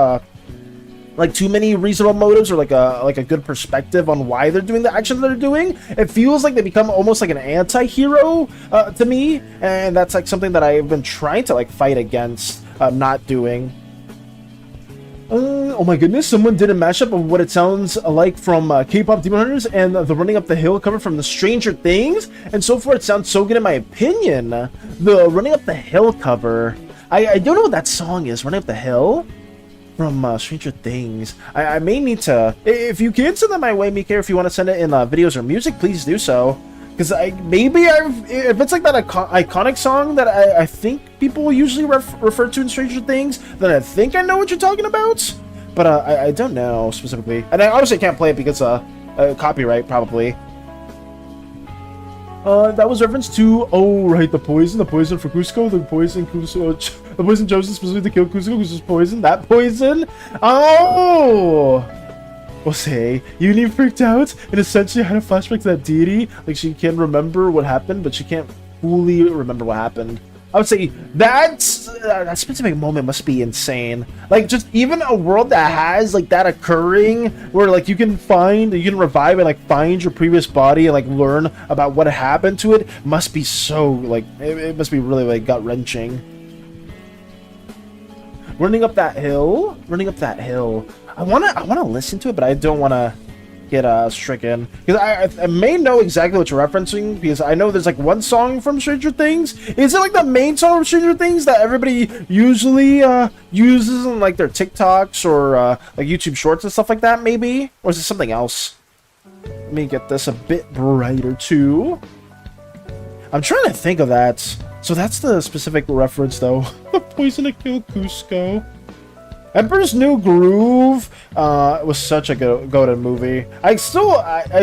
like too many reasonable motives, or like a good perspective on why they're doing the action that they're doing, it feels like they become almost like an anti-hero to me, and that's like something that I've been trying to like fight against not doing. Oh my goodness, someone did a mashup of what it sounds like from K-pop Demon Hunters and the Running Up the Hill cover from the Stranger Things, and so far it sounds so good in my opinion. The Running Up the Hill cover, I don't know what that song is, Running Up the Hill? From Stranger Things. I may need to, if you can send that my way, Mika, if you want to send it in videos or music, please do so. Because if it's like that iconic song that I think people usually refer to in Stranger Things, then I think I know what you're talking about. But I don't know specifically. And I obviously can't play it because copyright, probably. That was reference to, oh right, the poison for Cusco, the poison chosen specifically to kill Cusco, which is poison, that poison? Oh! We'll say, Uni freaked out and essentially had a flashback to that deity, like she can remember what happened, but she can't fully remember what happened. I would say that specific moment must be insane. Like, just even a world that has like that occurring, where like you can revive and like find your previous body and like learn about what happened to it, must be so like it must be really like gut-wrenching. Running up that hill. I wanna listen to it, but I don't wanna get stricken, because I may know exactly what you're referencing, because I know there's like one song from Stranger Things. Is it like the main song of Stranger Things that everybody usually uses in like their TikToks or like YouTube Shorts and stuff like that, maybe? Or is it something else? Let me get this a bit brighter too. I'm trying to think of that. So that's the specific reference though. The poison to kill Cusco. Emperor's New Groove was such a goated movie. I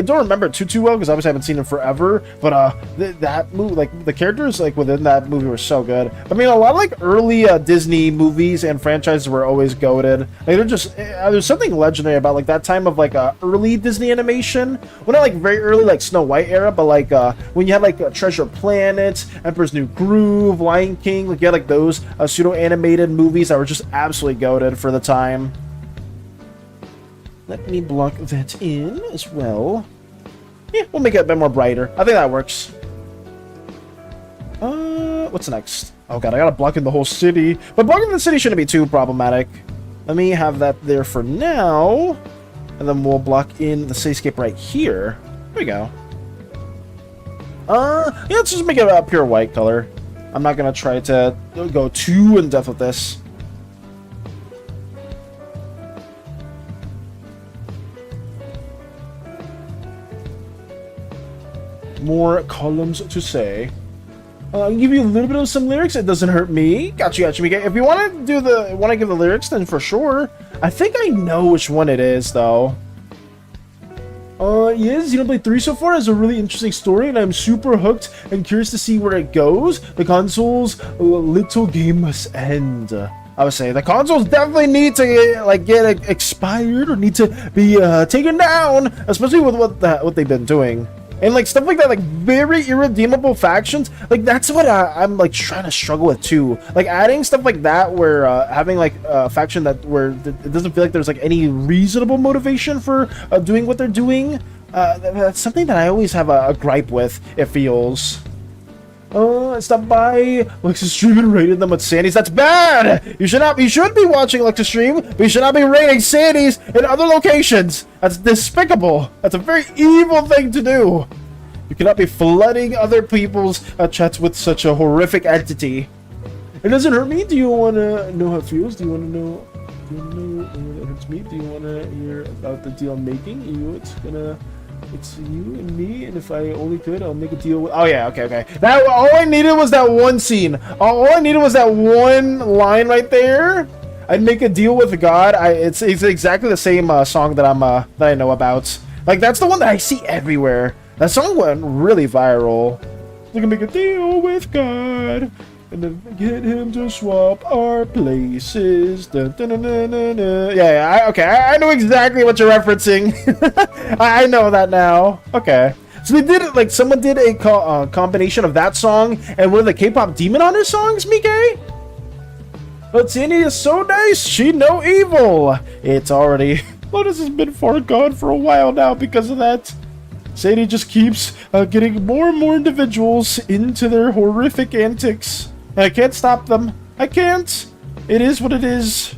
don't remember it too well because obviously I haven't seen it forever. But that movie, like the characters like within that movie were so good. I mean, a lot of like early Disney movies and franchises were always goated. Like they're just there's something legendary about like that time of like early Disney animation. Well, not like very early like Snow White era, but like when you had like Treasure Planet, Emperor's New Groove, Lion King. Like you had like those pseudo animated movies that were just absolutely goated for the time. Let me block that in as well. Yeah, we'll make it a bit more brighter. I think that works. What's next? Oh god, I gotta block in the whole city. But blocking the city shouldn't be too problematic. Let me have that there for now. And then we'll block in the cityscape right here. There we go. Yeah, let's just make it a pure white color. I'm not gonna try to go too in depth with this. More columns to say. I'll give you a little bit of some lyrics. It doesn't hurt me. Got you, Mika. If you want to give the lyrics, then for sure. I think I know which one it is, though. Yes, Xenoblade 3 so far has a really interesting story, and I'm super hooked and curious to see where it goes. The console's little game must end. I would say the consoles definitely need to like get expired or need to be taken down, especially with what they've been doing. And like stuff like that, like very irredeemable factions, like that's what I'm like trying to struggle with too. Like adding stuff like that, where having like a faction where it doesn't feel like there's like any reasonable motivation for doing what they're doing. That's something that I always have a gripe with. It feels. Stop by Lex's stream and rated them with SANIs. That's bad. You should be watching Lex's stream, but you should not be rating SANIs in other locations. That's despicable. That's a very evil thing to do. You cannot be flooding other people's chats with such a horrific entity. It doesn't hurt me. Do you want to know how it feels? Do you want to know? Do you want to know when it hurts me? Do you want to hear about the deal I'm making? It's you and me, and if I only could, I'll make a deal with... Oh, yeah, okay. That all I needed was that one scene. All I needed was that one line right there. I'd make a deal with God. It's exactly the same song that that I know about. Like, that's the one that I see everywhere. That song went really viral. We can make a deal with God. And then get him to swap our places. Dun, dun, dun, dun, dun, dun. Yeah, okay. I know exactly what you're referencing. I know that now. Okay. So they did it, like, someone did a combination of that song and one of the K-pop Demon Hunter songs, Mike? But SANI is so nice, she no evil. It's already... Lotus has been far gone for a while now because of that. SANI just keeps getting more and more individuals into their horrific antics. And I can't stop them. I can't. It is what it is.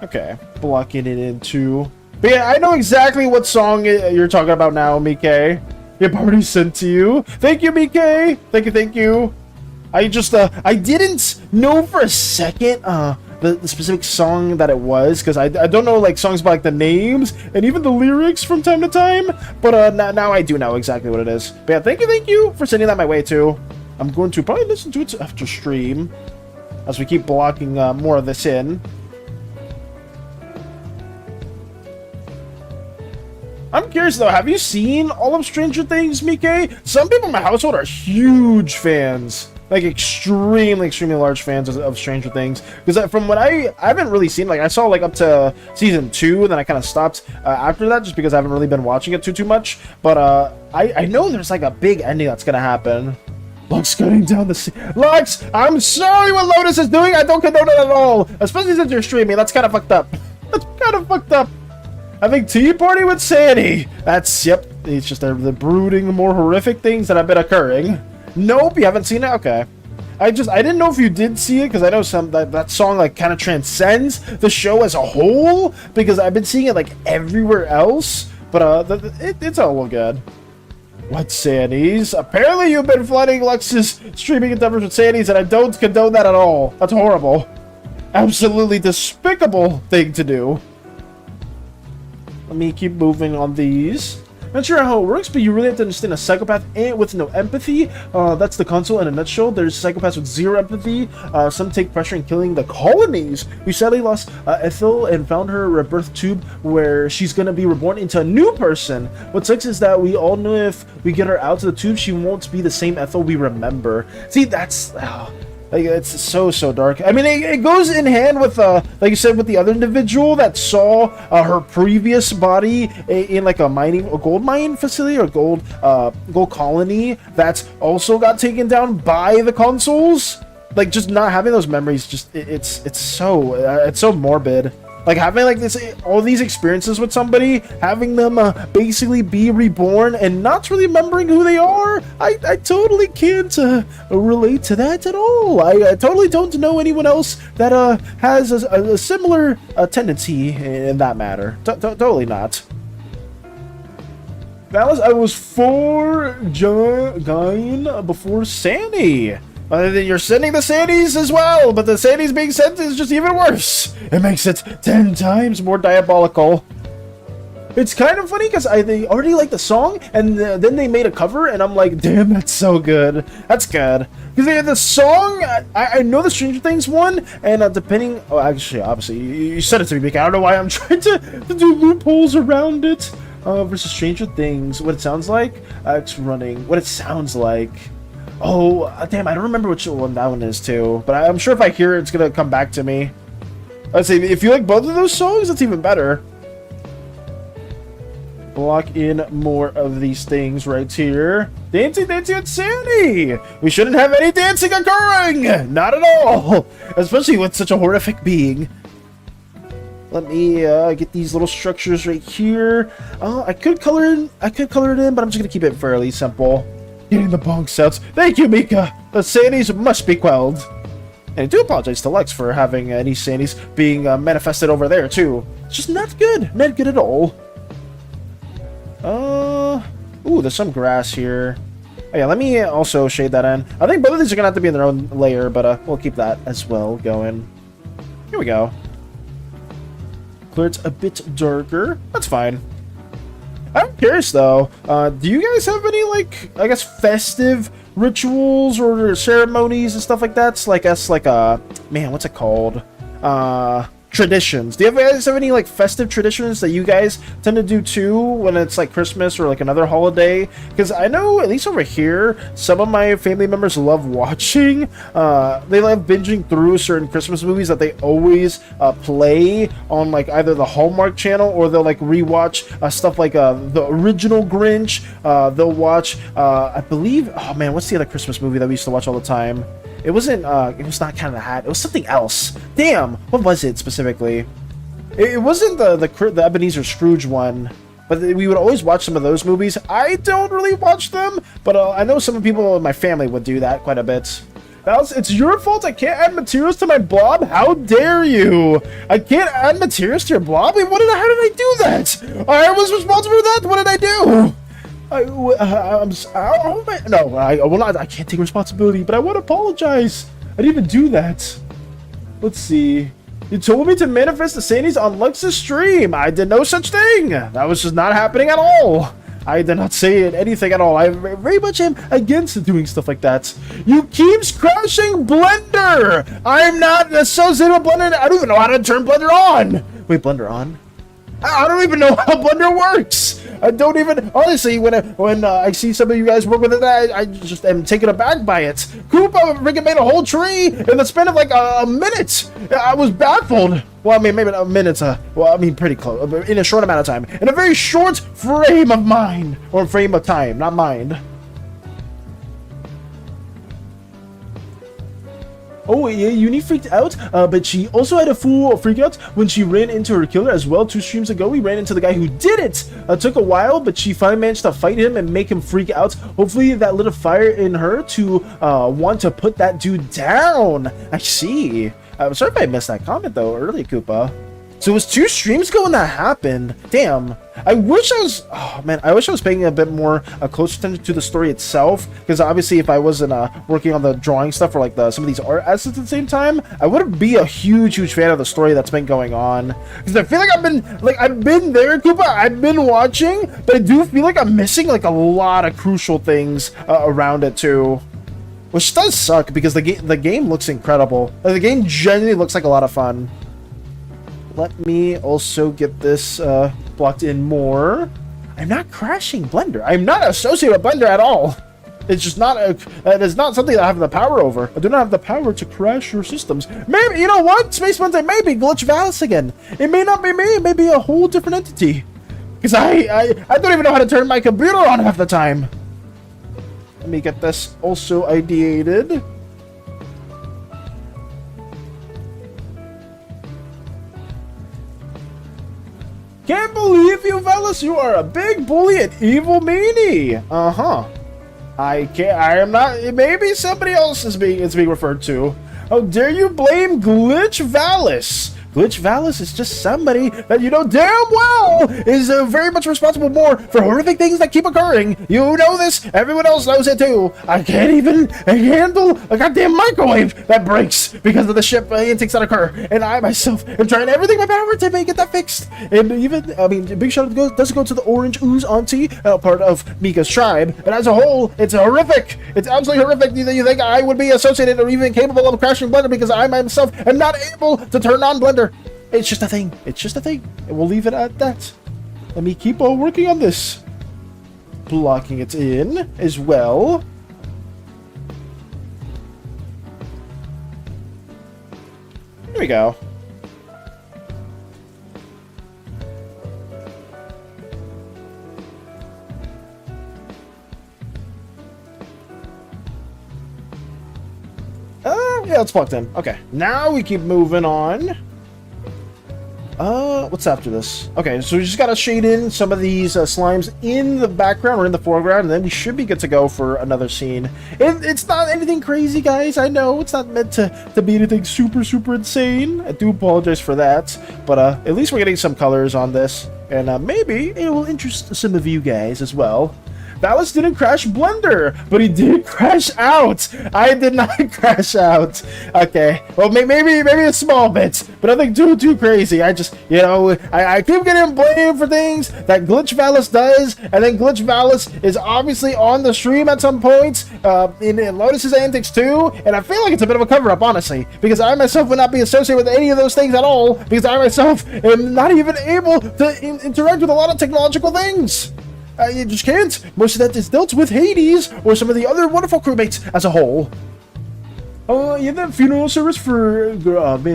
Okay, blocking it into... But yeah, I know exactly what song you're talking about now, Mike. Yep, already sent to you. Thank you, Mike. Thank you. I just, I didn't know for a second, the specific song that it was, because I don't know, like, songs about, like, the names and even the lyrics from time to time, but now I do know exactly what it is. But yeah, thank you for sending that my way, too. I'm going to probably listen to it after stream, as we keep blocking more of this in. I'm curious, though, have you seen all of Stranger Things, Mike? Some people in my household are huge fans. Like, extremely large fans of Stranger Things. Because from what I haven't really seen, like, I saw, like, up to season 2, and then I kind of stopped after that, just because I haven't really been watching it too much. But, I know there's, like, a big ending that's gonna happen. Lux cutting down the sea. Lux, I'm sorry what Lotus is doing. I don't condone it at all. Especially since you're streaming. That's kind of fucked up. That's kind of fucked up. Having tea party with SANI. That's, yep. It's just the brooding, more horrific things that have been occurring. Nope, you haven't seen it? Okay. I didn't know if you did see it, because I know that song, like, kind of transcends the show as a whole, because I've been seeing it, like, everywhere else, but, it's all good. What SANIs? Apparently you've been flooding Lux's streaming endeavors with SANIs, and I don't condone that at all. That's horrible. Absolutely despicable thing to do. Let me keep moving on these. Not sure how it works, but you really have to understand a psychopath with no empathy. That's the console in a nutshell. There's psychopaths with zero empathy. Some take pleasure in killing the colonies. We sadly lost Ethel and found her rebirth tube where she's gonna be reborn into a new person. What sucks is that we all know if we get her out to the tube, she won't be the same Ethel we remember. See, that's... like, it's so dark. I mean, it goes in hand with, like you said, with the other individual that saw her previous body in like a gold mine facility or gold colony that's also got taken down by the consoles. Like, just not having those memories, just it's so morbid. Like, having like all these experiences with somebody, having them basically be reborn and not really remembering who they are, I totally can't relate to that at all. I totally don't know anyone else that has a similar tendency in that matter. Totally not. I was 4 Gain before SANI. Then you're sending the SANIs as well, but the SANIs being sent is just even worse. It makes it 10 times more diabolical. It's kind of funny because they already like the song, and then they made a cover, and I'm like, damn, that's so good. That's good. Because they had the song, I know the Stranger Things one, and depending... Oh, actually, obviously, you said it to me, Mika. I don't know why I'm trying to do loopholes around it. Versus Stranger Things, what it sounds like? X running, what it sounds like. Oh, damn, I don't remember which one that one is, too. But I'm sure if I hear it, it's going to come back to me. Let's see, if you like both of those songs, that's even better. Block in more of these things right here. Dancing with SANI! We shouldn't have any dancing occurring! Not at all! Especially with such a horrific being. Let me get these little structures right here. I could color it in, but I'm just going to keep it fairly simple. Getting the bong sounds. Thank you, Mika! The SANIs must be quelled. And I do apologize to Lex for having any SANIs being manifested over there, too. It's just not good. Not good at all. Ooh, there's some grass here. Oh, yeah, let me also shade that in. I think both of these are going to have to be in their own layer, but we'll keep that as well going. Here we go. Clear it a bit darker. That's fine. I'm curious, though. Do you guys have any, like, I guess, festive rituals or ceremonies and stuff like that? It's like, man, what's it called? Traditions. Do you guys have any, like, festive traditions that you guys tend to do, too, when it's, like, Christmas or, like, another holiday? Because I know, at least over here, some of my family members love watching. They love binging through certain Christmas movies that they always play on, like, either the Hallmark channel or they'll, like, rewatch stuff like the original Grinch. They'll watch, I believe, oh, man, what's the other Christmas movie that we used to watch all the time? It wasn't, it was not Cat in the Hat. It was something else. Damn, what was it specifically? It wasn't the Ebenezer Scrooge one, but we would always watch some of those movies. I don't really watch them, but I know some people in my family would do that quite a bit. Val's, it's your fault I can't add materials to my blob? How dare you? I can't add materials to your blob? Wait, how did I do that? I was responsible for that? What did I do? I will not. I can't take responsibility, but I want to apologize. I didn't even do that. Let's see. You told me to manifest the SANIs on Lux's stream. I did no such thing. That was just not happening at all. I did not say anything at all. I very much am against doing stuff like that. You keeps crashing Blender. I'm not associated with Blender. I don't even know how to turn Blender on. Wait, Blender on? I don't even know how Blender works. I don't even, honestly, when I see some of you guys work with it, I just am taken aback by it. Koopa freaking made a whole tree in the span of like a minute. I was baffled. Well, I mean, maybe a minute, well, I mean, pretty close, in a short amount of time. In a very short frame of mind, or frame of time, not mind. Oh, yeah, Uni freaked out, but she also had a full freak out when she ran into her killer as well. 2 streams ago, we ran into the guy who did it. Took a while, but she finally managed to fight him and make him freak out. Hopefully, that lit a fire in her to want to put that dude down. I see. I'm sorry if I missed that comment, though, early, Koopa. So it was 2 streams ago when that happened. Damn. I wish I was, oh man, I wish I was paying a bit more close attention to the story itself, because obviously if I wasn't working on the drawing stuff or like some of these art assets at the same time, I wouldn't be a huge fan of the story that's been going on. Because I feel like I've been there, Koopa, I've been watching, but I do feel like I'm missing like a lot of crucial things around it too. Which does suck, because the game looks incredible. Like, the game genuinely looks like a lot of fun. Let me also get this blocked in more. I'm not crashing Blender. I'm not associated with Blender at all. It's just not that is not something that I have the power over. I do not have the power to crash your systems. Maybe, you know what? Space Ones, it may be Glitch Valis again. It may not be me. It may be a whole different entity. Because I don't even know how to turn my computer on half the time. Let me get this also ideated. Can't believe you, fellas! You are a big bully and evil meanie. I can't. I am not. Maybe somebody else is being referred to. How dare you blame Glitch Valis? Glitch Valis is just somebody that you know damn well is very much responsible more for horrific things that keep occurring. You know this. Everyone else knows it too. I can't even handle a goddamn microwave that breaks because of the ship antics that occur. And I myself am trying everything in my power to make that fixed. And even, I mean, big shout out does go to the Orange Ooze Auntie, part of Mika's tribe. And as a whole, it's horrific. It's absolutely horrific. You think I would be associated or even capable of crashing Blender because I myself am not able to turn on Blender. It's just a thing. It's just a thing. And we'll leave it at that. Let me keep on working on this. Blocking it in as well. Here we go. Yeah, it's plugged in. Okay, now we keep moving on. What's after this? Okay, so we just gotta shade in some of these slimes in the background or in the foreground, and then we should be good to go for another scene. It's not anything crazy, guys. I know it's not meant to be anything super insane. I do apologize for that, but at least we're getting some colors on this, and maybe it will interest some of you guys as well. Valis didn't crash Blender, but he did crash out. I did not crash out. Okay, well, maybe a small bit, but nothing too crazy. I just, you know, I keep getting blamed for things that Glitch Valis does, and then Glitch Valis is obviously on the stream at some point in Lotus's antics too, and I feel like it's a bit of a cover-up, honestly, because I myself would not be associated with any of those things at all, because I myself am not even able to interact with a lot of technological things. You just can't. Most of that is dealt with Hades or some of the other wonderful crewmates as a whole. Yeah, that funeral service for Granica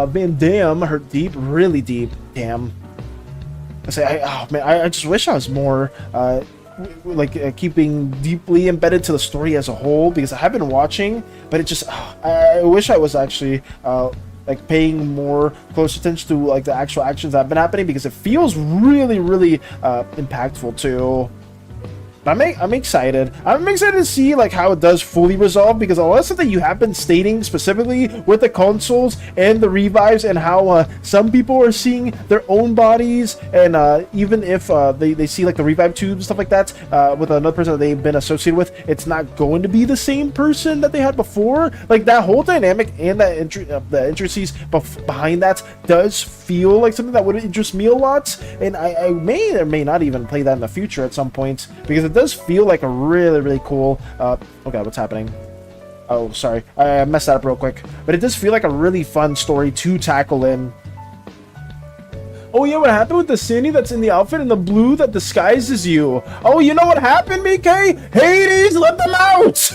Van Dam hurt deep, really deep. Damn. Oh man, I just wish I was more keeping deeply embedded to the story as a whole, because I have been watching, but it just I wish I was actually like paying more close attention to like the actual actions that have been happening, because it feels really impactful too. I'm excited. I'm excited to see like how it does fully resolve, because a lot of stuff that you have been stating specifically with the consoles and the revives, and how some people are seeing their own bodies, and even if they see like the revive tubes and stuff like that with another person that they've been associated with, it's not going to be the same person that they had before. Like that whole dynamic and that the intricacies behind that does feel like something that would interest me a lot, and I may or may not even play that in the future at some point, because it does feel like a really cool okay, what's happening? Oh, sorry, I messed that up real quick, but it does feel like a really fun story to tackle in. Oh yeah, what happened with the SANI that's in the outfit in the blue that disguises you? Oh, you know what happened, BK? Hades let them out!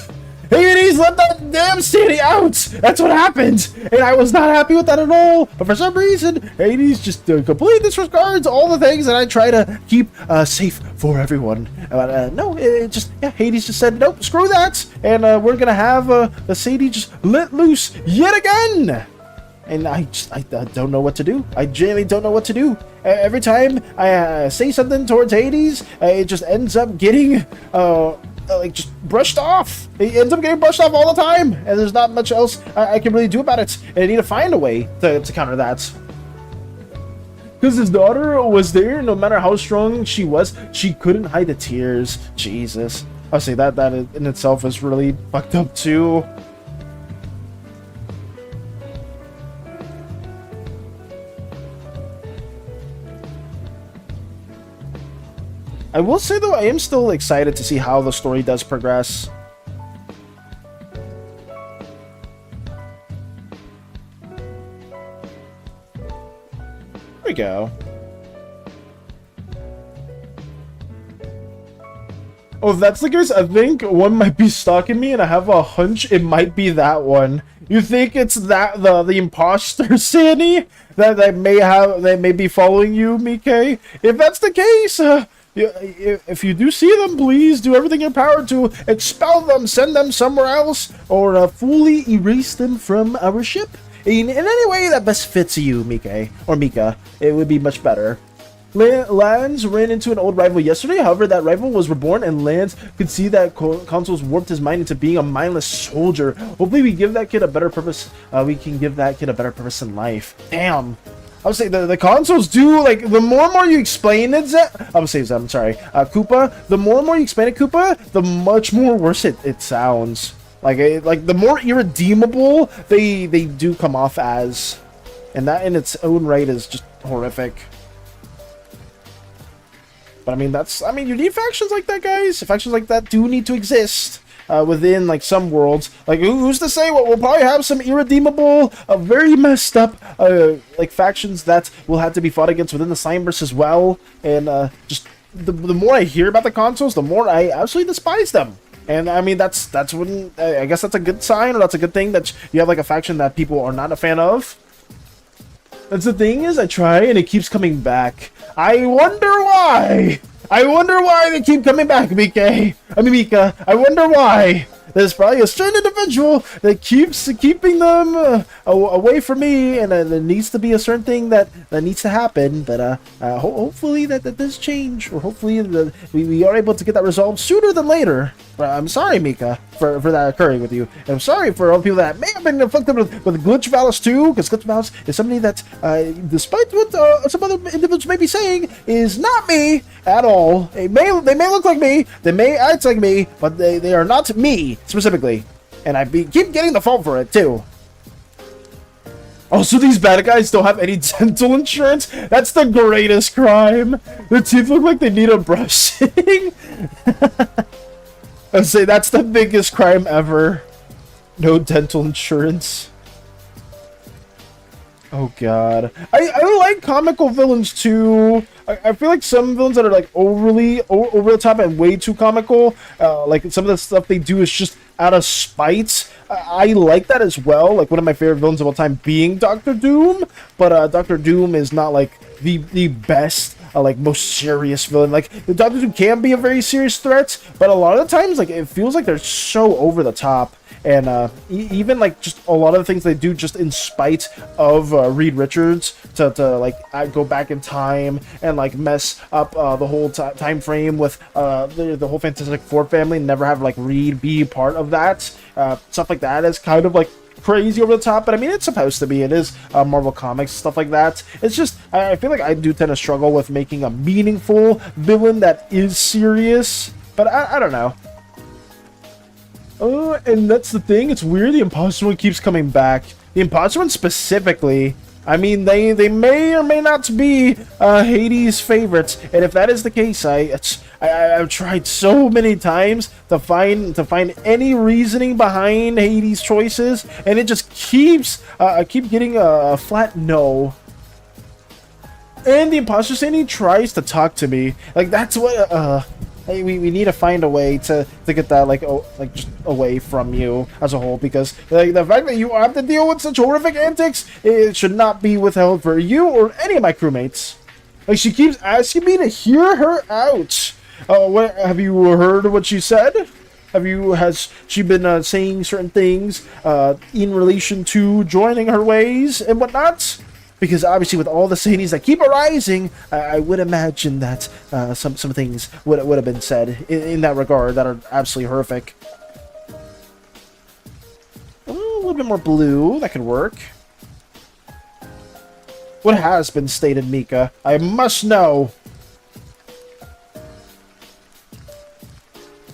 Hades let that damn SANI out! That's what happened! And I was not happy with that at all. But for some reason, Hades just completely disregards all the things that I try to keep safe for everyone. No, it just, yeah, Hades just said, nope, screw that! And we're gonna have the SANI just let loose yet again! And I don't know what to do. I genuinely don't know what to do. Every time I say something towards Hades, it just ends up getting like just brushed off. It ends up getting brushed off all the time, and there's not much else I can really do about it. And I need to find a way to counter that. Because his daughter was there, no matter how strong she was, she couldn't hide the tears. Jesus. I'll say that in itself is really fucked up too. I will say though, I am still excited to see how the story does progress. There we go. Oh, if that's the case, I think one might be stalking me, and I have a hunch it might be that one. You think it's that the imposter SANI that may be following you, Mike? If that's the case, if you do see them, please do everything in your power to expel them, send them somewhere else, or fully erase them from our ship. In any way that best fits you, Mike, or Mika. It would be much better. Lance ran into an old rival yesterday. However, that rival was reborn, and Lance could see that Consoles warped his mind into being a mindless soldier. Hopefully, we give that kid a better purpose. We can give that kid a better purpose in life. Damn. I would say the Consoles do, like, the more and more you explain it, I'm sorry, Koopa, the more and more you explain it, Koopa, the much more worse it sounds. Like the more irredeemable they do come off as. And that in its own right is just horrific. But I mean, you need factions like that, guys. Factions like that do need to exist within like some worlds. Like, who's to say? We'll probably have some irredeemable, very messed up like factions that will have to be fought against within the Slimeverse as well. And just the more I hear about the Consoles, the more I absolutely despise them. And I mean, that's when I guess that's a good sign, or that's a good thing that you have like a faction that people are not a fan of. That's the thing is, I try and it keeps coming back. I wonder why. I wonder why they keep coming back, Mika. I wonder why. There's probably a certain individual that keeps keeping them away from me, and there needs to be a certain thing that needs to happen. But hopefully that does change, or hopefully we are able to get that resolved sooner than later. But I'm sorry, Mika, for that occurring with you. And I'm sorry for all the people that may have been afflicted with Glitch Valis too, because Glitch Valis is somebody that, despite what some other individuals may be saying, is not me at all. They may look like me, they may act like me, but they are not me specifically. And I keep getting the fault for it too. Also, these bad guys don't have any dental insurance. That's the greatest crime. Their teeth look like they need a brushing. I'd say that's the biggest crime ever. No dental insurance. Oh god. I like comical villains too. I feel like some villains that are like over the top and way too comical, like some of the stuff they do is just out of spite. I like that as well. Like one of my favorite villains of all time being Dr. Doom, but Dr. Doom is not like the best like most serious villain. Like Dr. Doom can be a very serious threat, but a lot of the times like it feels like they're so over the top. And even like just a lot of the things they do just in spite of Reed Richards to like go back in time and like mess up the whole time frame with the whole Fantastic Four family, never have like Reed be part of that. Stuff like that is kind of like crazy over the top, but I mean, it's supposed to be. It is Marvel Comics, stuff like that. It's just, I feel like I do tend to struggle with making a meaningful villain that is serious, but I don't know. And that's the thing, it's weird, the Imposter one keeps coming back. The Imposter one specifically, I mean, they may or may not be Hades' favorites, and if that is the case, I've tried so many times to find any reasoning behind Hades' choices, and it just keeps I keep getting a flat no. And the Imposter SANI tries to talk to me, like that's what we need to find a way to get that like just away from you as a whole, because like the fact that you have to deal with such horrific antics, it should not be withheld for you or any of my crewmates. Like she keeps asking me to hear her out. What have you heard what she said? Has she been saying certain things in relation to joining her ways and whatnot? Because obviously with all the SANIs that keep arising, I would imagine that some things would have been said in that regard that are absolutely horrific. A little bit more blue, that could work. what has been stated, Mika. I must know.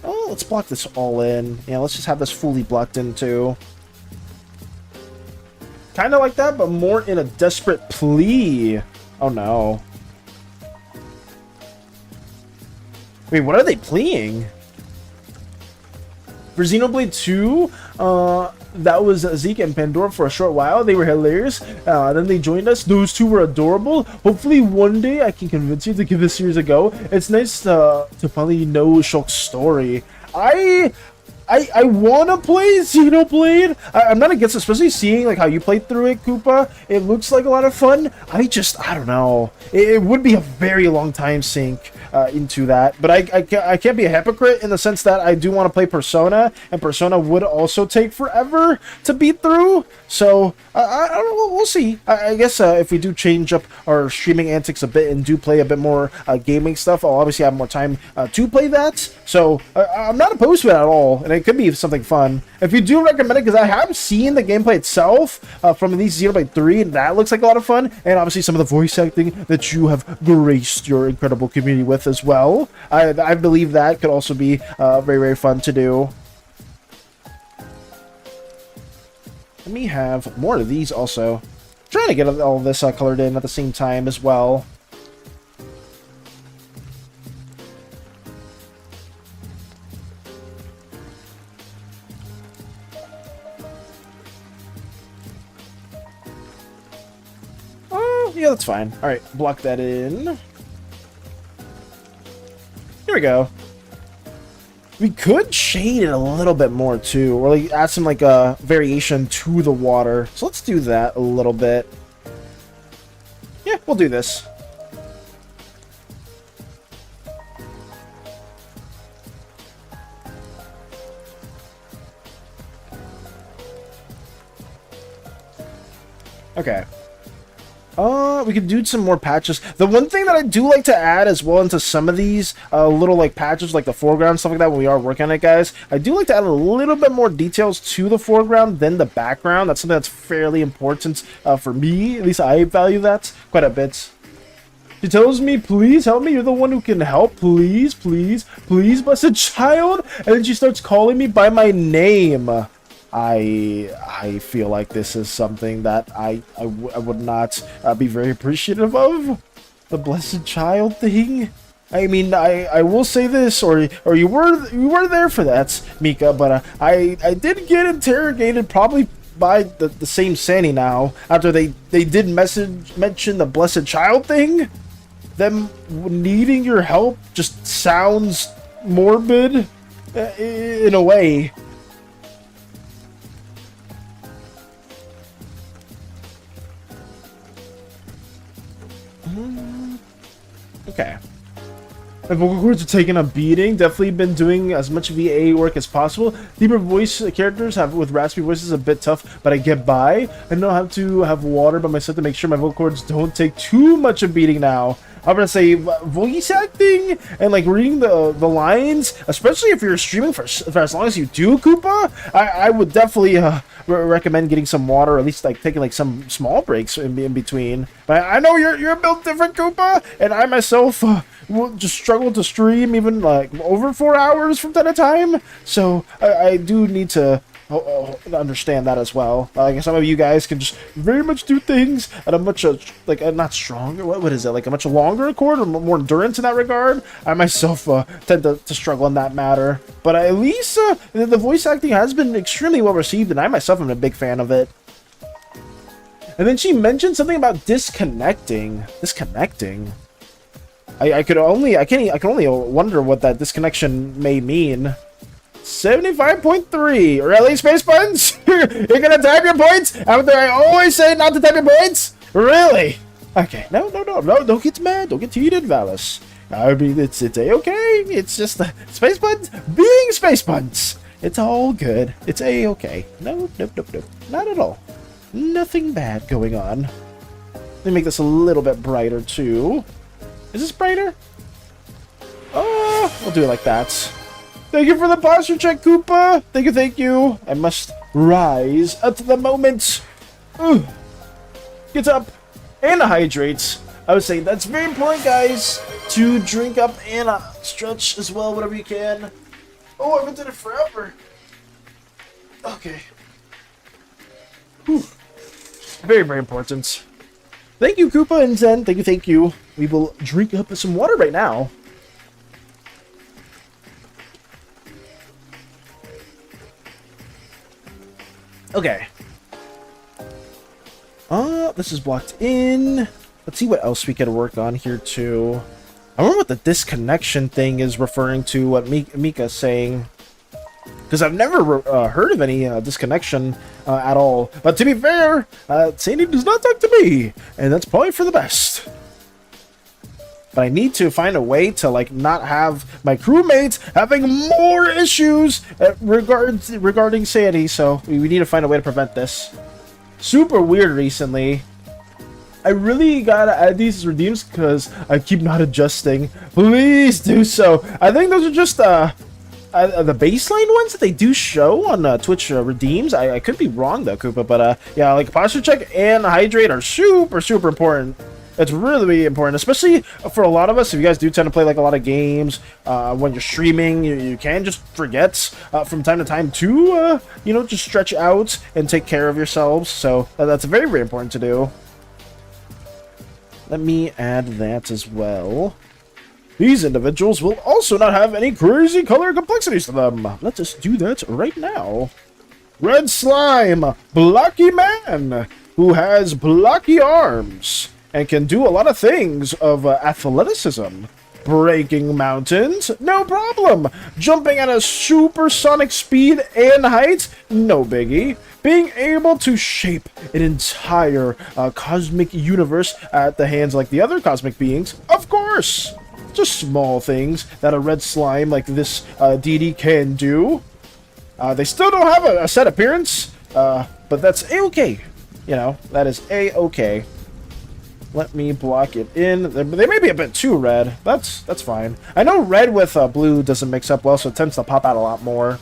Oh, let's block this all in. Yeah, let's just have this fully blocked in too. Kind of like that, but more in a desperate plea. Oh no. Wait, what are they pleading? For Xenoblade 2, that was Zeke and Pandora for a short while. They were hilarious. Then they joined us. Those two were adorable. Hopefully one day I can convince you to give this series a go. It's nice to finally know Shulk's story. I want to play Xenoblade. I'm not against it, especially seeing like how you played through it, Koopa. It looks like a lot of fun. I don't know. It would be a very long time sink into that. But I can't be a hypocrite in the sense that I do want to play Persona, and Persona would also take forever to beat through. So I don't know. We'll see. I guess if we do change up our streaming antics a bit and do play a bit more gaming stuff, I'll obviously have more time to play that. So I'm not opposed to it at all, and it could be something fun. If you do recommend it, because I have seen the gameplay itself from at least Xenoblade 3, and that looks like a lot of fun, and obviously some of the voice acting that you have graced your incredible community with as well. I believe that could also be very, very fun to do. Let me have more of these also. Trying to get all of this colored in at the same time as well. Yeah, that's fine. Alright, block that in. Here we go. We could shade it a little bit more too, or like add some like a variation to the water. So let's do that a little bit. Yeah, we'll do this. Okay. We could do some more patches. The one thing that I do like to add as well into some of these little like patches, like the foreground, stuff like that, when we are working on it, guys, I do like to add a little bit more details to the foreground than the background. That's something that's fairly important for me. At least I value that quite a bit. She tells me, please help me. You're the one who can help. Please, please, please, blessed child. And then she starts calling me by my name. I feel like this is something that I would not be very appreciative of. The blessed child thing. I mean, I will say this, or you were there for that, Mika, but I did get interrogated probably by the same SANI now after they did mention the blessed child thing. Them needing your help just sounds morbid in a way. Okay. My vocal cords are taking a beating. Definitely been doing as much VA work as possible. Deeper voice characters have with raspy voices a bit tough, but I get by. I know how to have water by myself to make sure my vocal cords don't take too much of beating now. I'm gonna say voice acting and like reading the lines, especially if you're streaming for as long as you do, Koopa. I would definitely recommend getting some water, or at least like taking like some small breaks in between. But I know you're built different, Koopa, and I myself will just struggle to stream even like over 4 hours from time to time. So I do need to understand that as well. Like some of you guys can just very much do things at a much like not stronger, what is it, like a much longer accord or more endurance in that regard. I myself tend to struggle in that matter, but at least the voice acting has been extremely well received, and I myself am a big fan of it. And then she mentioned something about disconnecting. I can only wonder what that disconnection may mean. 75.3, really, space buttons? You're gonna type your points after I always say not to type your points? Really? Okay, no, don't get mad, don't get heated, Valis. I mean, it's a-okay, it's just the space buttons being space buttons. It's all good, it's a-okay. No, not at all. Nothing bad going on. Let me make this a little bit brighter, too. Is this brighter? Oh, we'll do it like that. Thank you for the posture check, Koopa. Thank you. I must rise at the moment. Get up. and hydrate. I would say that's very important, guys, to drink up and stretch as well, whatever you can. Oh, I've been doing it forever. Okay. Whew. Very, very important. Thank you, Koopa and Zen. Thank you, thank you. We will drink up some water right now. Okay. This is blocked in. Let's see what else we can work on here, too. I wonder what the disconnection thing is referring to, what Mika's saying. Because I've never heard of any disconnection at all. But to be fair, SANI does not talk to me. And that's probably for the best. But I need to find a way to, like, not have my crewmates having more issues regarding SANI. So we need to find a way to prevent this. Super weird recently. I really gotta add these redeems because I keep not adjusting. Please do so. I think those are just the baseline ones that they do show on Twitch redeems. I could be wrong though, Koopa, but yeah, like posture check and hydrate are super important. It's really important, especially for a lot of us. If you guys do tend to play like a lot of games when you're streaming, you can just forget from time to time to you know, just stretch out and take care of yourselves. So that's very, very important to do. Let me add that as well. These individuals will also not have any crazy color complexities to them. Let's just do that right now. Red Slime, blocky man, who has blocky arms and can do a lot of things of athleticism. Breaking mountains, no problem. Jumping at a supersonic speed and height, no biggie. Being able to shape an entire cosmic universe at the hands like the other cosmic beings, of course. Just small things that a red slime like this deity can do. They still don't have a set appearance, but that's a-okay. You know, that is a-okay. Let me block it in. They may be a bit too red. That's fine. I know red with blue doesn't mix up well, so it tends to pop out a lot more.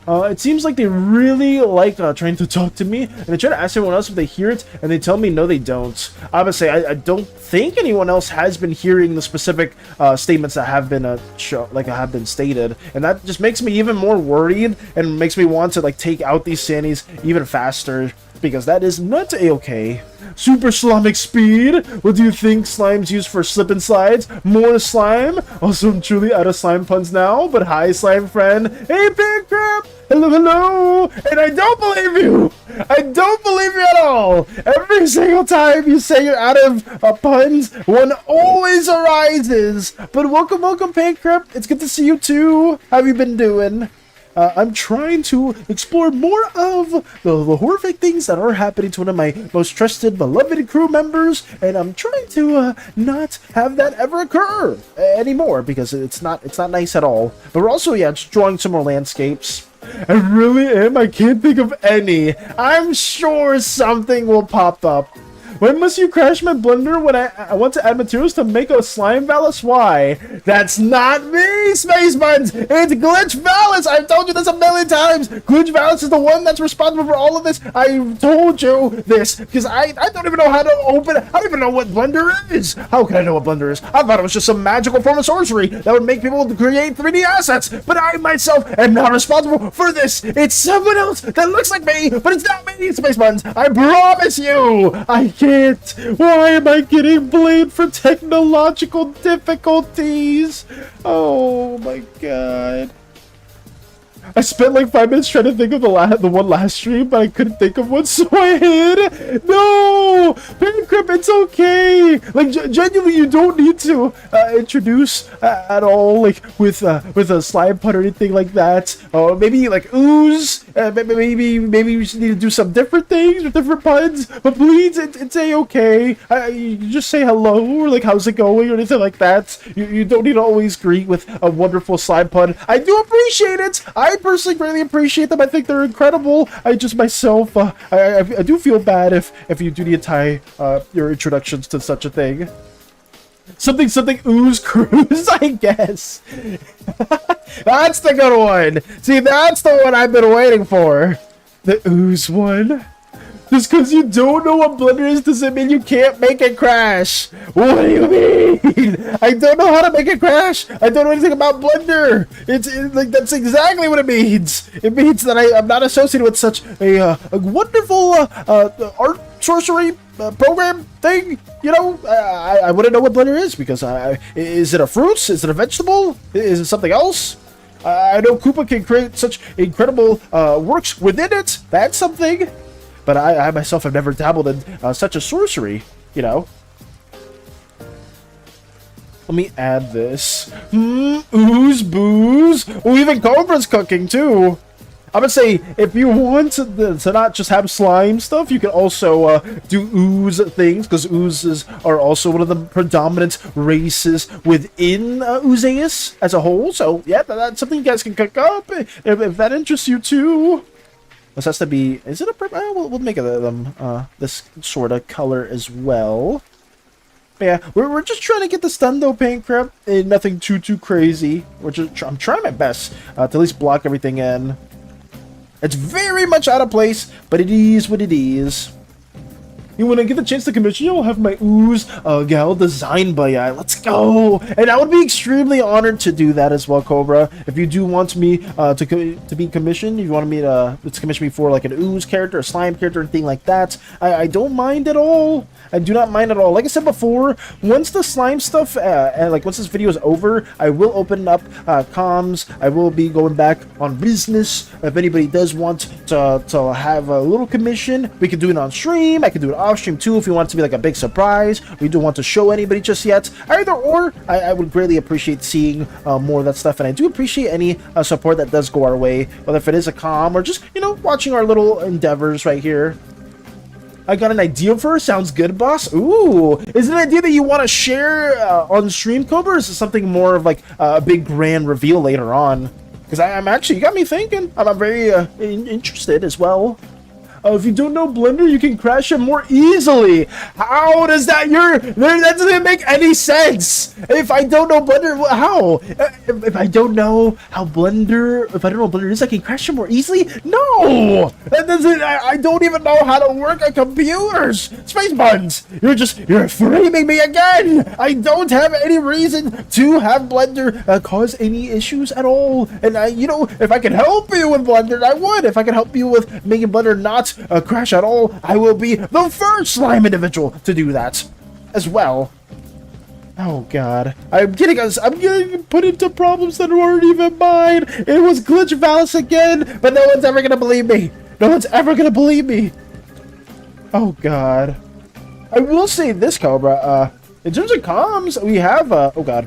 It seems like they really like trying to talk to me, and they try to ask everyone else if they hear it, and they tell me no, they don't. Obviously, I don't think anyone else has been hearing the specific statements that have been have been stated, and that just makes me even more worried and makes me want to like take out these SANIs even faster, because that is not a-okay. Super slimic speed. What do you think slime's used for slip and slides? More slime? Also, I'm truly out of slime puns now, but hi, slime friend. Hey, big crap. Hello, hello. And I don't believe you. I don't believe you at all. Every single time you say you're out of puns, one always arises. But welcome, welcome, Pancrep. It's good to see you too. How have you been doing? I'm trying to explore more of the horrific things that are happening to one of my most trusted, beloved crew members, and I'm trying to not have that ever occur anymore, because it's not nice at all. But we're also, yeah, just drawing some more landscapes. I really am. I can't think of any. I'm sure something will pop up. When must you crash my blender when I want to add materials to make a slime Valis? Why? That's not me, Space Buns! It's Glitch Valis! I've told you this a million times! Glitch Valis is the one that's responsible for all of this. I told you this, because I don't even know how to open it. I don't even know what Blender is. How can I know what Blender is? I thought it was just some magical form of sorcery that would make people create 3D assets, but I myself am not responsible for this. It's someone else that looks like me, but it's not me, Space Buns. I promise you! I can't. Why am I getting blamed for technological difficulties? Oh my god. I spent like 5 minutes trying to think of the one last stream, but I couldn't think of one, so I hid. No! Pancrep, it's okay. Like, genuinely, you don't need to introduce at all, like, with a slime pun or anything like that. Maybe, like, ooze. Maybe we just need to do some different things with different puns, but please, it's a-okay. You just say hello, or, like, how's it going, or anything like that. You don't need to always greet with a wonderful slime pun. I do appreciate it. I personally greatly appreciate them. I think they're incredible. I just myself, I do feel bad if you do need to tie your introductions to such a thing. Something ooze cruise, I guess. That's the good one. See, that's the one I've been waiting for. The ooze one. Just because you don't know what Blender is doesn't mean you can't make it crash. What do you mean? I don't know how to make it crash. I don't know anything about Blender. It's like that's exactly what it means. It means that I'm not associated with such a wonderful art sorcery program thing. You know, I wouldn't know what Blender is because is it a fruit? Is it a vegetable? Is it something else? I know Koopa can create such incredible works within it. That's something. But I myself have never dabbled in such a sorcery, you know. Let me add this. Ooze, booze. Oh, even Cobra's cooking, too. I'm gonna say, if you want to not just have slime stuff, you can also do ooze things, because oozes are also one of the predominant races within Oozeus as a whole. So, yeah, that's something you guys can cook up if that interests you, too. This has to be, is it a purple? We'll make it this sort of color as well. But yeah, we're just trying to get the Stundo paint crap, and nothing too crazy. I'm trying my best to at least block everything in. It's very much out of place, but it is what it is. And when I get the chance to commission, I'll have my ooze gal designed by ya. Let's go! And I would be extremely honored to do that as well, Cobra. If you do want me to be commissioned, if you want me to commission me for like an ooze character, a slime character, and thing like that, I don't mind at all. I do not mind at all. Like I said before, once the slime stuff, like once this video is over, I will open up comms. I will be going back on business. If anybody does want to have a little commission, we can do it on stream. I can do it off stream too if you want it to be like a big surprise. We don't want to show anybody just yet. Either or, I would greatly appreciate seeing more of that stuff, and I do appreciate any support that does go our way, whether if it is a comm or just, you know, watching our little endeavors right here. I got an idea for her. Sounds good, boss. Ooh, is it an idea that you want to share on stream, Cobra, or is it something more of like a big grand reveal later on? Because I'm actually, you got me thinking. I'm very interested as well. If you don't know Blender, you can crash it more easily. How does that? That doesn't make any sense. If I don't know Blender, how? If I don't know how Blender, if I don't know what Blender is, I can crash it more easily? No, that doesn't. I don't even know how to work on computers. Space buttons. You're framing me again. I don't have any reason to have Blender cause any issues at all. And you know, if I could help you with Blender, I would. If I could help you with making Blender not crash at all, I will be the first slime individual to do that as well. Oh god, I'm getting put into problems that weren't even mine. It was Glitch Valis again, but no one's ever gonna believe me. No one's ever gonna believe me. Oh god. I will say this, Cobra, in terms of comms, we have oh god,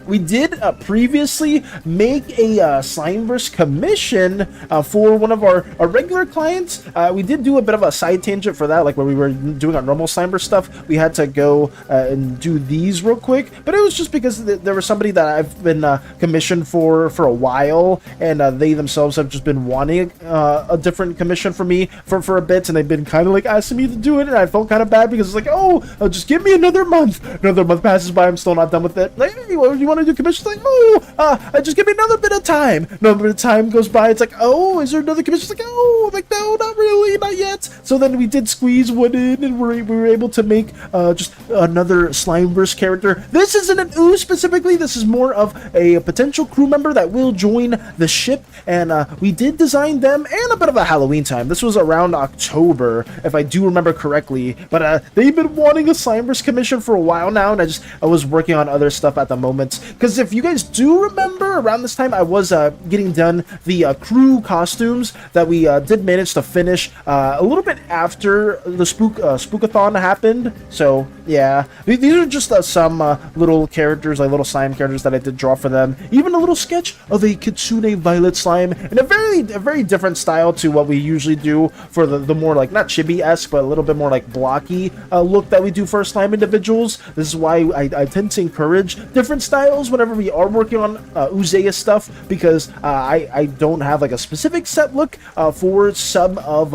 we did previously make a Slimeverse commission for one of our regular clients. We did do a bit of a side tangent for that, like where we were doing our normal Slimeverse stuff. We had to go and do these real quick, but it was just because there was somebody that I've been commissioned for a while, and they themselves have just been wanting a different commission for me for a bit, and they've been kind of like asking me to do it, and I felt kind of bad because it's like, oh, just give me another month. Another month passes by, I'm still not done with it. Like, hey, what do you want to do commissions? Like, oh, just give me another bit of time. Another bit of time goes by. It's like, oh, is there another commission? It's like, oh, I'm like, no, not really, not yet. So then we did squeeze one in, and we were able to make just another Slimeverse character. This isn't an ooze specifically. This is more of a potential crew member that will join the ship, and we did design them and a bit of a Halloween time. This was around October, if I do remember correctly. But they've been wanting a Slimeverse commission for a while now, and I was working on other stuff at the moment. Because if you guys do remember, around this time I was getting done the crew costumes that we did manage to finish a little bit after the spookathon happened. So yeah, these are just some little characters, like little slime characters that I did draw for them. Even a little sketch of a Kitsune Violet slime in a very different style to what we usually do for the more like, not chibi-esque, but a little bit more like blocky look that we do for slime individuals. This is why I tend to encourage different styles whenever we are working on Oozeus stuff, because I don't have like a specific set look for some of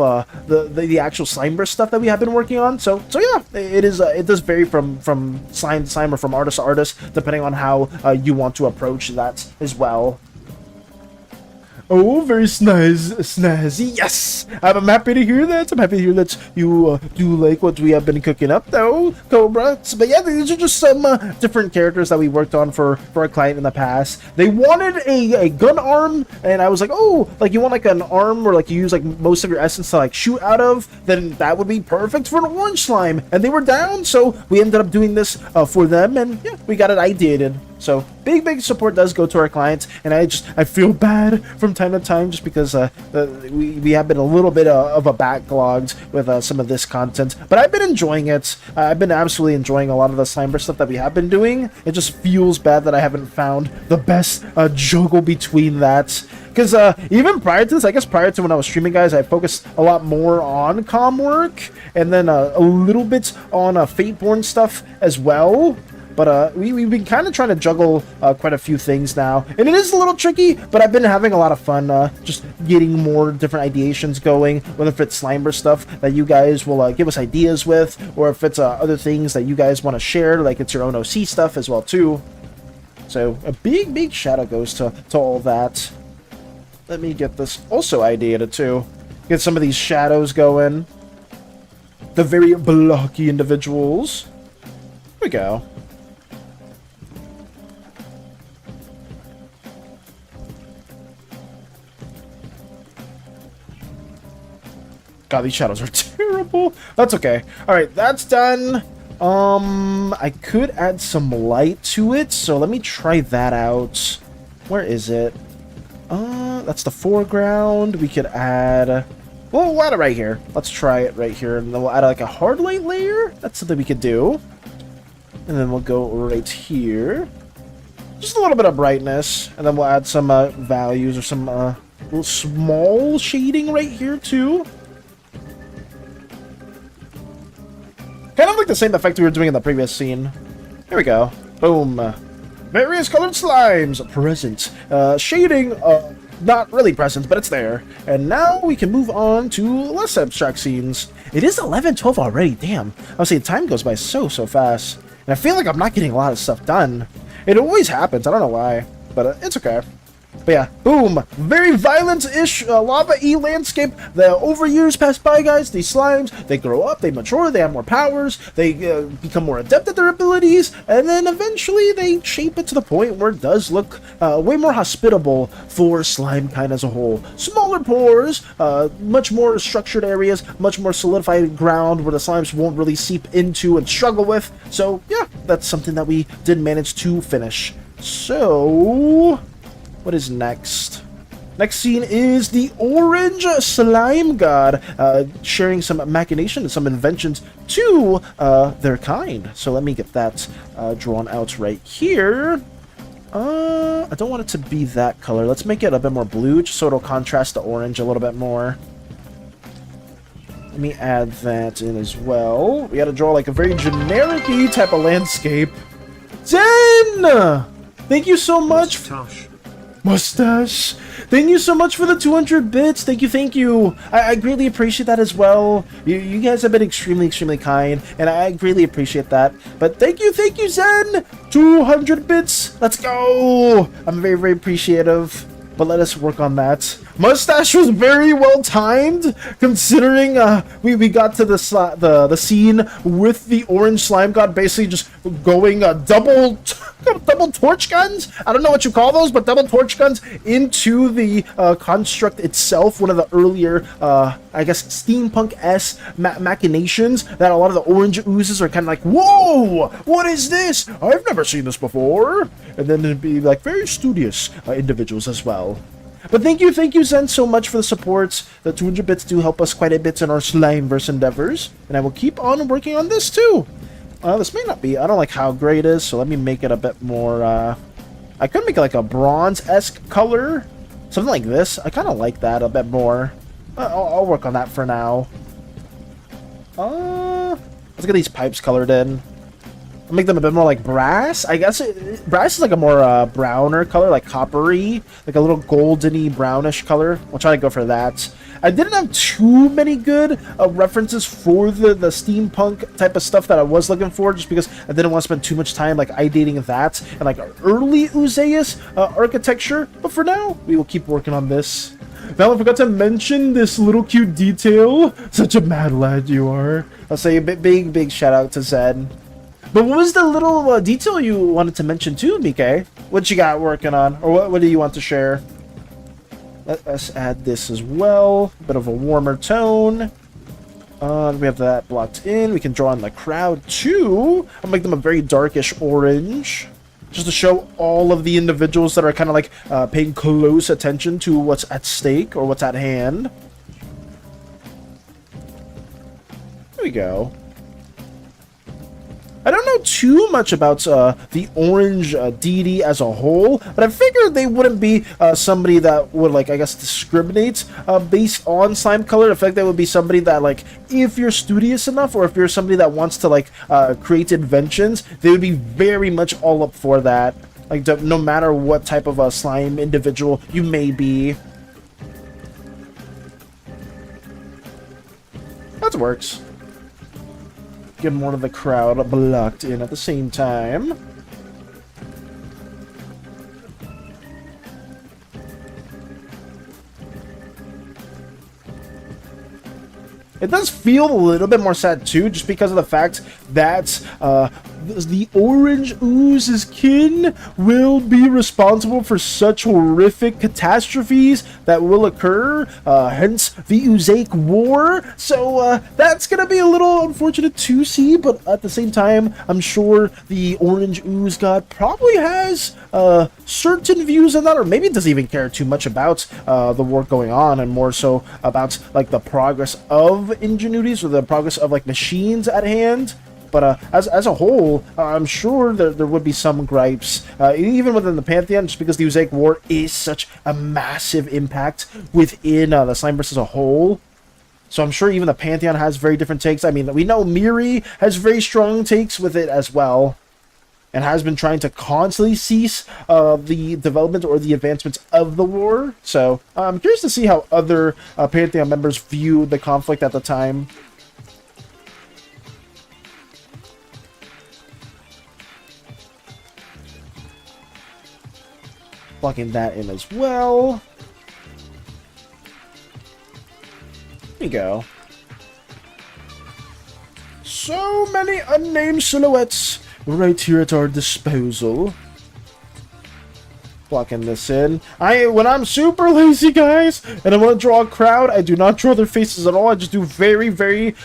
the actual Slimeverse stuff that we have been working on. So yeah, it does vary from slime to slime or from artist to artist, depending on how you want to approach that as well. Oh, very snazzy. Yes, I'm happy to hear that. I'm happy to hear that you do like what we have been cooking up, though, Cobra. But yeah, these are just some different characters that we worked on for our client in the past. They wanted a gun arm, and I was like, oh, like you want like an arm where like you use like most of your essence to like shoot out of, then that would be perfect for an orange slime. And they were down, so we ended up doing this for them, and yeah, we got it ideated. So big support does go to our clients, and I feel bad from time to time just because we have been a little bit of a backlogged with some of this content, but I've been enjoying it. I've been absolutely enjoying a lot of the Slimer stuff that we have been doing. It just feels bad that I haven't found the best juggle between that. Because even prior to this, I guess prior to when I was streaming, guys, I focused a lot more on comm work, and then a little bit on Fateborn stuff as well. But we've been kind of trying to juggle quite a few things now. And it is a little tricky, but I've been having a lot of fun just getting more different ideations going, whether if it's Slimer stuff that you guys will give us ideas with, or if it's other things that you guys want to share, like it's your own OC stuff as well, too. So a big shout out goes to all that. Let me get this also ideated, too. Get some of these shadows going. The very blocky individuals. Here we go. God, these shadows are terrible. That's okay. All right, that's done. I could add some light to it, so let me try that out. Where is it? That's the foreground. We could add... Well, we'll add it right here. Let's try it right here, and then we'll add like a hard light layer. That's something we could do. And then we'll go right here. Just a little bit of brightness, and then we'll add some values or some little small shading right here too. Kind of like the same effect we were doing in the previous scene. Here we go. Boom. Various colored slimes present. Shading, not really present, but it's there. And now we can move on to less abstract scenes. It is 11:12 already. Damn. I was saying time goes by so fast. And I feel like I'm not getting a lot of stuff done. It always happens. I don't know why, but it's okay. But yeah, boom! Very violent-ish lava-y landscape. The over years pass by, guys. These slimes, they grow up, they mature, they have more powers, they become more adept at their abilities, and then eventually they shape it to the point where it does look way more hospitable for slime kind as a whole. Smaller pores, much more structured areas, much more solidified ground where the slimes won't really seep into and struggle with. So yeah, that's something that we did manage to finish. So... what is next? Next scene is the Orange Slime God, sharing some machinations, some inventions to their kind. So let me get that drawn out right here. I don't want it to be that color. Let's make it a bit more blue, just so it'll contrast the orange a little bit more. Let me add that in as well. We gotta draw like a very generic-y type of landscape. Zen! Thank you so much. Mustache, thank you so much for the 200 bits. Thank you. I greatly appreciate that as well. You guys have been extremely kind, and I greatly appreciate that. But thank you, Zen. 200 bits. Let's go. I'm very appreciative. But let us work on that. Mustache was very well timed, considering we got to the scene with the Orange Slime God basically just going double torch guns. I don't know what you call those, but double torch guns into the construct itself. One of the earlier, I guess, steampunk-esque machinations that a lot of the orange oozes are kind of like, whoa, what is this? I've never seen this before. And then it'd be like very studious individuals as well. But thank you, Zen, so much for the support. The 200 bits do help us quite a bit in our Slimeverse endeavors. And I will keep on working on this too. This may not be, I don't like how gray it is, so let me make it a bit more, I could make it like a bronze-esque color. Something like this. I kind of like that a bit more. I'll work on that for now. Let's get these pipes colored in. make them a bit more like brass. I guess brass is like a more browner color, like coppery, like a little goldeny brownish color. I'll try to go for that. I didn't have too many good references for the steampunk type of stuff that I was looking for, just because I didn't want to spend too much time like ideating that and like early PLEAAASE architecture. But for now, we will keep working on this. Now, I forgot to mention this little cute detail. Such a mad lad you are. I'll say a big shout out to Zed. But what was the little detail you wanted to mention too, Mike? What you got working on? Or what do you want to share? Let us add this as well. A bit of a warmer tone. We have that blocked in. We can draw in the crowd too. I'll make them a very darkish orange, just to show all of the individuals that are kind of like paying close attention to what's at stake or what's at hand. There we go. I don't know too much about the orange deity as a whole, but I figured they wouldn't be somebody that would, like, I guess, discriminate based on slime color. I feel like they would be somebody that, like, if you're studious enough, or if you're somebody that wants to, like, create inventions, they would be very much all up for that. Like, no matter what type of a slime individual you may be. That works. Get more of the crowd blocked in at the same time. It does feel a little bit more sad too, just because of the fact that the orange ooze's kin will be responsible for such horrific catastrophes that will occur, hence the Oozaic War. So that's gonna be a little unfortunate to see, but at the same time, I'm sure the orange ooze god probably has certain views on that, or maybe doesn't even care too much about the war going on, and more so about like the progress of ingenuities, or the progress of like machines at hand. But as a whole, I'm sure there would be some gripes, even within the Pantheon, just because the Oozaic War is such a massive impact within the Slimeverse as a whole. So I'm sure even the Pantheon has very different takes. I mean, we know Miri has very strong takes with it as well, and has been trying to constantly cease the development or the advancements of the war. So I'm curious to see how other Pantheon members viewed the conflict at the time. Blocking that in as well. There you go. So many unnamed silhouettes right here at our disposal. Blocking this in. When I'm super lazy, guys, and I want to draw a crowd, I do not draw their faces at all. I just do very brief,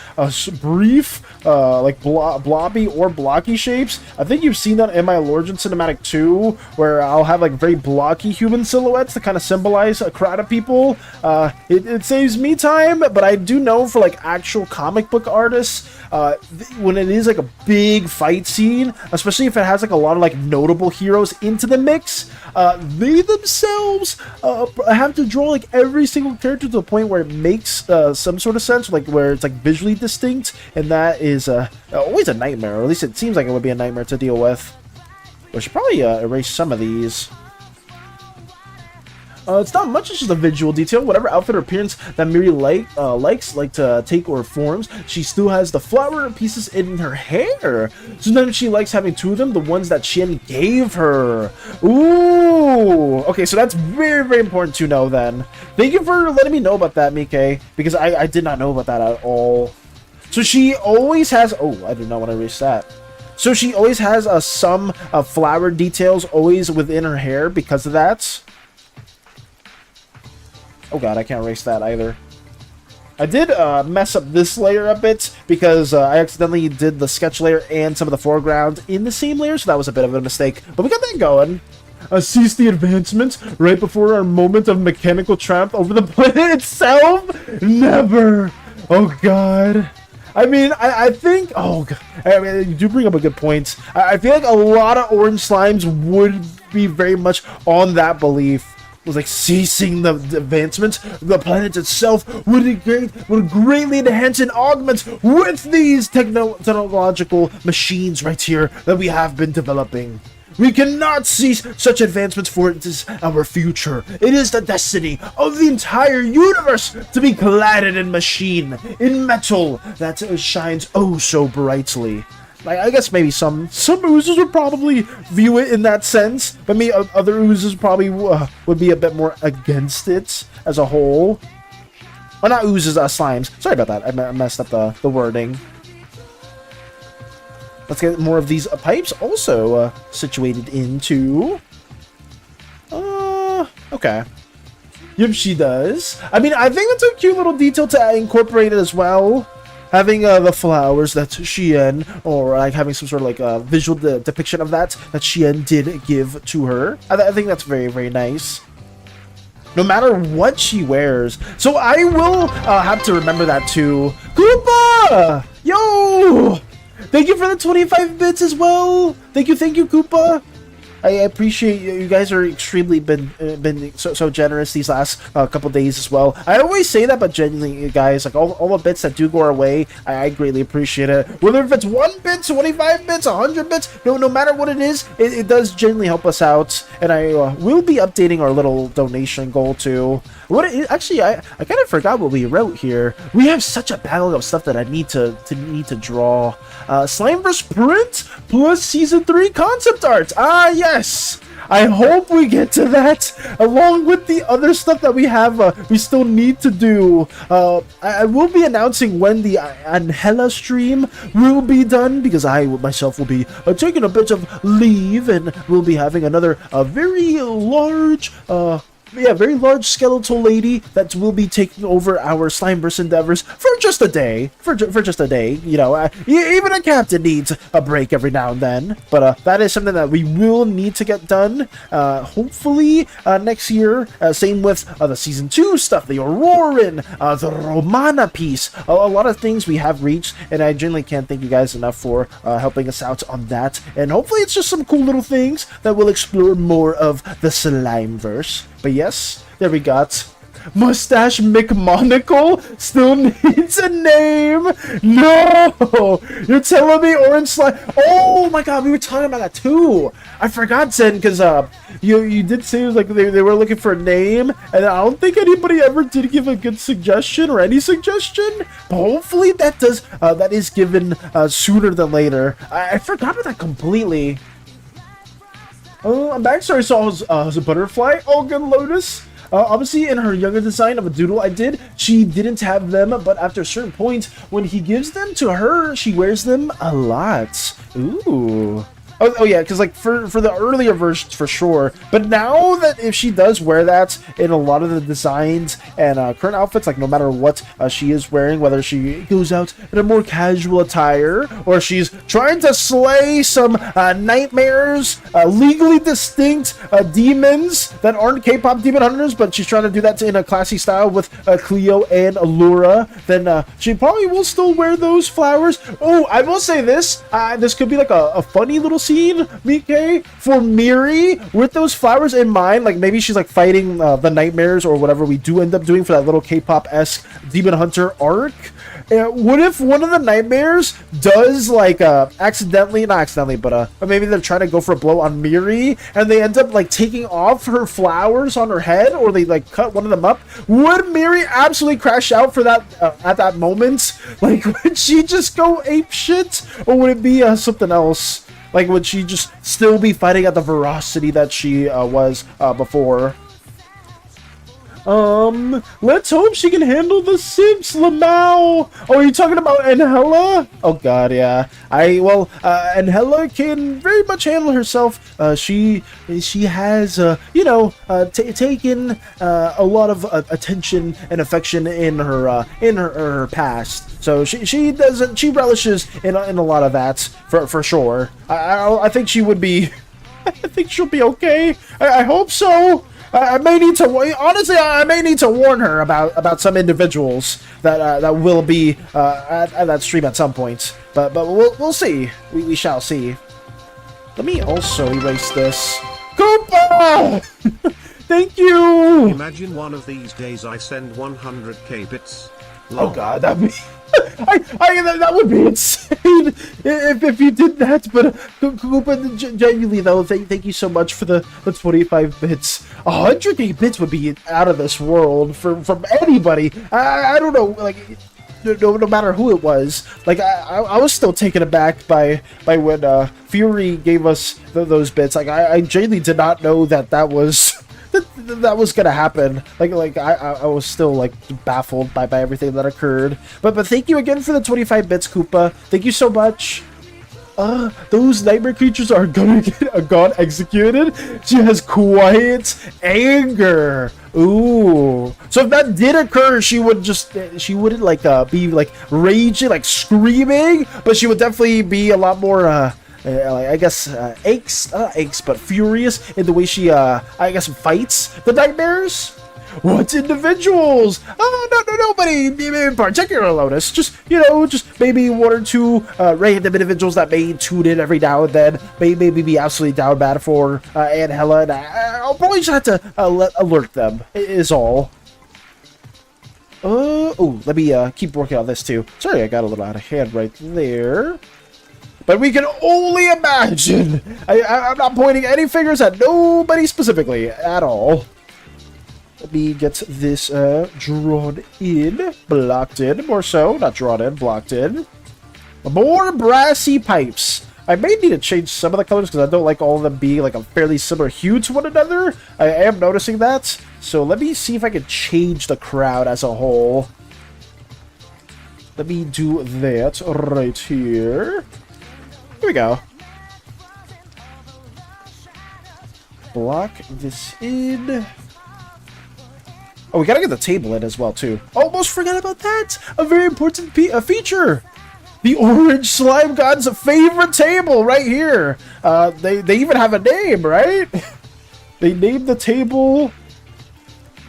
like blobby or blocky shapes. I think you've seen that in my Lorgen cinematic too, where I'll have like very blocky human silhouettes to kind of symbolize a crowd of people. It saves me time, but I do know for like actual comic book artists, when it is like a big fight scene, especially if it has like a lot of like notable heroes into the mix, they themselves have to draw like every single character to the point where it makes some sort of sense, like where it's like visually distinct, and that is always a nightmare, or at least it seems like it would be a nightmare to deal with. We should probably erase some of these. It's not much, it's just a visual detail. Whatever outfit or appearance that Miri likes to take or forms, she still has the flower pieces in her hair. Sometimes she likes having two of them, the ones that Shen gave her. Ooh! Okay, so that's very important to know then. Thank you for letting me know about that, Mike, because I did not know about that at all. So she always has... Oh, I did not want to erase that. So she always has some flower details always within her hair because of that. Oh god, I can't erase that either. I did mess up this layer a bit because I accidentally did the sketch layer and some of the foreground in the same layer, so that was a bit of a mistake. But we got that going. Cease the advancements right before our moment of mechanical triumph over the planet itself? Never! Oh god. I mean, I think... Oh god. I mean, you do bring up a good point. I feel like a lot of orange slimes would be very much on that belief. was like ceasing the advancements, the planet itself would greatly enhance and augment with these technological machines right here that we have been developing. We cannot cease such advancements, for it is our future. It is the destiny of the entire universe to be cladded in machine, in metal that shines oh so brightly. Like, I guess maybe some oozes would probably view it in that sense, but me other oozes probably would be a bit more against it as a whole. Well, not oozes, slimes. Sorry about that. I messed up the wording. Let's get more of these pipes also situated into... okay. Yep, she does. I mean, I think that's a cute little detail to incorporate it as well. Having the flowers that Xian, or like having some sort of like visual depiction of that Xian did give to her. I think that's very, very nice. No matter what she wears. So I will have to remember that too. Koopa! Yo! Thank you for the 25 bits as well. Thank you, Koopa. I appreciate you guys are extremely been so generous these last couple days as well. I always say that, but genuinely, guys, like all the bits that do go our way, I greatly appreciate it. Whether if it's 1 bit, 25 bits, 100 bits, no matter what it is, it does genuinely help us out. And I will be updating our little donation goal too. Actually, I kind of forgot what we wrote here. We have such a backlog of stuff that I need to draw. Slimeverse print plus season 3 concept art. Ah, yes. I hope we get to that, along with the other stuff that we have. We still need to do. I will be announcing when the Angela stream will be done, because I myself will be taking a bit of leave, and we'll be having another very large. Very large skeletal lady that will be taking over our Slimeverse endeavors for just a day. For just a day, you know. Even a captain needs a break every now and then. But that is something that we will need to get done. Hopefully next year. Same with the season 2 stuff, the Auroran, the Romana piece. A lot of things we have reached, and I genuinely can't thank you guys enough for helping us out on that. And hopefully it's just some cool little things that will explore more of the Slimeverse. But yes, there we got Mustache McMonacle still needs a name. No, you're telling me Orange Slime? Oh my God, we were talking about that too. I forgot, Zen, because you did say it was like they were looking for a name, and I don't think anybody ever did give a good suggestion or any suggestion. But hopefully that is given sooner than later. I forgot about that completely. I'm back. Sorry, saw was a butterfly. Oh, good, Lotus. Obviously, in her younger design of a doodle I did, she didn't have them, but after a certain point, when he gives them to her, she wears them a lot. Ooh. Oh yeah, because like for the earlier versions for sure, but now that if she does wear that in a lot of the designs and current outfits, like no matter what she is wearing, whether she goes out in a more casual attire or she's trying to slay some nightmares, legally distinct demons that aren't K-pop demon hunters, but she's trying to do that in a classy style with Cleo and Allura, then she probably will still wear those flowers. Oh, I will say this, this could be like a funny little scene, Mike, for Miri with those flowers in mind. Like maybe she's like fighting the nightmares or whatever we do end up doing for that little K-pop-esque demon hunter arc. What if one of the nightmares does like not accidentally, but maybe they're trying to go for a blow on Miri and they end up like taking off her flowers on her head, or they like cut one of them up? Would Miri absolutely crash out for that at that moment? Like, would she just go ape shit, or would it be something else? Like, would she just still be fighting at the ferocity that she was before? Let's hope she can handle the Sims, Lamau. Oh, are you talking about Angela? Oh God, yeah. Angela can very much handle herself. She has, taken a lot of attention and affection in her past. So she relishes in a lot of that for sure. I think she would be. I think she'll be okay. I hope so. I may need to, honestly, I may need to warn her about some individuals that will be at that stream at some point. But we'll see. We shall see. Let me also erase this. Koopa! Thank you! Imagine one of these days I send 100k bits. Oh god, that'd be... that would be insane if you did that, but Koopa, genuinely though, thank you so much for the 25 bits. 100k bits would be out of this world from anybody. I don't know, like, no matter who it was. Like, I was still taken aback by when Fury gave us those bits. Like, I genuinely did not know that was... that was gonna happen. Like I was still like baffled by everything that occurred. But thank you again for the 25 bits, Koopa. Thank you so much. Those nightmare creatures are gonna get executed. She has quiet anger. Ooh. So if that did occur, she wouldn't like be like raging, like screaming, but she would definitely be a lot more I guess angst, but furious in the way she I guess fights the nightmares. What individuals? Nobody in particular, Lotus. Just, you know, just maybe one or two random individuals that may tune in every now and then. Maybe be absolutely down bad for Aunt Hella, and I'll probably just have to alert them. Is all. Oh, let me keep working on this too. Sorry, I got a little out of hand right there. But we can only imagine. I'm not pointing any fingers at nobody specifically at all. Let me get this drawn in, blocked in, more so, not drawn in, blocked in. More brassy pipes. I may need to change some of the colors because I don't like all of them being like a fairly similar hue to one another. I am noticing that. So let me see if I can change the crowd as a whole. Let me do that right here. Here we go. Block this in. Oh, we gotta get the table in as well, too. Almost forgot about that! A very important feature! The Orange Slime God's favorite table right here! They even have a name, right? They named the table...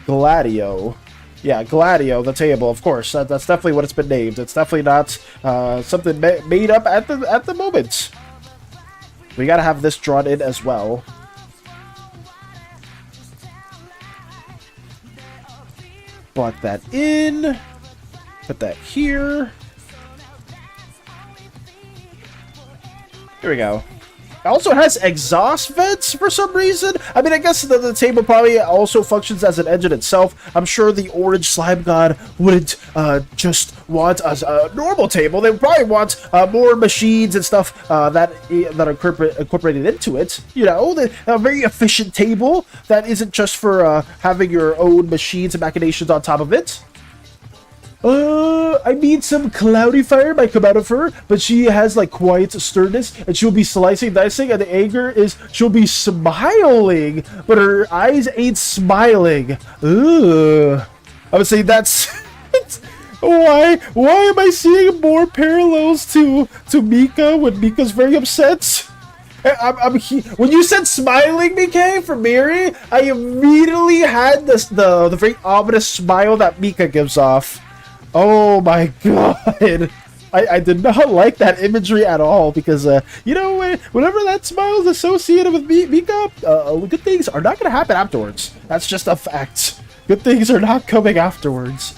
Gladio. Yeah, Gladio, the table, of course. That's definitely what it's been named. It's definitely not something made up at the moment. We gotta have this drawn in as well. Block that in. Put that here. Here we go. It also has exhaust vents for some reason. I mean, I guess the table probably also functions as an engine itself. I'm sure the Orange Slime God wouldn't just want a normal table. They would probably want more machines and stuff that are incorporated into it. You know, a very efficient table that isn't just for having your own machines and machinations on top of it. I mean, some cloudy fire might come out of her, but she has like quiet sternness, and she'll be slicing, dicing, and the anger is she'll be smiling, but her eyes ain't smiling. Ugh. I would say that's why am I seeing more parallels to Mika when Mika's very upset? When you said smiling, Mika, for Miri, I immediately had the very ominous smile that Mika gives off. Oh my god. I did not like that imagery at all because, you know, whenever that smile is associated with Mika, good things are not going to happen afterwards. That's just a fact. Good things are not coming afterwards.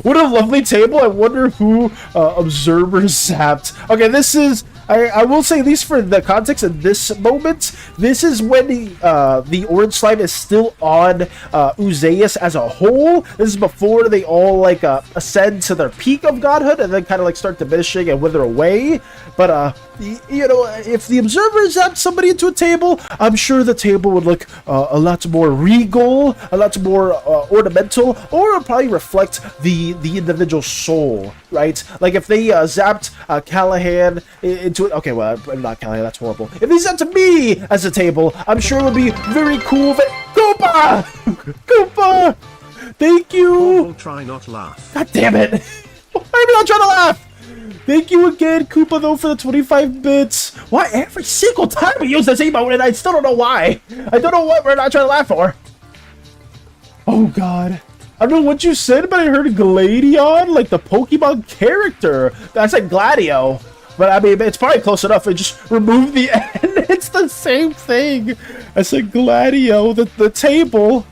What a lovely table. I wonder who observers zapped. Okay, this is... I will say, at least for the context of this moment, this is when the Orange Slime is still on Uzeus as a whole. This is before they all, like, ascend to their peak of godhood and then kind of, like, start diminishing and wither away. But, you know, if the observers zapped somebody into a table, I'm sure the table would look a lot more regal, a lot more ornamental, or it would probably reflect the individual soul, right? Like, if they zapped Callahan into it, okay, well, not Callahan, that's horrible. If they zapped me as a table, I'm sure it would be very cool. Koopa! Koopa! Thank you! Try not laugh. God damn it! Why am I not trying to laugh? Thank you again, Koopa, though, for the 25 bits. Why every single time we use this emote, and I still don't know why. I don't know what we're not trying to laugh for. Oh, God. I don't know what you said, but I heard Gladion, like the Pokemon character. I said Gladio. But, I mean, it's probably close enough. I just removed the N It's the same thing as a Gladio, the table.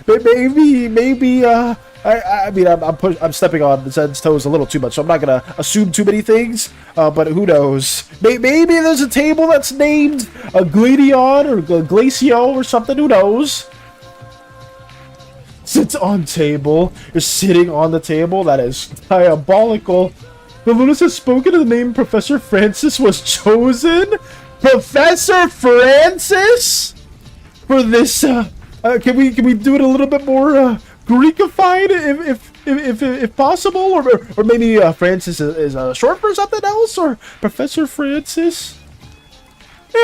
Maybe, I mean, I'm stepping on Zen's toes a little too much, so I'm not gonna assume too many things, but who knows? Maybe there's a table that's named a Gladion or Glacio or something, who knows? Sits on table. You're sitting on the table. That is diabolical. The Lunas has spoken, and the name Professor Francis was chosen. Professor Francis for this. Can we do it a little bit more Greekified, if possible, or maybe Francis is short for something else, or Professor Francis.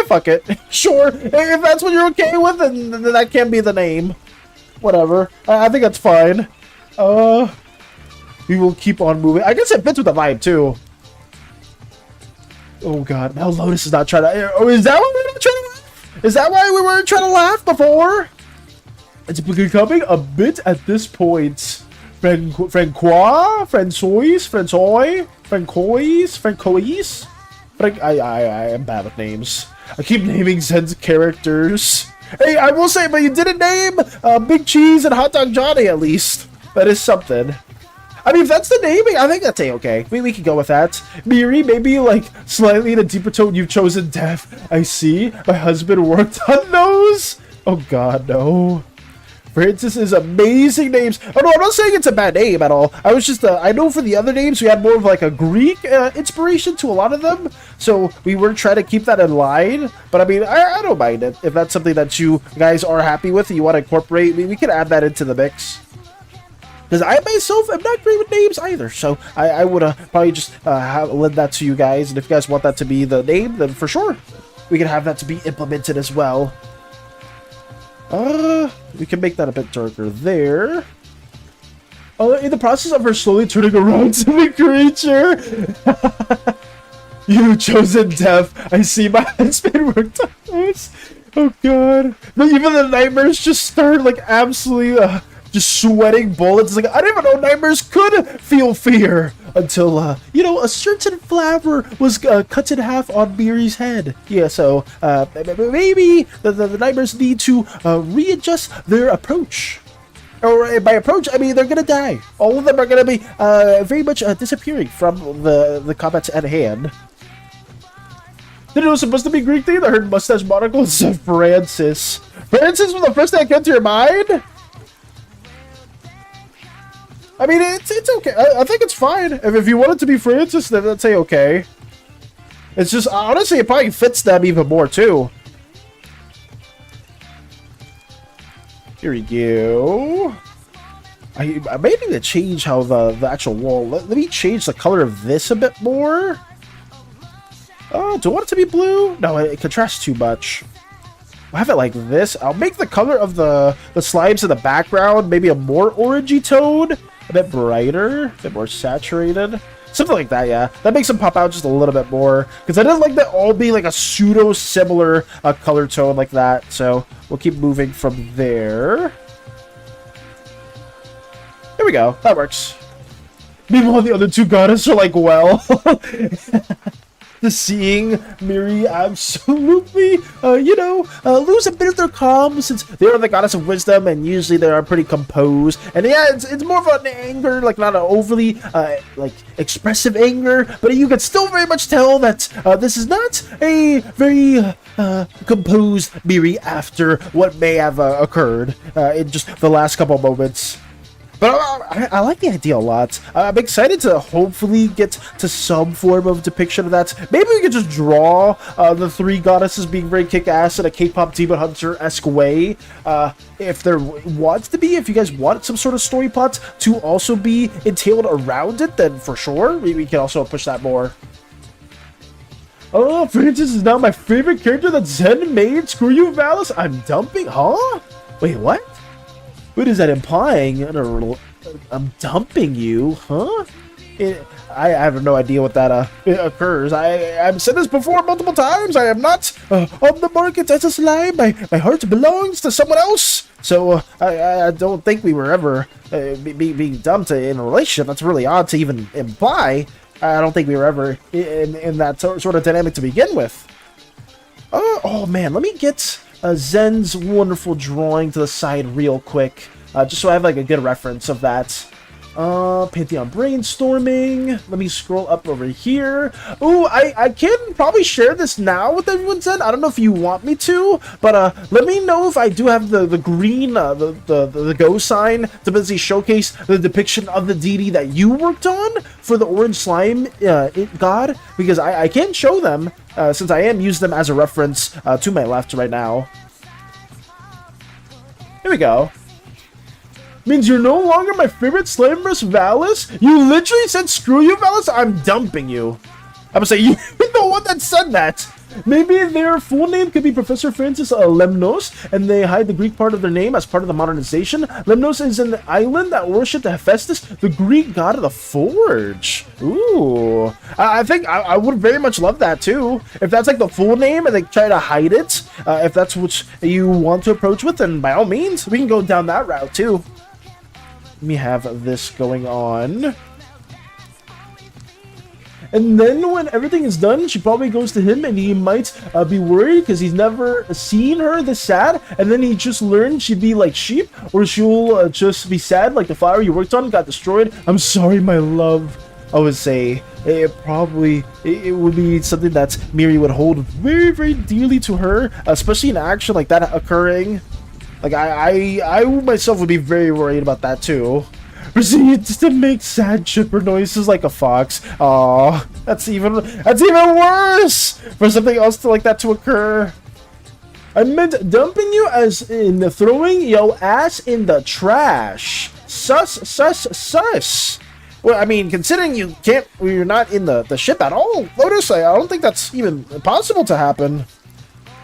Fuck it. Sure, if that's what you're okay with, then that can be the name. Whatever. I think that's fine. We will keep on moving. I guess it fits with the vibe too. Oh god, now Lotus is not trying to. Oh, is that why we weren't trying to laugh? Is that why we weren't trying to laugh before? It's becoming a bit at this point. Francois? I am bad with names. I keep naming Zen's characters. Hey, I will say, but you didn't name Big Cheese and Hot Dog Johnny at least. That is something. I mean, if that's the naming, I think that's A-okay. We can go with that. Miri, maybe like slightly in a deeper tone, you've chosen death. I see. My husband worked on those. Oh god, no. Francis is amazing names. Oh no, I'm not saying it's a bad name at all. I was just, I know for the other names, we had more of like a Greek inspiration to a lot of them. So we were trying to keep that in line. But I mean, I don't mind it. If that's something that you guys are happy with and you want to incorporate, we can add that into the mix. Because I myself am not great with names either. So I would probably just lend that to you guys. And if you guys want that to be the name, then for sure, we can have that to be implemented as well. We can make that a bit darker there. In the process of her slowly turning around to the creature. You chosen death. I see my husband worked on this. Oh god. Even the nightmares just start like absolutely just sweating bullets. Like, I didn't even know nightmares could feel fear until, you know, a certain flower was cut in half on Miri's head. Yeah, so maybe the nightmares need to readjust their approach. Or by approach, I mean they're gonna die. All of them are gonna be very much disappearing from the combat at hand. Didn't it was supposed to be Greek thing? I heard mustache monocle and said Francis. Francis was the first thing that came to your mind? I mean, it's okay. I think it's fine. If you want it to be Francis, then let's say okay. It's just, honestly, it probably fits them even more, too. Here we go. I may need to change how the actual wall... Let me change the color of this a bit more. Oh, do I want it to be blue? No, it contrasts too much. I'll have it like this. I'll make the color of the slimes in the background maybe a more orangey tone. A bit brighter, a bit more saturated. Something like that, yeah. That makes them pop out just a little bit more. Because I didn't like that all be like a pseudo-similar color tone like that. So we'll keep moving from there. There we go. That works. Meanwhile, the other two goddesses are like, well... Seeing Miri absolutely, you know, lose a bit of their calm since they are the goddess of wisdom and usually they are pretty composed. And yeah, it's more of an anger, like not an overly, like expressive anger, but you can still very much tell that this is not a very composed Miri after what may have occurred in just the last couple moments. But I like the idea a lot. I'm excited to hopefully get to some form of depiction of that. Maybe we could just draw the three goddesses being very kick-ass in a K-pop Demon Hunter-esque way. If there wants to be, if you guys want some sort of story plot to also be entailed around it, then for sure, we can also push that more. Oh, Francis is now my favorite character that Zen made. Screw you, Valis. I'm dumping? Huh? Wait, what? What is that implying? I'm dumping you, huh? I have no idea what that occurs. I've said this before multiple times. I am not on the market as a slime. My heart belongs to someone else. So I don't think we were ever being dumped in a relationship. That's really odd to even imply. I don't think we were ever in that sort of dynamic to begin with. Oh man, let me get Zen's wonderful drawing to the side real quick, just so I have like a good reference of that. Pantheon brainstorming. Let me scroll up over here. Ooh, I can probably share this now with everyone, Zen. I don't know if you want me to, but let me know if I do have the green, the go sign to basically showcase the depiction of the deity that you worked on for the orange slime god, because I can show them, since I am using them as a reference to my left right now. Here we go. Means you're no longer my favorite Slamverse, Valis? You literally said, screw you, Valis? I'm dumping you. I'm gonna say, you're the one that said that. Maybe their full name could be Professor Francis Lemnos, and they hide the Greek part of their name as part of the modernization. Lemnos is an island that worshipped Hephaestus, the Greek god of the forge. Ooh. I think I would very much love that, too. If that's like the full name and they try to hide it, if that's what you want to approach with, then by all means, we can go down that route, too. Let me have this going on. And then when everything is done, she probably goes to him and he might be worried because he's never seen her this sad. And then he just learned she'd be like sheep, or she'll just be sad like the flower you worked on got destroyed. I'm sorry, my love. I would say it would be something that Miri would hold very, very dearly to her, especially in action like that occurring. Like, I myself would be very worried about that, too. Proceeds to make sad chipper noises like a fox. Aw, that's even worse! For something else like that to occur. I meant dumping you as in throwing your ass in the trash. Sus. Well, I mean, considering you're not in the ship at all, Lotus, I don't think that's even possible to happen.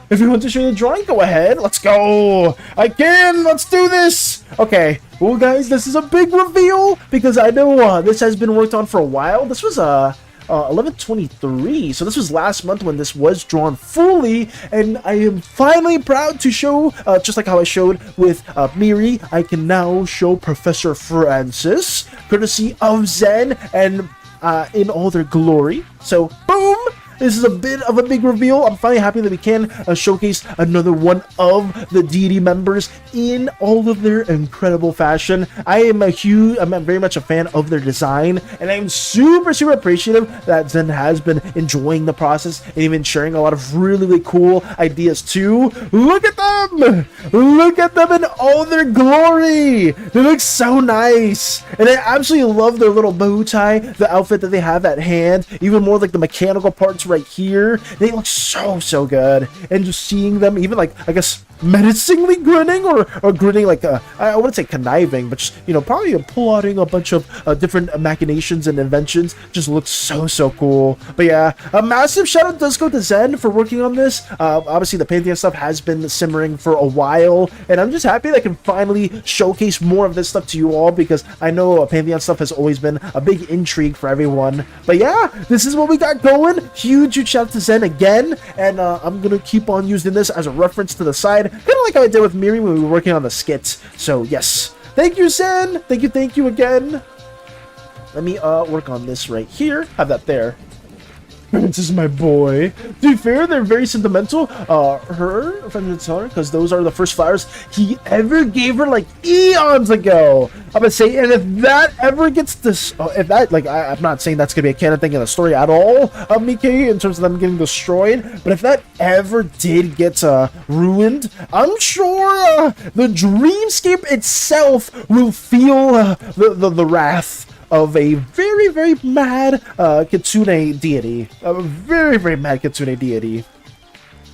If you want to show the drawing, go ahead. Let's go. I can. Let's do this. Okay. Well, guys, this is a big reveal because I know this has been worked on for a while. This was 11/23, so this was last month when this was drawn fully, and I am finally proud to show, just like how I showed with Miri, I can now show Professor Francis, courtesy of Zen, and in all their glory. So, boom. This is a bit of a big reveal. I'm finally happy that we can showcase another one of the deity members in all of their incredible fashion. I'm very much a fan of their design, and I'm super, super appreciative that Zen has been enjoying the process and even sharing a lot of really, really cool ideas too. Look at them! Look at them in all their glory! They look so nice! And I absolutely love their little bow tie, the outfit that they have at hand, even more like the mechanical parts right here. They look so good, and just seeing them even like, I guess, menacingly grinning or grinning like I wouldn't say conniving, but just, you know, probably plotting a bunch of different machinations and inventions just looks so cool. But yeah, a massive shout out does go to Zen for working on this. Obviously the Pantheon stuff has been simmering for a while, and I'm just happy that I can finally showcase more of this stuff to you all, because I know Pantheon stuff has always been a big intrigue for everyone. But yeah, this is what we got going. Huge shout out to Zen again, and I'm gonna keep on using this as a reference to the side, kind of like how I did with Miri when we were working on the skits. So yes, thank you, Zen. Thank you again. Let me work on this right here. Have that there. This is my boy. To be fair, they're very sentimental. Her friends tell her, because those are the first flowers he ever gave her like eons ago. I'm gonna say, and if that ever gets this, if that, like, I'm not saying that's gonna be a canon thing in the story at all of Mickey in terms of them getting destroyed, but if that ever did get ruined, I'm sure the dreamscape itself will feel the wrath of a very mad kitsune deity. A very mad kitsune deity.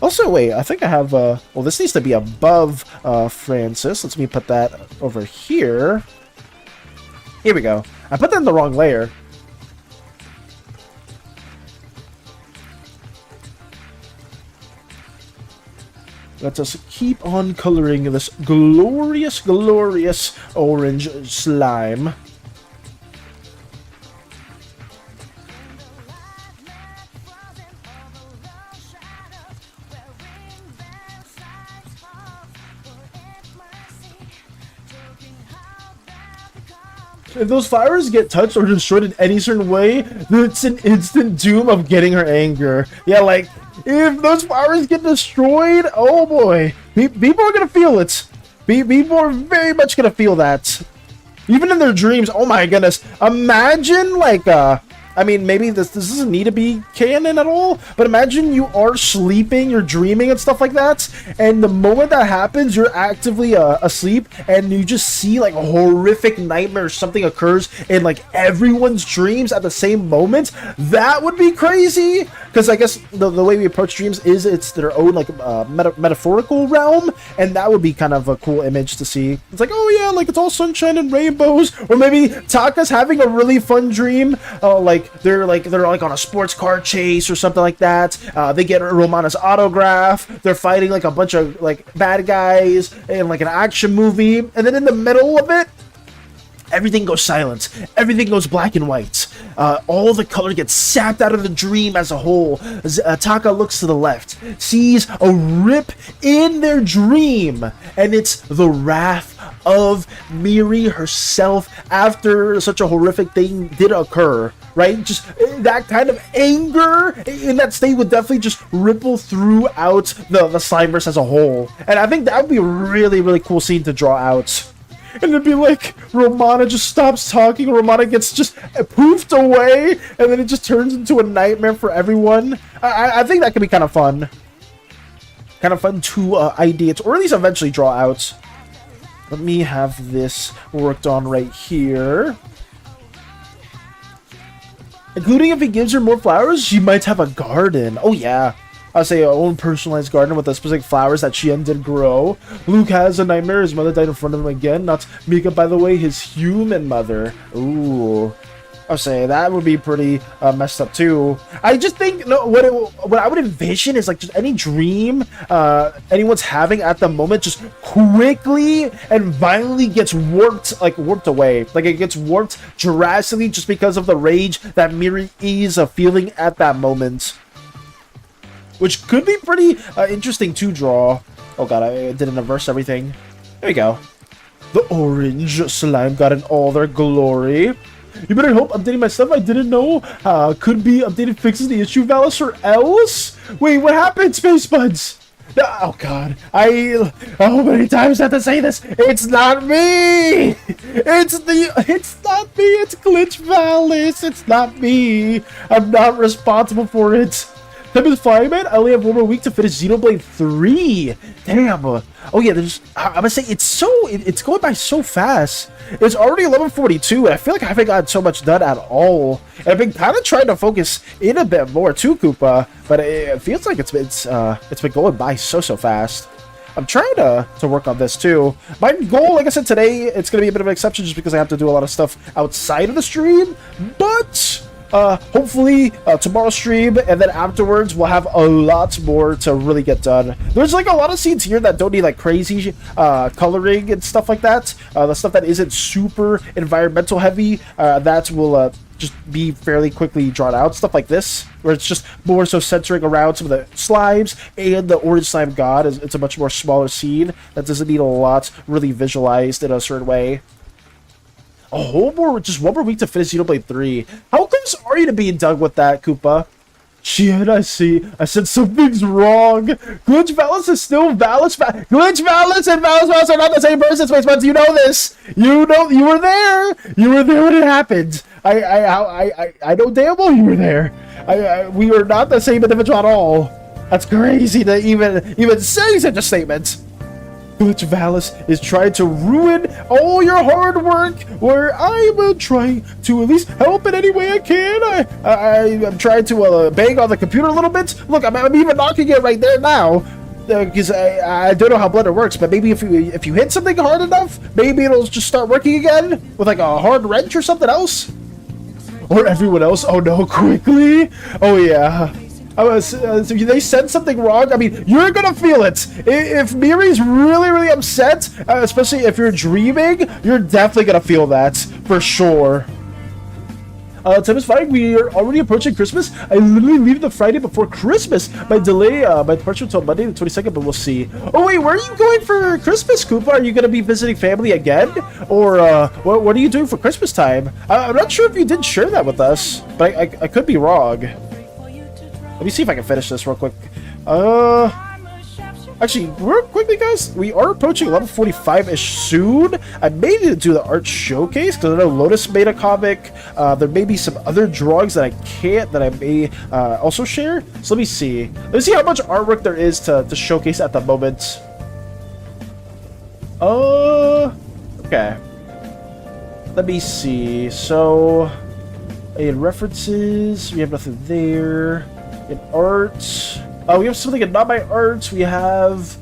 Also, wait, I think I have, well, this needs to be above Francis. Let me put that over here. Here we go. I put that in the wrong layer. Let us keep on coloring this glorious orange slime. If those flowers get touched or destroyed in any certain way, it's an instant doom of getting her anger. Yeah, like, If those flowers get destroyed, oh boy, people are gonna feel it. People are very much gonna feel that. Even in their dreams, oh my goodness. Imagine, like, I mean, maybe this doesn't need to be canon at all, but imagine you are sleeping, you're dreaming and stuff like that, and the moment that happens, you're actively asleep, and you just see, like, a horrific nightmare or something occurs in, like, everyone's dreams at the same moment. That would be crazy, because I guess the way we approach dreams is it's their own, like, metaphorical realm, and that would be kind of a cool image to see. It's like, oh yeah, like, it's all sunshine and rainbows, or maybe Taka's having a really fun dream, like, they're on a sports car chase or something like that. They get Romana's autograph. They're fighting like a bunch of like bad guys in like an action movie, and then in the middle of it, everything goes silent. Everything goes black and white. All the color gets sapped out of the dream as a whole. Taka looks to the left, sees a rip in their dream, and it's the wrath of Miri herself after such a horrific thing did occur, right? Just that kind of anger in that state would definitely just ripple throughout the Slimeverse as a whole. And I think that would be a really, really cool scene to draw out. And it'd be like Romana just stops talking, Romana gets just poofed away, and then it just turns into a nightmare for everyone. I think that could be kind of fun. Kind of fun to ideate, or at least eventually draw out. Let me have this worked on right here. Including if he gives her more flowers, she might have a garden. Oh yeah. I'll say her own personalized garden with the specific flowers that she did grow. Luke has a nightmare. His mother died in front of him again. Not Mika, by the way, his human mother. Ooh. I'll say that would be pretty messed up too. I just think what I would envision is like just any dream anyone's having at the moment just quickly and violently gets warped away. Like it gets warped drastically just because of the rage that Miri is feeling at that moment. Which could be pretty interesting to draw. Oh god, I didn't reverse everything. There we go. The orange slime got in all their glory. You better hope updating my stuff I didn't know could be updated fixes the issue, Valis, or else? Wait, what happened, Space Buds? Oh god, how many times I have to say this? It's not me! It's not me, it's Glitch Valis, it's not me. I'm not responsible for it. Tempest Fireman, I only have one more week to finish Xenoblade 3. Damn. Oh yeah, I'm gonna say it's going by so fast. It's already 11:42, and I feel like I haven't gotten so much done at all. And I've been kind of trying to focus in a bit more too, Koopa, but it feels like it's been going by so fast. I'm trying to work on this too. My goal, like I said today, it's gonna be a bit of an exception just because I have to do a lot of stuff outside of the stream, but hopefully tomorrow's stream and then afterwards we'll have a lot more to really get done. There's like a lot of scenes here that don't need like crazy coloring and stuff like that. The stuff that isn't super environmental heavy, that will just be fairly quickly drawn out. Stuff like this, where it's just more so centering around some of the slimes and the orange slime god. It's a much more smaller scene that doesn't need a lot really visualized in a certain way. Just one more week to finish Xenoblade 3. How close are you to being done with that, Koopa? Shit, I see. I said something's wrong. Glitch Valis is still Valis. Glitch Valis and Valis are not the same person, Space Buds. You know this. You were there. You were there when it happened. I know damn well you were there. We are not the same individual at all. That's crazy to even say such a statement. Glitch Valis is trying to ruin all your hard work, where I will try to at least help in any way I can. I'm trying to bang on the computer a little bit. Look, I'm even knocking it right there now, because I don't know how Blender works, but maybe if you hit something hard enough, maybe it'll just start working again with like a hard wrench or something else. Or everyone else. Oh no, quickly. Oh yeah. If they said something wrong, I mean, you're gonna feel it. If Miri's really upset, especially if you're dreaming, you're definitely gonna feel that, for sure. Time is fine. We are already approaching Christmas. I literally leave the Friday before Christmas. My delay, my departure until Monday the 22nd, but we'll see. Oh wait, where are you going for Christmas, Koopa? Are you gonna be visiting family again? Or, what are you doing for Christmas time? I'm not sure if you did share that with us, but I could be wrong. Let me see if I can finish this real quick. Actually, real quickly, guys, we are approaching level 45-ish soon. I may need to do the art showcase because I know Lotus made a comic. There may be some other drawings that I may also share. So let me see. Let's see how much artwork there is to showcase at the moment. Okay. Let me see. So, in references, we have nothing there. In art, we have something in not my art. We have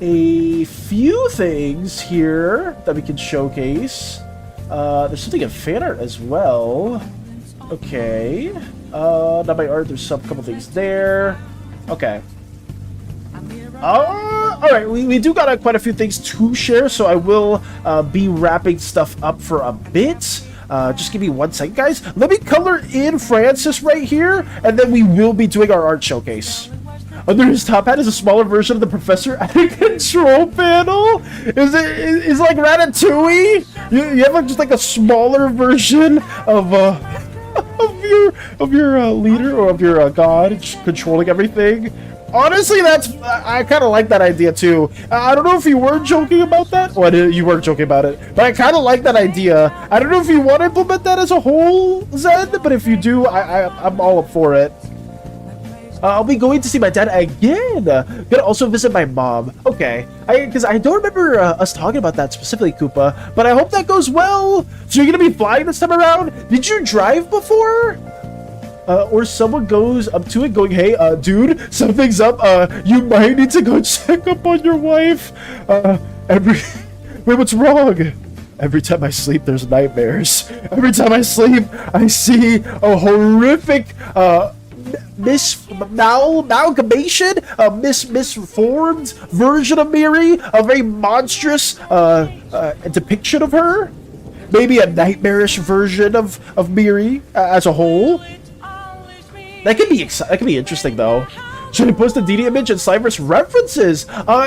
a few things here that we can showcase. There's something in fan art as well. Okay. Not my art. There's a couple things there. Okay. Alright, we do got quite a few things to share, so I will be wrapping stuff up for a bit. Just give me 1 second, guys. Let me color in Francis right here, and then we will be doing our art showcase. Under his top hat is a smaller version of the professor at a control panel. Is like Ratatouille? You have just like a smaller version of your leader or of your god just controlling everything. Honestly, I kind of like that idea too. I don't know if you were joking about that. Well, you weren't joking about it, but I kind of like that idea. I don't know if you want to implement that as a whole, Zed, but if you do, I'm all up for it. I'll be going to see my dad again. Gonna also visit my mom. Okay, because I don't remember us talking about that specifically, Koopa, but I hope that goes well. So you're gonna be flying this time around? Did you drive before? Or someone goes up to it going, hey, dude, something's up. You might need to go check up on your wife. Wait, what's wrong? Every time I sleep, there's nightmares. Every time I sleep, I see a horrific, amalgamation, a misformed version of Miri, a very monstrous, depiction of her. Maybe a nightmarish version of Miri as a whole. That could be interesting though. Should I post the DD image and Cyber's references?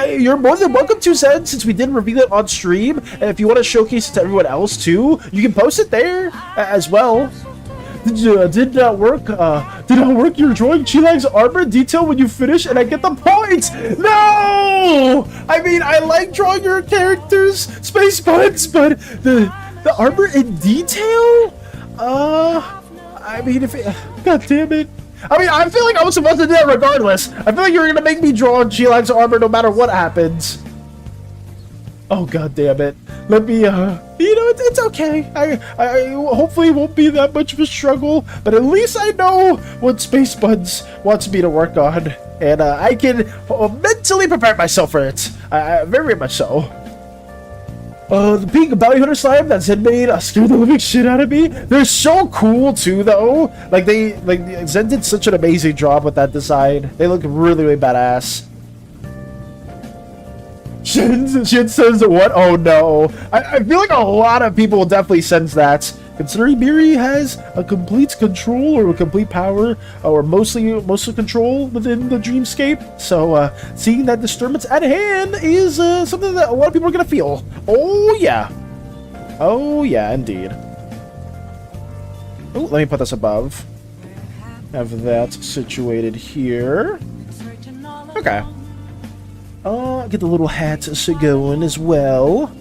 You're more than welcome to, Zed, since we did reveal it on stream. And if you want to showcase it to everyone else too, you can post it there as well. Did not work your drawing Chilang's armor detail when you finish, and I get the points. No! I mean, I like drawing your characters, Space Buds, but the armor in detail? I mean, god damn it. I mean, I feel like I was supposed to do that regardless. I feel like you're gonna make me draw G-Line's armor no matter what happens. Oh god damn it. Let me, you know, it's okay. I hopefully won't be that much of a struggle, but at least I know what Space Buds wants me to work on, and I can mentally prepare myself for it. Very much so. The pink bounty hunter slime that Zen made scared the living shit out of me. They're so cool too, though. Like Zen did such an amazing job with that design. They look really, really badass. Shin says what? Oh no. I feel like a lot of people will definitely sense that. Considering Miri has a complete control or a complete power or mostly control within the dreamscape. So seeing that disturbance at hand is something that a lot of people are going to feel. Oh yeah. Oh yeah, indeed. Oh, let me put this above. Have that situated here. Okay. Get the little hats going as well.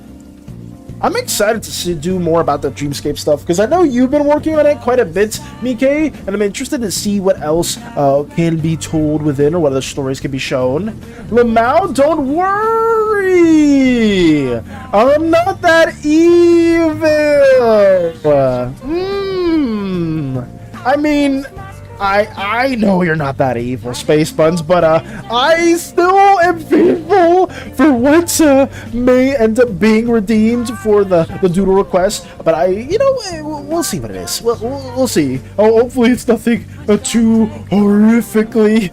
I'm excited to do more about the Dreamscape stuff, because I know you've been working on it quite a bit, Mike, and I'm interested to see what else can be told within, or what other stories can be shown. Lamau, don't worry! I'm not that evil! I mean, I know you're not that evil, Space Buns, but I still am fearful for what may end up being redeemed for the doodle request. But you know, we'll see what it is. We'll see. Oh, hopefully it's nothing too horrifically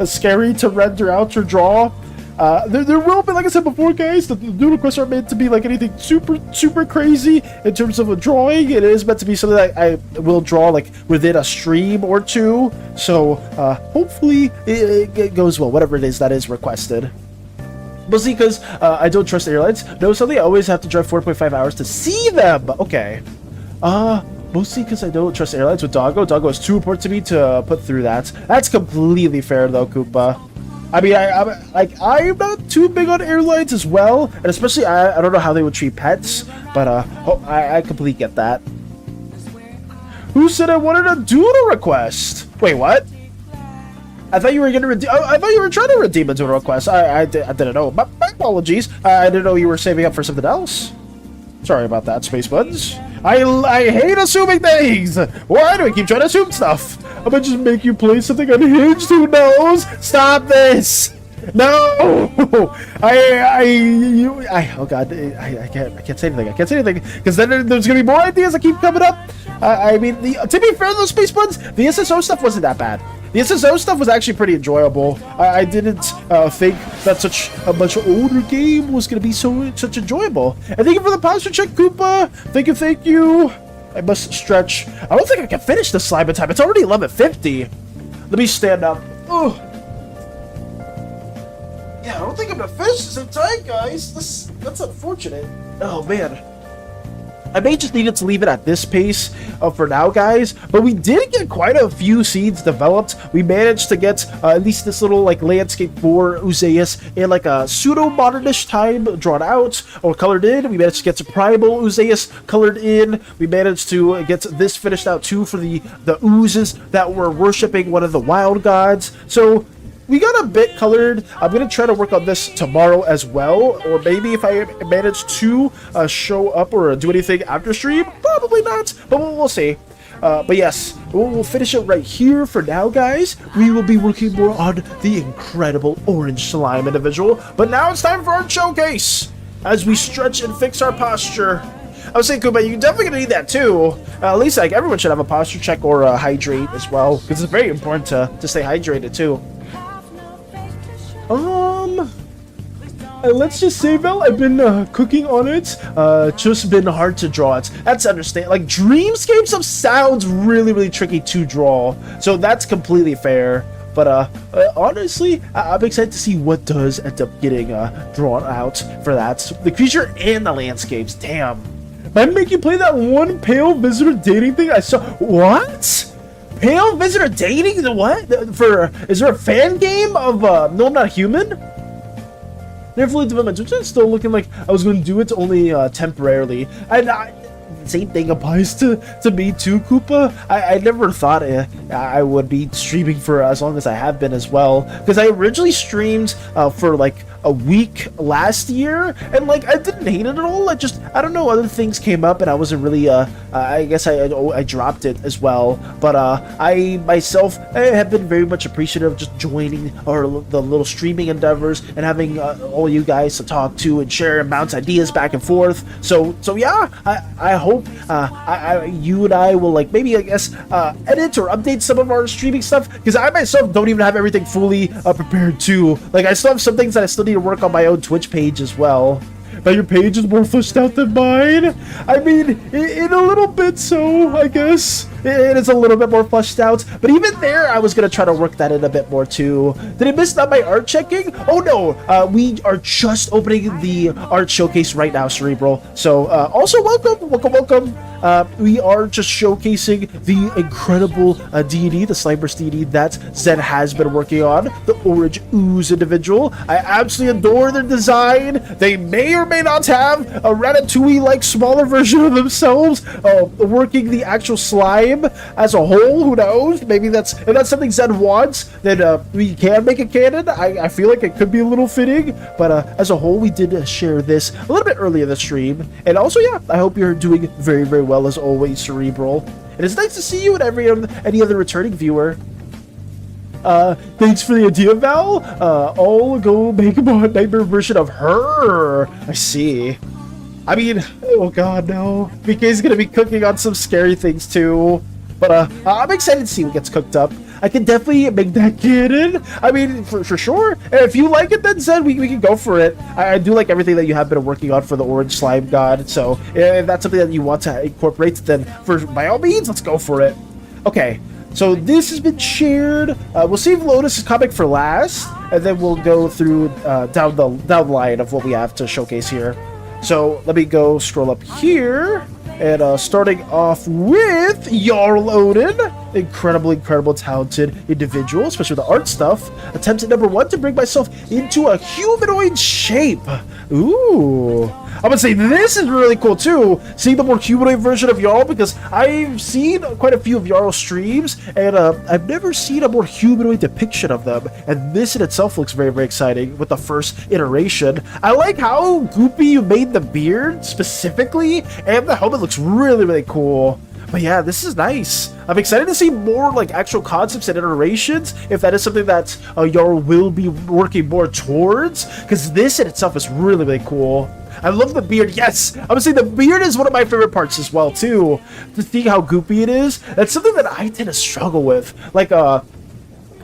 scary to render out or draw. There will be, like I said before, guys, the doodle requests are meant to be like anything super crazy in terms of a drawing. It is meant to be something that I will draw like within a stream or two. So hopefully it goes well, whatever it is that is requested. Mostly because I don't trust airlines. No, something I always have to drive 4.5 hours to see them. Okay. Mostly because I don't trust airlines with Doggo. Doggo is too important to me to put through that. That's completely fair, though, Koopa. I mean, I'm not too big on airlines as well, and especially I don't know how they would treat pets, but I completely get that. Who said I wanted a doodle request? Wait, what? I thought you were gonna redeem. I thought you were trying to redeem a doodle request. I didn't know. My apologies. I didn't know you were saving up for something else. Sorry about that, Space Buds. I hate assuming things! Why do we keep trying to assume stuff? I might just make you play something unhinged, who knows? Stop this! No! Oh god, I can't say anything. I can't say anything, because then there's gonna be more ideas that keep coming up. I mean, to be fair, those Space Buds, the SSO stuff wasn't that bad. The SSO stuff was actually pretty enjoyable. I didn't think that such a much older game was going to be such enjoyable. And thank you for the posture check, Koopa. Thank you. I must stretch. I don't think I can finish this slime in time. It's already 11:50. Let me stand up. Oh. Yeah, I don't think I'm going to finish this in time, guys. That's unfortunate. Oh, man. I may just needed to leave it at this pace for now, guys, but we did get quite a few seeds developed. We managed to get at least this little like landscape for Uzeus in like a pseudo-modernish time drawn out or colored in. We managed to get to primal Uzeus colored in. We managed to get this finished out too for the oozes that were worshipping one of the wild gods. So we got a bit colored. I'm going to try to work on this tomorrow as well, or maybe if I manage to show up or do anything after stream, probably not, but we'll see. But yes, we'll finish it right here for now, guys. We will be working more on the incredible orange slime individual, but now it's time for our showcase as we stretch and fix our posture. I was saying, Koopa, you're definitely gonna need that too. At least like everyone should have a posture check or hydrate as well, because it's very important to stay hydrated too. Let's just say, Vel, I've been cooking on it. Just been hard to draw it. That's understand. Like dreamscape stuff sounds really tricky to draw, so that's completely fair. But honestly, I'm excited to see what does end up getting drawn out for that. The creature and the landscapes. Damn. Might make you play that one pale visitor dating thing I saw. What? Pale visitor dating? What? Is there a fan game of No I'm Not Human? Never fully developed, which is still looking like I was going to do it only temporarily. And same thing applies to me too, Koopa. I never thought I would be streaming for as long as I have been as well, because I originally streamed for like a week last year, and like I didn't hate it at all. I don't know, other things came up and I wasn't really I guess I dropped it as well. But I myself have been very much appreciative of just joining the little streaming endeavors and having all you guys to talk to and share and bounce ideas back and forth. So yeah, I hope you and I will like maybe I guess edit or update some of our streaming stuff, because I myself don't even have everything fully prepared too. Like I still have some things that I still need to work on my own Twitch page as well. But your page is more fleshed out than mine. I mean, in a little bit, so I guess it is a little bit more fleshed out. But even there, I was gonna try to work that in a bit more too. Did I miss out my art checking? Oh no, we are just opening the art showcase right now, Cerebral. So also welcome. We are just showcasing the incredible deity, the Slimeburst deity that Zen has been working on, the Orange Ooze individual. I absolutely adore their design. They may or may not have a Ratatouille-like smaller version of themselves, working the actual slime as a whole. Who knows? Maybe if that's something Zen wants, then we can make it canon. I feel like it could be a little fitting, but as a whole, we did share this a little bit earlier in the stream. And also, yeah, I hope you're doing very well as always, Cerebral. And it's nice to see you and any other returning viewer. Thanks for the idea, Val. I'll go make a nightmare version of her. I see. I mean, oh god, no. BK's gonna be cooking on some scary things too. But I'm excited to see what gets cooked up. I can definitely make that canon. I mean, for sure. And if you like it, then Zen, we can go for it. I do like everything that you have been working on for the Orange Slime God. So if that's something that you want to incorporate, then by all means, let's go for it. Okay. So this has been shared. We'll save Lotus's comic for last, and then we'll go through down the line of what we have to showcase here. So let me go scroll up here. And starting off with Jarl Odin, incredible talented individual, especially with the art stuff. Attempt at number 1 to bring myself into a humanoid shape. Ooh. I'm gonna say this is really cool too, seeing the more humanoid version of Jarl, because I've seen quite a few of Jarl's streams, and I've never seen a more humanoid depiction of them, and this in itself looks very exciting with the first iteration. I like how goopy you made the beard specifically, and the helmet looks really cool. But yeah, this is nice. I'm excited to see more like actual concepts and iterations, if that is something that Jarl will be working more towards, because this in itself is really cool. I love the beard. Yes, I'm gonna say the beard is one of my favorite parts as well too. To see how goopy it is, that's something that I tend to struggle with. Like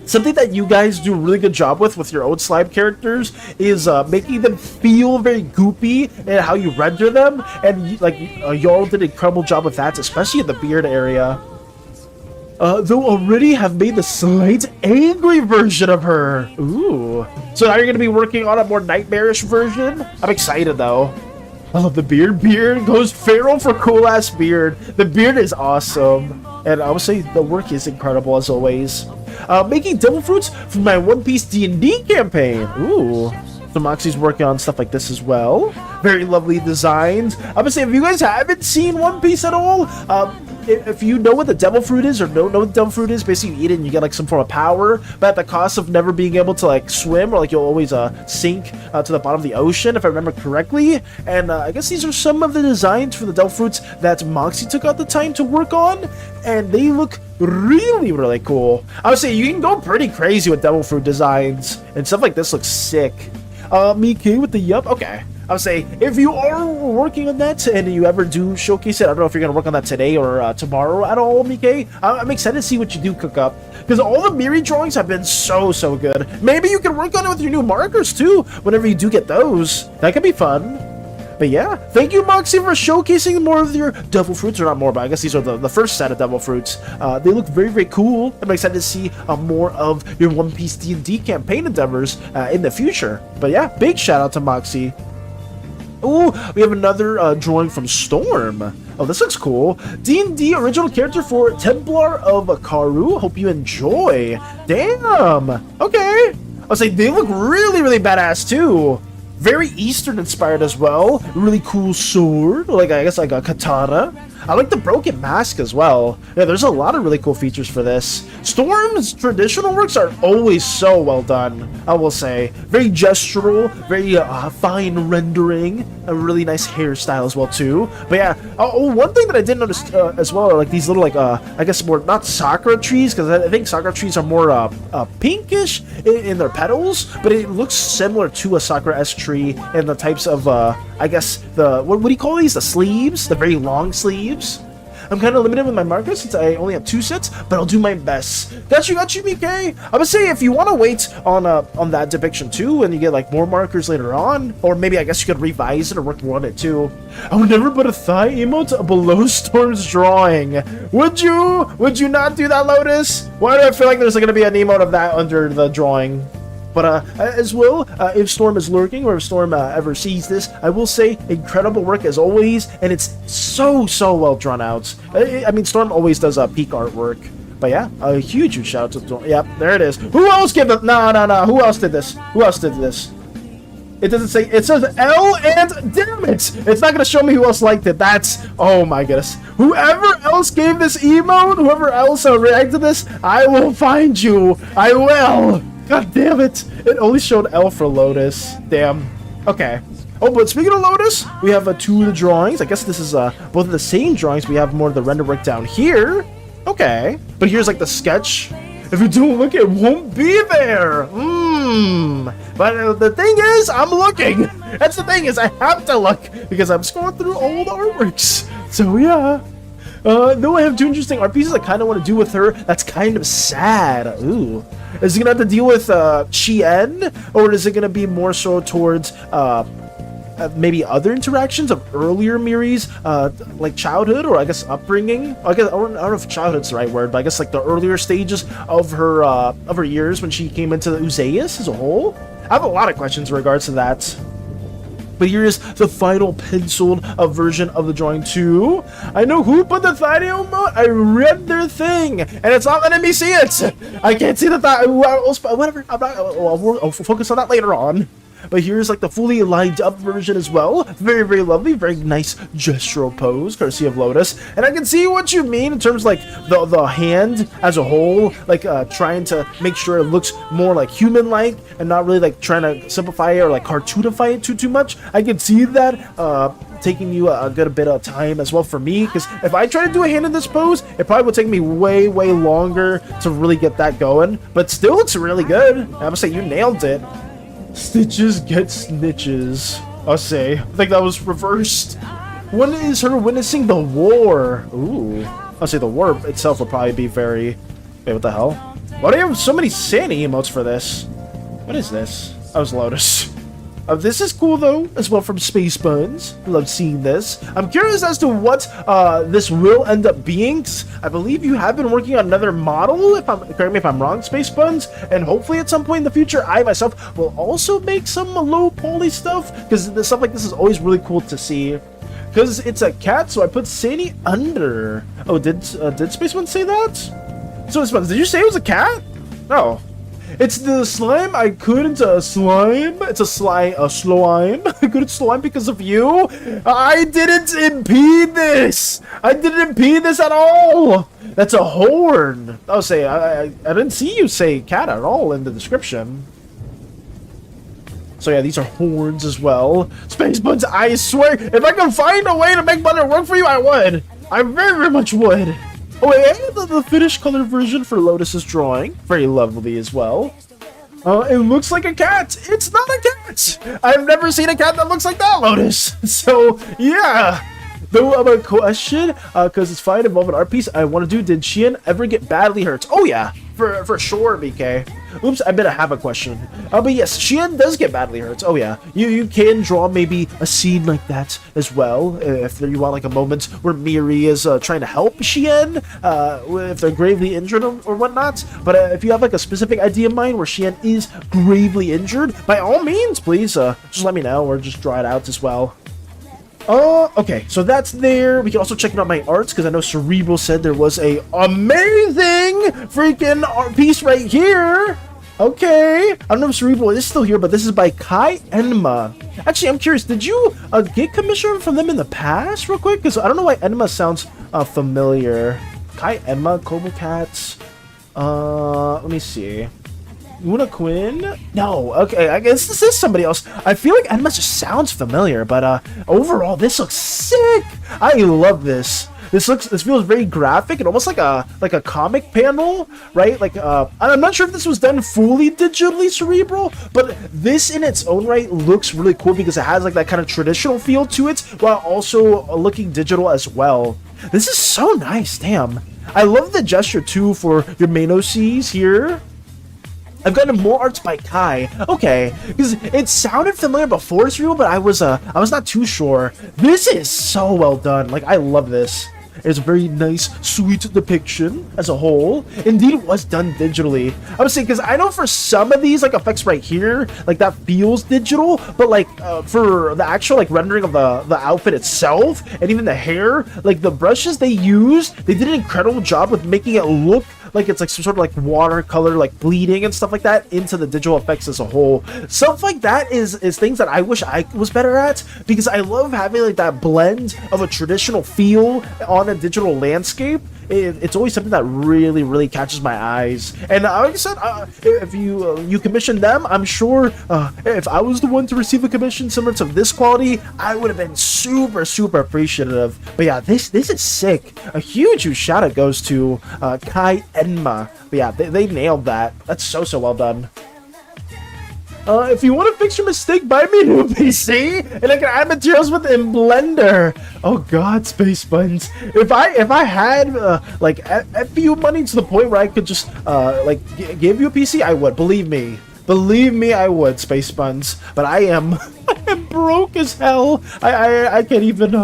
something that you guys do a really good job with your own slime characters is making them feel very goopy and how you render them. And like Jarl did an incredible job with that, especially in the beard area. Though already have made the slight angry version of her. Ooh. So now you're going to be working on a more nightmarish version? I'm excited though. I love the beard. Beard goes feral for cool ass beard. The beard is awesome. And I would say the work is incredible as always. Making devil fruits for my One Piece D&D campaign. Ooh. So Moxie's working on stuff like this as well. Very lovely designs. I'm gonna say, if you guys haven't seen One Piece at all, if you know what the devil fruit is, or don't know what the devil fruit is, basically you eat it and you get like some form of power, but at the cost of never being able to like swim, or like you'll always sink to the bottom of the ocean, if I remember correctly. And I guess these are some of the designs for the devil fruits that Moxie took out the time to work on, and they look really cool. I would say you can go pretty crazy with devil fruit designs, and stuff like this looks sick. Mike with the yup. Okay. I would say, if you are working on that and you ever do showcase it, I don't know if you're going to work on that today or tomorrow at all, Mike. I'm excited to see what you do cook up, because all the Miri drawings have been so good. Maybe you can work on it with your new markers too, whenever you do get those. That could be fun. But yeah, thank you, Moxie, for showcasing more of your devil fruits, or not more, but I guess these are the first set of devil fruits. They look very cool. I'm excited to see more of your One Piece D&D campaign endeavors in the future. But yeah, big shout out to Moxie. Ooh, we have another drawing from Storm. Oh, this looks cool. D&D original character for Templar of Karu. Hope you enjoy. Damn. Okay. I'll say they look really badass too. Very Eastern inspired as well. Really cool sword, like I guess like a katana. I like the broken mask as well. Yeah, there's a lot of really cool features for this. Storm's traditional works are always so well done, I will say. Very gestural, very fine rendering, a really nice hairstyle as well too. But yeah, one thing that I didn't notice as well are like these little like I guess more not sakura trees, because I think sakura trees are more pinkish in their petals, but it looks similar to a sakura-esque tree in the types of I guess the what do you call these? The sleeves, the very long sleeves. I'm kind of limited with my markers since I only have 2 sets, but I'll do my best. Got you, Mike. I would say if you want to wait on that depiction too, and you get like more markers later on, or maybe I guess you could revise it or work more on it too. I would never put a thigh emote below Storm's drawing. Would you? Would you not do that, Lotus? Why do I feel like there's going to be an emote of that under the drawing? But as well, if Storm is lurking, or if Storm ever sees this, I will say incredible work as always, and it's so well drawn out. I mean, Storm always does peak artwork. But yeah, a huge shout out to Storm. Yep, there it is. Who else gave it? No. Who else did this? Who else did this? It doesn't say. It says L, and damn it! It's not gonna show me who else liked it. That's, oh my goodness. Whoever else gave this emote, whoever else reacted to this, I will find you. I will. God damn it! It only showed L for Lotus. Damn. Okay. Oh, but speaking of Lotus, we have 2 of the drawings. I guess this is both of the same drawings. We have more of the render work down here. Okay. But here's like the sketch. If you don't look, it won't be there. But the thing is, I'm looking. That's the thing, is I have to look, because I'm scrolling through all the artworks. So yeah. Though I have 2 interesting art pieces I kind of want to do with her, that's kind of sad. Ooh. Is it going to have to deal with Chien, or is it going to be more so towards maybe other interactions of earlier Miri's like childhood, or I guess upbringing? I don't know if childhood's the right word, but I guess like the earlier stages of her years when she came into the Useus as a whole. I have a lot of questions in regards to that. But here's the final penciled version of the drawing too. I know who put the thumbnail mode. I read their thing, and it's not letting me see it. I can't see the whatever. I'll focus on that later on. But here's like the fully lined up version as well. Very, very lovely. Very nice gestural pose, courtesy of Lotus. And I can see what you mean in terms of like the hand as a whole, like trying to make sure it looks more like human-like and not really like trying to simplify it or like cartoonify it too much. I can see that taking you a good bit of time as well for me, because if I try to do a hand in this pose, it probably would take me way longer to really get that going. But still, it's really good. I would say you nailed it. Stitches get snitches. I'll say. I think that was reversed. When is her witnessing the war? Ooh. I'll say the war itself will probably be very... Wait, what the hell? Why do you have so many SANI emotes for this? What is this? I was Lotus. This is cool though, as well, from Space Buns. Love seeing this. I'm curious as to what this will end up being. I believe you have been working on another model, correct me if I'm wrong, Space Buns, and hopefully at some point in the future, I myself will also make some low poly stuff, because stuff like this is always really cool to see. Because it's a cat, so I put SANI under. Oh, did Space Buns say that? So Space Buns, did you say it was a cat? No. It's the slime I couldn't slime. It's a slime. I couldn't slime because of you. I didn't impede this. I didn't impede this at all. That's a horn. I'll say I didn't see you say cat at all in the description. So yeah, these are horns as well. Space Buns, I swear, if I could find a way to make butter work for you, I would. I very much would. Oh wait, the finished color version for Lotus's drawing. Very lovely as well. It looks like a cat. It's not a cat. I've never seen a cat that looks like that, Lotus. So yeah. Though I'm a question, because it's fine involved in art piece I want to do. Did Xian ever get badly hurt? Oh yeah, for sure, BK. Oops, I better have a question. But yes, Xian does get badly hurt. Oh yeah, you can draw maybe a scene like that as well, if you want like a moment where Miri is trying to help Xian, if they're gravely injured or whatnot. But if you have like a specific idea in mind where Xian is gravely injured, by all means, please just let me know or just draw it out as well. Okay, so that's there. We can also check out my arts, because I know Cerebral said there was a amazing freaking art piece right here. Okay, I don't know if Cerebral is still here, but this is by Kai Enma. Actually, I'm curious, did you get commission from them in the past real quick? Because I don't know why Enma sounds familiar. Kai Enma, Kobo Cats. Let me see. Una Quinn? No, okay, I guess this is somebody else. I feel like Enma just sounds familiar, but overall, this looks sick. I love this. This feels very graphic and almost like a comic panel, right? Like I'm not sure if this was done fully digitally, Cerebral, but this in its own right looks really cool because it has like that kind of traditional feel to it while also looking digital as well. This is so nice, damn. I love the gesture too for your main OCs here. I've gotten more arts by Kai. Okay, because it sounded familiar before Cerebral, but I was not too sure. This is so well done. Like, I love this. It's a very nice, sweet depiction as a whole. Indeed, it was done digitally. I would say, because I know for some of these, like, effects right here, like, that feels digital, but, like, for the actual, like, rendering of the outfit itself, and even the hair, like, the brushes they used, they did an incredible job with making it look like it's like some sort of like watercolor, like bleeding and stuff like that into the digital effects as a whole. Stuff like that is things that I wish I was better at, because I love having like that blend of a traditional feel on a digital landscape. It's always something that really catches my eyes. And like I said, if you commission them, I'm sure if I was the one to receive a commission similar to this quality, I would have been super appreciative. But yeah, this is sick. A huge shout out goes to Kai Enma. But yeah, they nailed that. That's so well done. If you want to fix your mistake, buy me a new PC, and I can add materials with it in Blender. Oh God, Space Buns. If I had like FU money to the point where I could just like give you a PC, I would. Believe me, I would, Space Buns. But I am broke as hell. I can't even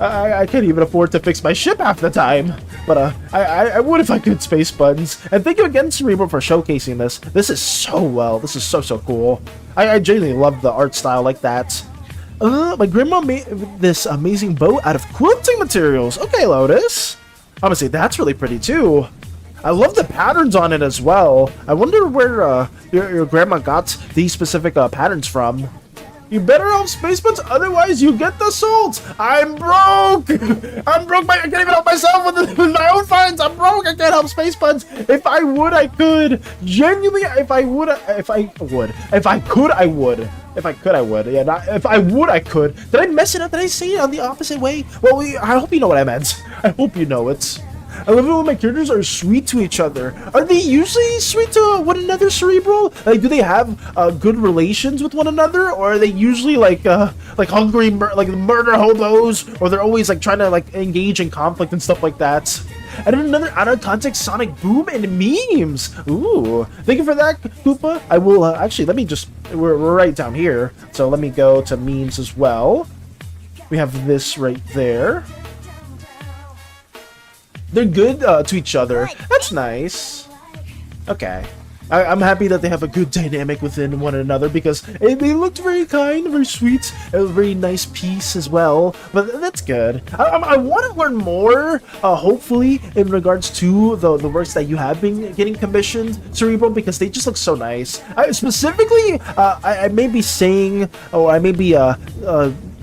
I can't even afford to fix my ship half the time. But I would if I could, Space Buns. And thank you again, Cerebral, for showcasing this. This is so well. This is so cool. I genuinely love the art style like that. My grandma made this amazing boat out of quilting materials. Okay, Lotus. Honestly, that's really pretty too. I love the patterns on it as well. I wonder where your grandma got these specific patterns from. You better help Space Buns, otherwise you get the salt. I'm broke. I'm broke. I can't even help myself with my own funds. I'm broke. I can't help Space Buns. If I would, I could. Genuinely, if I could, I would. Yeah, if I would, I could. Did I mess it up? Did I say it on the opposite way? Well, I hope you know what I meant. I hope you know it. I love it when my characters are sweet to each other. Are they usually sweet to one another, Cerebral? Like, do they have good relations with one another, or are they usually like hungry, like murder hobos, or they're always like trying to like engage in conflict and stuff like that? And then another out of context Sonic Boom and memes. Ooh, thank you for that, Koopa. I will actually let me just we're right down here, so let me go to memes as well. We have this right there. They're good to each other. That's nice. Okay. I'm happy that they have a good dynamic within one another because they looked very kind, very sweet, a very nice piece as well. But that's good. I want to learn more, hopefully, in regards to the works that you have been getting commissioned, Cerebral, because they just look so nice. Specifically, I may be saying, or I may be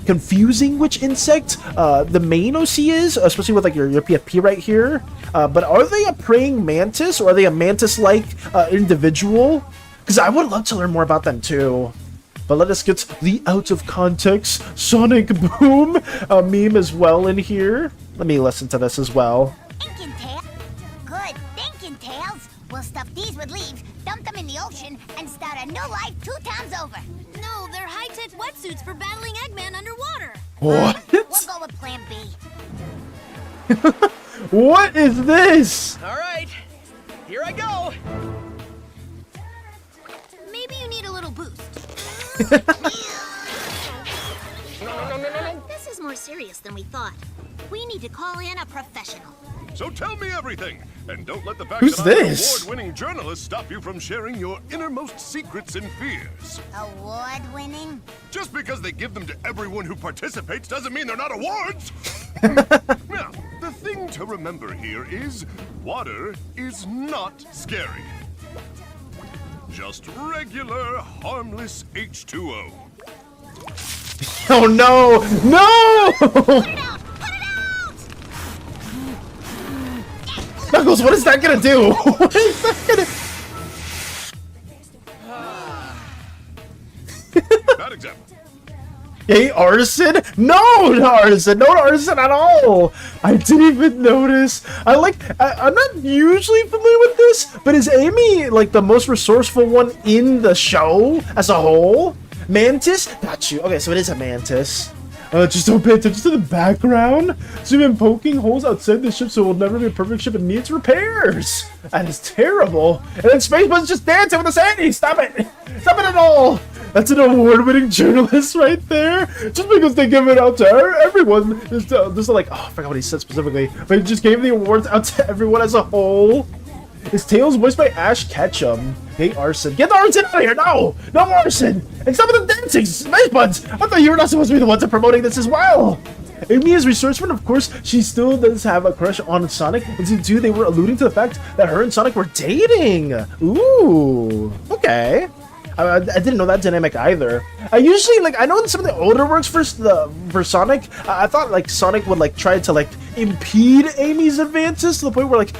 confusing which insect the main OC is, especially with like your PFP right here. But are they a praying mantis, or are they a mantis-like individual? Because I would love to learn more about them too. But let us get the out of context Sonic Boom meme as well in here. Let me listen to this as well. Thinking tail. Good thinking, Tails. We'll stuff these with leaves, dump them in the ocean, and start a new life 2 times over. No, they're high-tech wetsuits for battling Eggman underwater. What? We'll go with Plan B. What is this? All right, here I go. Maybe you need a little boost. This is more serious than we thought. We need to call in a professional. So tell me everything, and don't let the fact Who's that I'm an this? award-winning journalist stop you from sharing your innermost secrets and fears. Award-winning? Just because they give them to everyone who participates doesn't mean they're not awards! Now, the thing to remember here is, water is not scary. Just regular, harmless H2O. Oh no! No! Put it out! Knuckles, what is that gonna do? What is that gonna... Bad example. Hey, arson? No, arson! No arson at all! I didn't even notice. I'm not usually familiar with this, but is Amy like the most resourceful one in the show as a whole? Mantis? Got you. Okay, so it is a mantis. Just don't pay attention to the background. So you've been poking holes outside the ship, so it will never be a perfect ship. It needs repairs. That is terrible. And then Space Buns just dancing with the SANI. Stop it. Stop it at all. That's an award-winning journalist right there. Just because they give it out to everyone. Just like, oh, I forgot what he said specifically. But he just gave the awards out to everyone as a whole. His Tails voiced by Ash Ketchum. Hey, Arson. Get the Arson out of here! No! No more Arson! And stop with the dancing! Space Buns! I thought you were not supposed to be the ones promoting this as well! Amy is resourceful, of course, she still does have a crush on Sonic. In Season 2, they were alluding to the fact that her and Sonic were dating! Ooh, okay. I didn't know that dynamic either. I usually, like, I know in some of the older works for Sonic, I thought, like, Sonic would, like, try to, like, impede Amy's advances to the point where, like,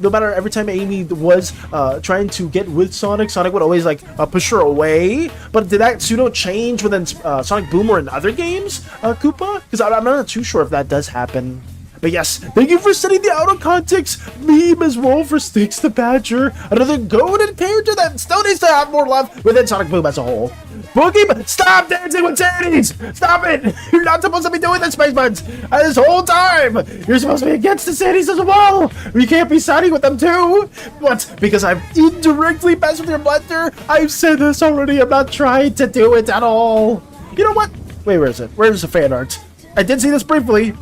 no matter every time Amy was trying to get with Sonic, Sonic would always, like, push her away. But did that pseudo change within Sonic Boom or in other games, Koopa? Because I'm not too sure if that does happen. But yes, thank you for setting the out of context meme as well for Sticks the Badger. Another goated character that still needs to have more love within Sonic Boom as a whole. Boogie, stop dancing with Sanis! Stop it! You're not supposed to be doing this, Space Buns! This whole time! You're supposed to be against the Sanis as well! You can't be siding with them too! What? Because I've indirectly messed with your blender? I've said this already, I'm not trying to do it at all! You know what? Wait, where is it? Where's the fan art? I did see this briefly.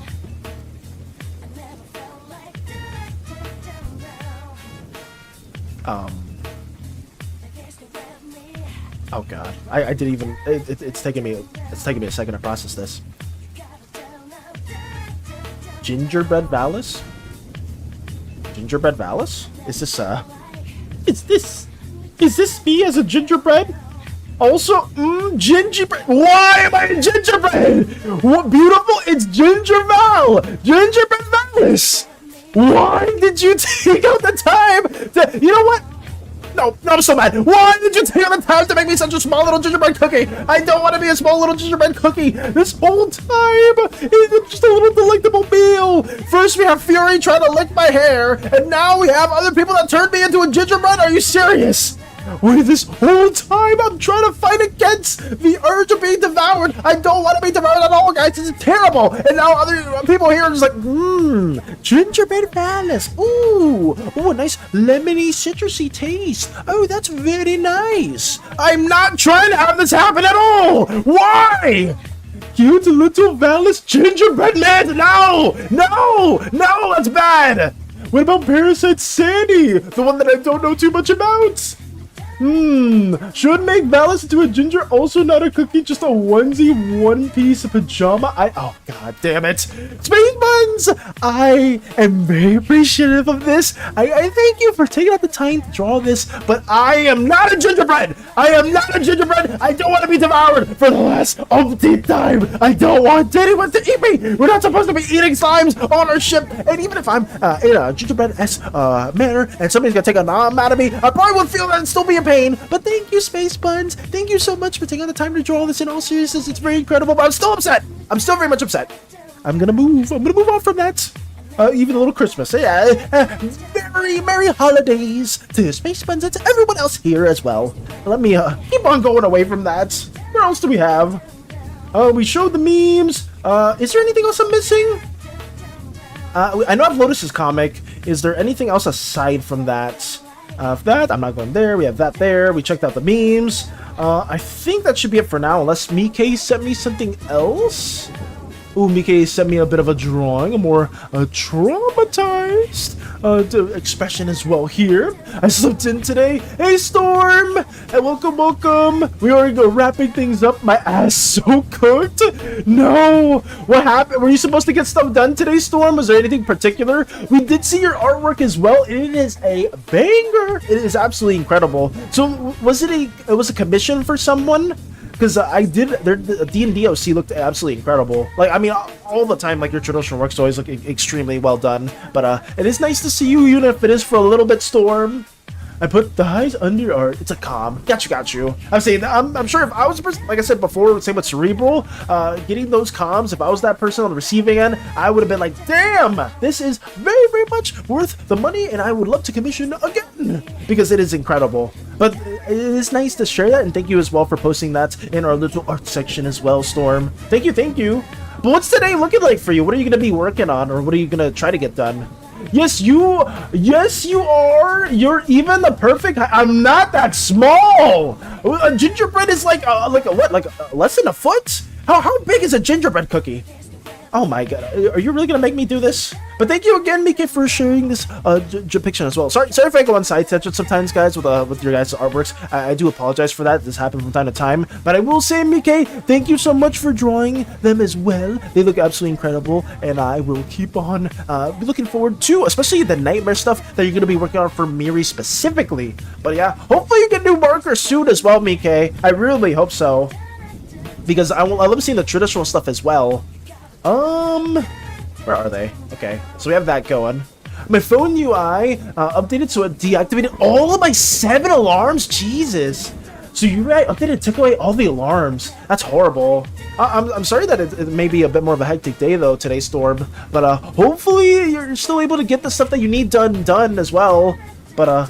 Oh god, I didn't even. It's taking me a second to process this. Gingerbread Valis? Gingerbread Valis? Is this me as a gingerbread? Also, gingerbread. Why am I a gingerbread? What beautiful! It's Gingerval! Gingerbread Valis! Why did you take out the time to, you know what? No, I'm so mad. Why did you take out the time to make me such a small little gingerbread cookie? I don't want to be a small little gingerbread cookie. This whole time, it's just a little delectable meal. First we have Fury trying to lick my hair, and now we have other people that turned me into a gingerbread? Are you serious? Wait, this whole time I'm trying to fight against the urge of being devoured. I don't want to be devoured at all, guys. This is terrible. And now other people here are just like, gingerbread Valis. Ooh, a nice lemony, citrusy taste. Oh, that's very nice. I'm not trying to have this happen at all. Why? Cute little Valis gingerbread man. No, that's bad. What about Parasite SANI? The one that I don't know too much about. Should make Valis into a ginger, also not a cookie, just a onesie, one piece of pajama. Oh god damn it. Space Buns! I am very appreciative of this. I thank you for taking out the time to draw this, but I am not a gingerbread! I am not a gingerbread! I don't want to be devoured for the last umpteenth time! I don't want anyone to eat me! We're not supposed to be eating slimes on our ship, and even if I'm in a gingerbread-esque manner, and somebody's gonna take a nom out of me, I probably would feel that and still be in pain. But thank you, Space Buns. Thank you so much for taking the time to draw this. In all seriousness, it's very incredible, but I'm still upset. I'm still very much upset. I'm gonna move on from that. Even a little Christmas. Yeah, very merry holidays to Space Buns and to everyone else here as well. Let me keep on going away from that. Where else do we have? We showed the memes. Is there anything else I'm missing? I know I have Lotus's comic. Is there anything else aside from that? That, I'm not going there. We have that there. We checked out the memes. I think that should be it for now, unless Mike sent me something else. Ooh, Mike sent me a bit of a drawing, a more traumatized expression as well here. I slipped in today. Hey, Storm! And welcome. We are wrapping things up. My ass so cooked. No! What happened? Were you supposed to get stuff done today, Storm? Was there anything particular? We did see your artwork as well. It is a banger. It is absolutely incredible. So, was it a commission for someone? Because I did, the D&D OC looked absolutely incredible. Like, I mean, all the time, like, your traditional works always look extremely well done. But it is nice to see you, even if it is for a little bit, Storm. I put the highs under your art. It's a calm. Got you. I'm saying, I'm sure if I was a person, like I said before, same with Cerebral, getting those comms, if I was that person on the receiving end, I would have been like, damn, this is very, very much worth the money, and I would love to commission again, because it is incredible. But it is nice to share that, and thank you as well for posting that in our little art section as well, Storm. Thank you. But what's today looking like for you? What are you going to be working on, or what are you going to try to get done? Yes, you are. You're even the perfect. I'm not that small. A gingerbread is like less than a foot. How big is a gingerbread cookie? Oh my god, are you really gonna make me do this? But thank you again, Mike, for sharing this depiction as well. Sorry if I go on side tangent sometimes, guys, with your guys' artworks. I do apologize for that. This happens from time to time. But I will say, Mike, thank you so much for drawing them as well. They look absolutely incredible, and I will keep on looking forward to, especially the nightmare stuff that you're gonna be working on for Miri specifically. But yeah, hopefully you get new markers soon as well, Mike. I really hope so, because I love seeing the traditional stuff as well. Where are they? Okay, so we have that going. My phone UI updated, so it deactivated all of my 7 alarms. Jesus. So you updated, took away all the alarms. That's horrible. I'm sorry that it may be a bit more of a hectic day though today, Storm. But hopefully you're still able to get the stuff that you need done as well. But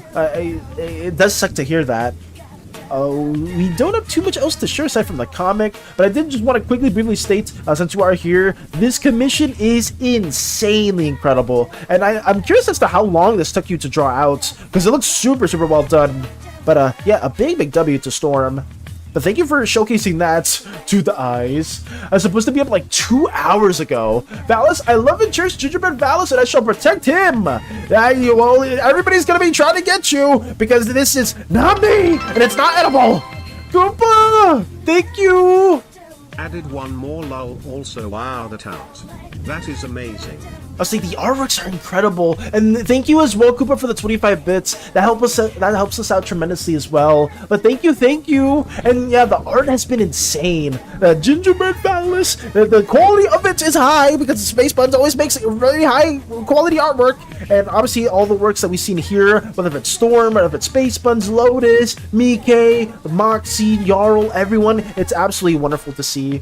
it does suck to hear that. We don't have too much else to share aside from the comic, but I did just want to quickly, briefly state, since you are here, this commission is insanely incredible, and I'm curious as to how long this took you to draw out, because it looks super, super well done. But yeah, a big W to Storm. But thank you for showcasing that to the eyes. I was supposed to be up like 2 hours ago. Valis, I love and cherish Gingerbread Valis, and I shall protect him. Well, everybody's gonna be trying to get you, because this is not me, and it's not edible. Koopa! Thank you! Added one more lol also wow that out. That is amazing. I was like, the artworks are incredible, and thank you as well, Koopa, for the 25 bits. That helps us out tremendously as well. But thank you, and yeah, the art has been insane. The gingerbread phallus, the quality of it is high because Space Buns always makes very high quality artwork, and obviously all the works that we've seen here, whether it's Storm, whether it's Space Buns, Lotus, Mickey, Moxie, Jarl, everyone, it's absolutely wonderful to see.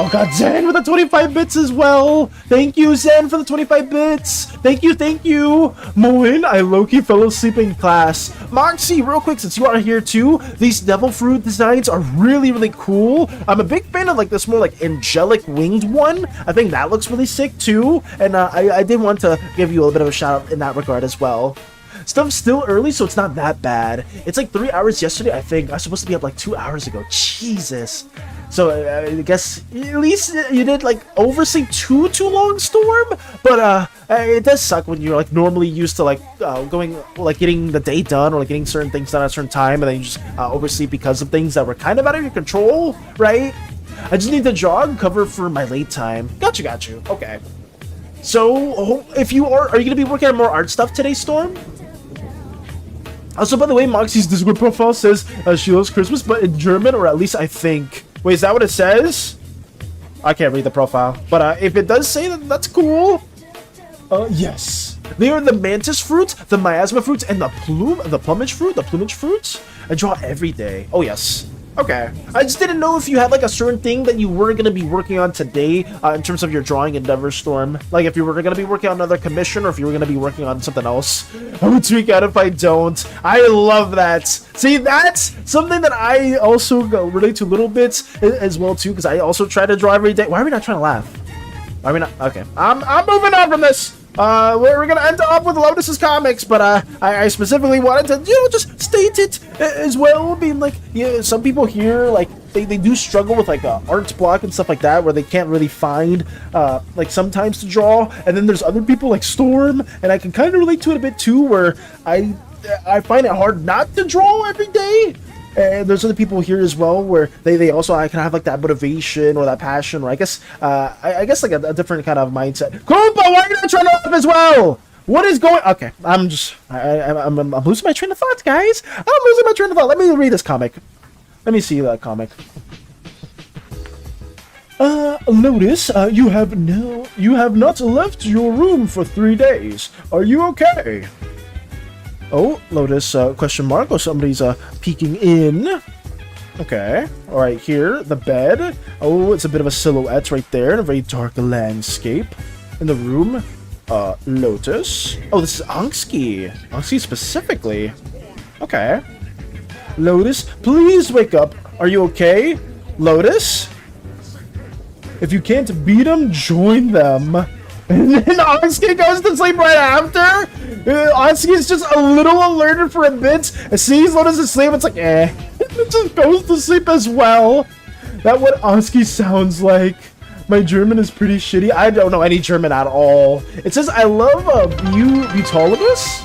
Oh god, Zen with the 25 bits as well. Thank you, Zen, for the 25 bits. Thank you. Moin, I low-key fell asleep in class. Moxie, real quick, since you are here too, these devil fruit designs are really cool. I'm a big fan of like this more like angelic winged one. I think that looks really sick too. And I did want to give you a little bit of a shout out in that regard as well. Stuff's still early, so it's not that bad. It's like 3 hours yesterday, I think. I was supposed to be up like 2 hours ago. Jesus. So I guess at least you did like oversleep too long, Storm. But it does suck when you're like normally used to like going like getting the day done or like getting certain things done at a certain time, and then you just oversleep because of things that were kind of out of your control, right? I just need to jog cover for my late time. Got you. Okay. So if you are you gonna be working on more art stuff today, Storm? Also, by the way, Moxie's Discord profile says she loves Christmas, but in German, or at least I think. Wait, is that what it says? I can't read the profile, but if it does say that, that's cool. Yes. They are the mantis fruits, the miasma fruits, and the plumage fruits. I draw every day. Oh, yes. Okay. I just didn't know if you had like a certain thing that you were going to be working on today in terms of your drawing endeavor, Storm. Like if you were going to be working on another commission or if you were going to be working on something else. I would tweak out if I don't. I love that. See, that's something that I also relate to little bits as well too, because I also try to draw every day. Why are we not trying to laugh? Why are we not? Okay. I'm moving on from this. We're gonna end up with Lotus's comics, but I specifically wanted to, just state it as well, being like, some people here, like, they do struggle with, like, art block and stuff like that, where they can't really find, like, sometimes to draw, and then there's other people like Storm, and I can kind of relate to it a bit, too, where I find it hard not to draw every day. And there's other people here as well where they also kind of have like that motivation or that passion, or I guess like a different kind of mindset. Koopa, why are you not trying to laugh as well? What is going? Okay, I'm losing my train of thought, guys. I'm losing my train of thought. Let me read this comic. Let me see that comic. Lotus, you have not left your room for 3 days. Are you okay? Oh, Lotus, question mark, or somebody's, peeking in. Okay, alright, here, the bed. Oh, it's a bit of a silhouette right there, in a very dark landscape. In the room, Lotus. Oh, this is Anski. Anski specifically. Okay. Lotus, please wake up. Are you okay? Lotus? If you can't beat them, join them. And then Anski goes to sleep right after. Anski is just a little alerted for a bit. Sees Lotus asleep. It's like, It just goes to sleep as well. That's what Anski sounds like. My German is pretty shitty. I don't know any German at all. It says, I love Butolibus.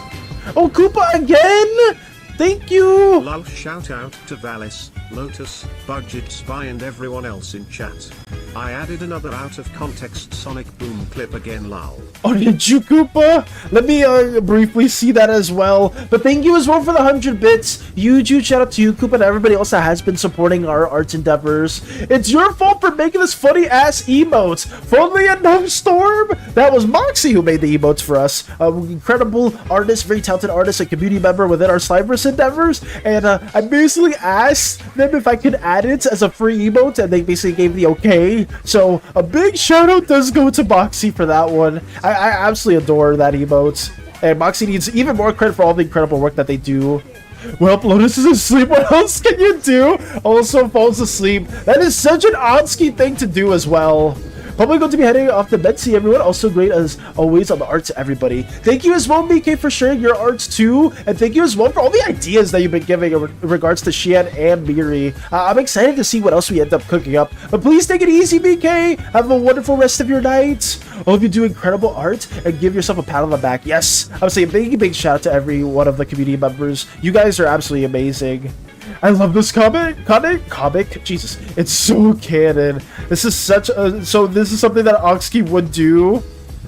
Oh, Koopa again. Thank you. Lol, shout out to Valis, Lotus, Budget Spy and everyone else in chat. I added another out of context Sonic Boom clip again, lol. Oh, did you, Koopa? Let me briefly see that as well. But thank you as well for the 100 bits. Huge shout out to you, Koopa, and everybody else that has been supporting our arts endeavors. It's your fault for making this funny ass emotes. Funnily enough, Storm, that was Moxie who made the emotes for us. Incredible artist, very talented artist, a community member within our Cyberus endeavors. And I basically asked them if I could add it as a free emote, and they basically gave the okay. So a big shout out does go to Moxie for that one. I absolutely adore that emote, and Moxie needs even more credit for all the incredible work that they do. Well, Lotus is asleep. What else can you do? Also falls asleep. That is such an Anski thing to do as well. Probably going to be heading off to bed. See everyone. Also great as always on the art to everybody. Thank you as well, BK, for sharing your arts too. And thank you as well for all the ideas that you've been giving in regards to Xian and Miri. I'm excited to see what else we end up cooking up. But please take it easy, BK. Have a wonderful rest of your night. All of you do incredible art and give yourself a pat on the back. Yes, I would say a big shout out to every one of the community members. You guys are absolutely amazing. I love this comic. Jesus, it's so canon. This is such a this is something that Oxkey would do.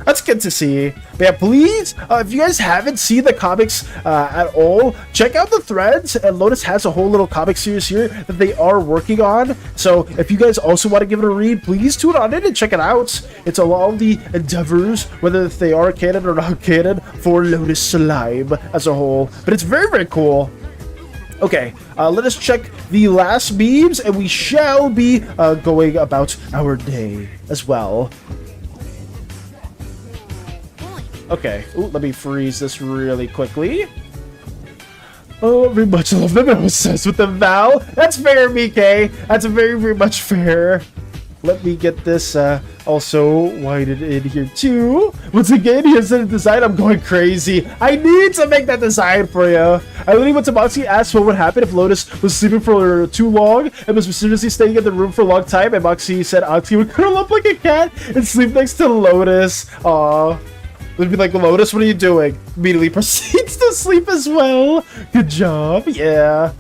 That's good to see. But yeah, please, if you guys haven't seen the comics at all, check out the threads. And Lotus has a whole little comic series here that they are working on. So if you guys also want to give it a read, please tune on in and check it out. It's all the endeavors, whether they are canon or not canon, for Lotus Slime as a whole. But it's very, very cool. Okay, let us check the last memes, and we shall be going about our day as well. Okay, ooh, let me freeze this really quickly. Oh, very much love them. I'm obsessed with them, Val. That's fair, BK. That's very, very much fair. Let me get this also widened in here too. Once again, here's the design. I'm going crazy. I need to make that design for you. I literally went to Moxie, asked what would happen if Lotus was sleeping for too long and was mysteriously staying in the room for a long time. And Moxie said Oxy would curl up like a cat and sleep next to Lotus. Aww. Would be like, Lotus, what are you doing? Immediately proceeds to sleep as well. Good job. Yeah.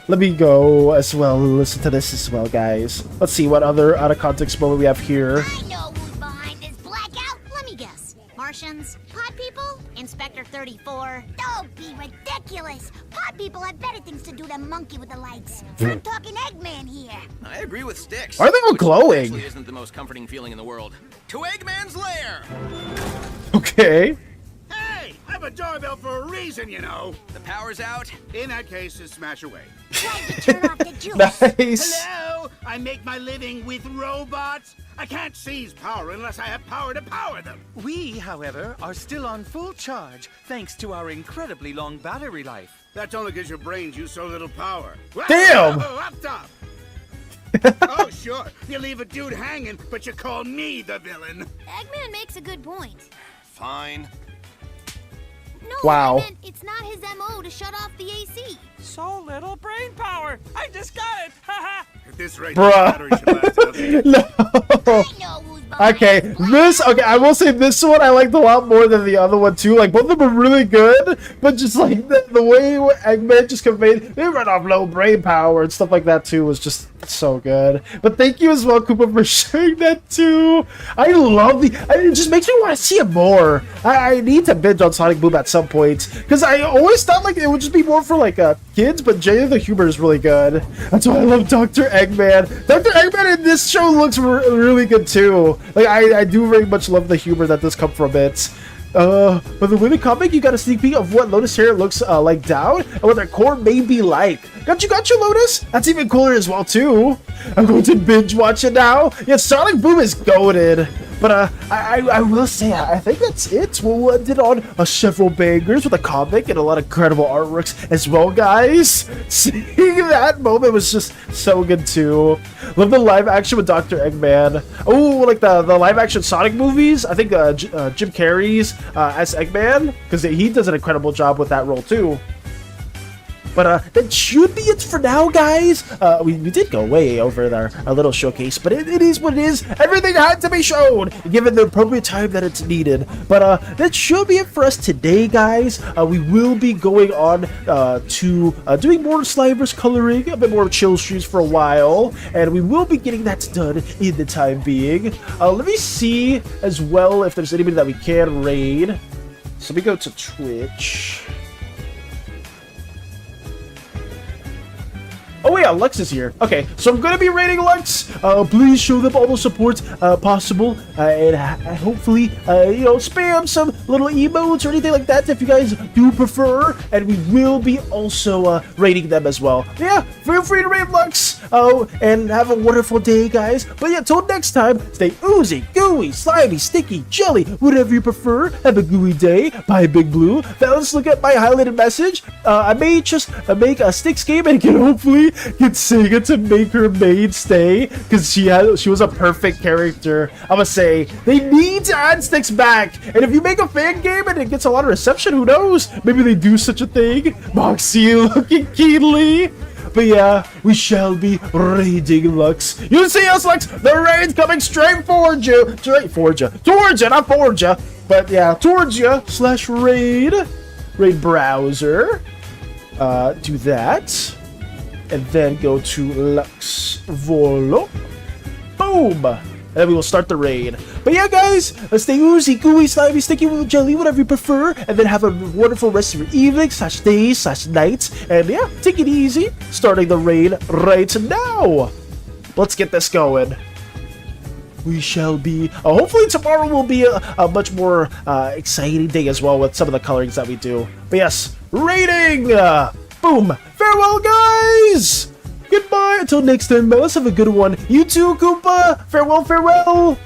Let me go as well. Listen to this as well, guys. Let's see what other out of context moment we have here. I know who's behind this blackout. Let me guess. Martians? Pod people? Inspector 34? Don't be ridiculous. Pod people have better things to do than monkey with the lights. I'm talking Eggman here. I agree with Styx. Why are they all which glowing? actually isn't the most comforting feeling in the world. To Eggman's lair! Okay. Hey, I have a doorbell for a reason, you know. The power's out. In that case, just smash away. Try to turn off the juice. Nice. Hello? I make my living with robots. I can't seize power unless I have power to power them. We, however, are still on full charge thanks to our incredibly long battery life. That's only because your brains use so little power. Damn! Whoa, up top! Oh, sure. You leave a dude hanging, but you call me the villain. Eggman makes a good point. Fine. No, Wow. I meant it's not his MO to shut off the AC. So little brain power. I just got it. Haha. At this rate, Bruh. the battery should last another No. I know who's behind Okay, this blackout. okay, I will say this one I liked a lot more than the other one too. Like, both of them are really good, but just like the way Eggman just conveyed, they run off low brain power and stuff like that too was just so good. But thank you as well, Koopa, for sharing that too. I love it just makes me want to see it more. I need to binge on Sonic Boom at some point, because I always thought like it would just be more for like kids, but Jay, the humor is really good. That's why I love Dr. Eggman. Dr. Eggman in this show looks really good too. Like, I do very much love the humor that does come from it. But the way the comic, you got a sneak peek of what Lotus hair looks like down and what their core may be like. Got you, Lotus? That's even cooler as well too. I'm going to binge watch it now. Yeah, Sonic Boom is goated. But I will say, I think that's it. We'll end it on several bangers with a comic and a lot of incredible artworks as well, guys. Seeing that moment was just so good too. Love the live action with Dr. Eggman. Oh, like the live action Sonic movies. I think Jim Carrey's as Eggman, because he does an incredible job with that role too. But that should be it for now, guys. We did go way over there, our little showcase, but it is what it is. Everything had to be shown, given the appropriate time that it's needed. But that should be it for us today, guys. We will be going on to doing more Slimer's coloring, a bit more chill streams for a while, and we will be getting that done in the time being. Let me see as well if there's anybody that we can raid. So we go to Twitch. Oh yeah, Lux is here. Okay, so I'm gonna be raiding Lux. Please show them all the support possible, and hopefully, spam some little emotes or anything like that if you guys do prefer. And we will be also raiding them as well. Yeah, feel free to raid Lux. Oh, and have a wonderful day, guys. But yeah, till next time, stay oozy, gooey, slimy, sticky, jelly, whatever you prefer. Have a gooey day. Bye, Big Blue. Now let's look at my highlighted message. I may just make a Styx game and can hopefully get Sega to make her maid stay, because she was a perfect character. I'm gonna say they need to add Styx back, and if you make a fan game and it gets a lot of reception, who knows? Maybe they do such a thing. Moxie looking keenly. But yeah, we shall be raiding Lux. You see us, Lux? The raid's coming straight towards you, not towards you. But yeah, towards you /raid browser. Do that. and then go to Lux Volo. Boom! And then we will start the raid. But yeah, guys, stay oozy, gooey, slimy, sticky, jelly, whatever you prefer. And then have a wonderful rest of your evening, / days, / nights. And yeah, take it easy. Starting the raid right now. Let's get this going. We shall be... hopefully tomorrow will be a much more exciting day as well with some of the colorings that we do. But yes, raiding! Boom! Farewell, guys! Goodbye until next time, let's have a good one. You too, Koopa! Farewell, farewell!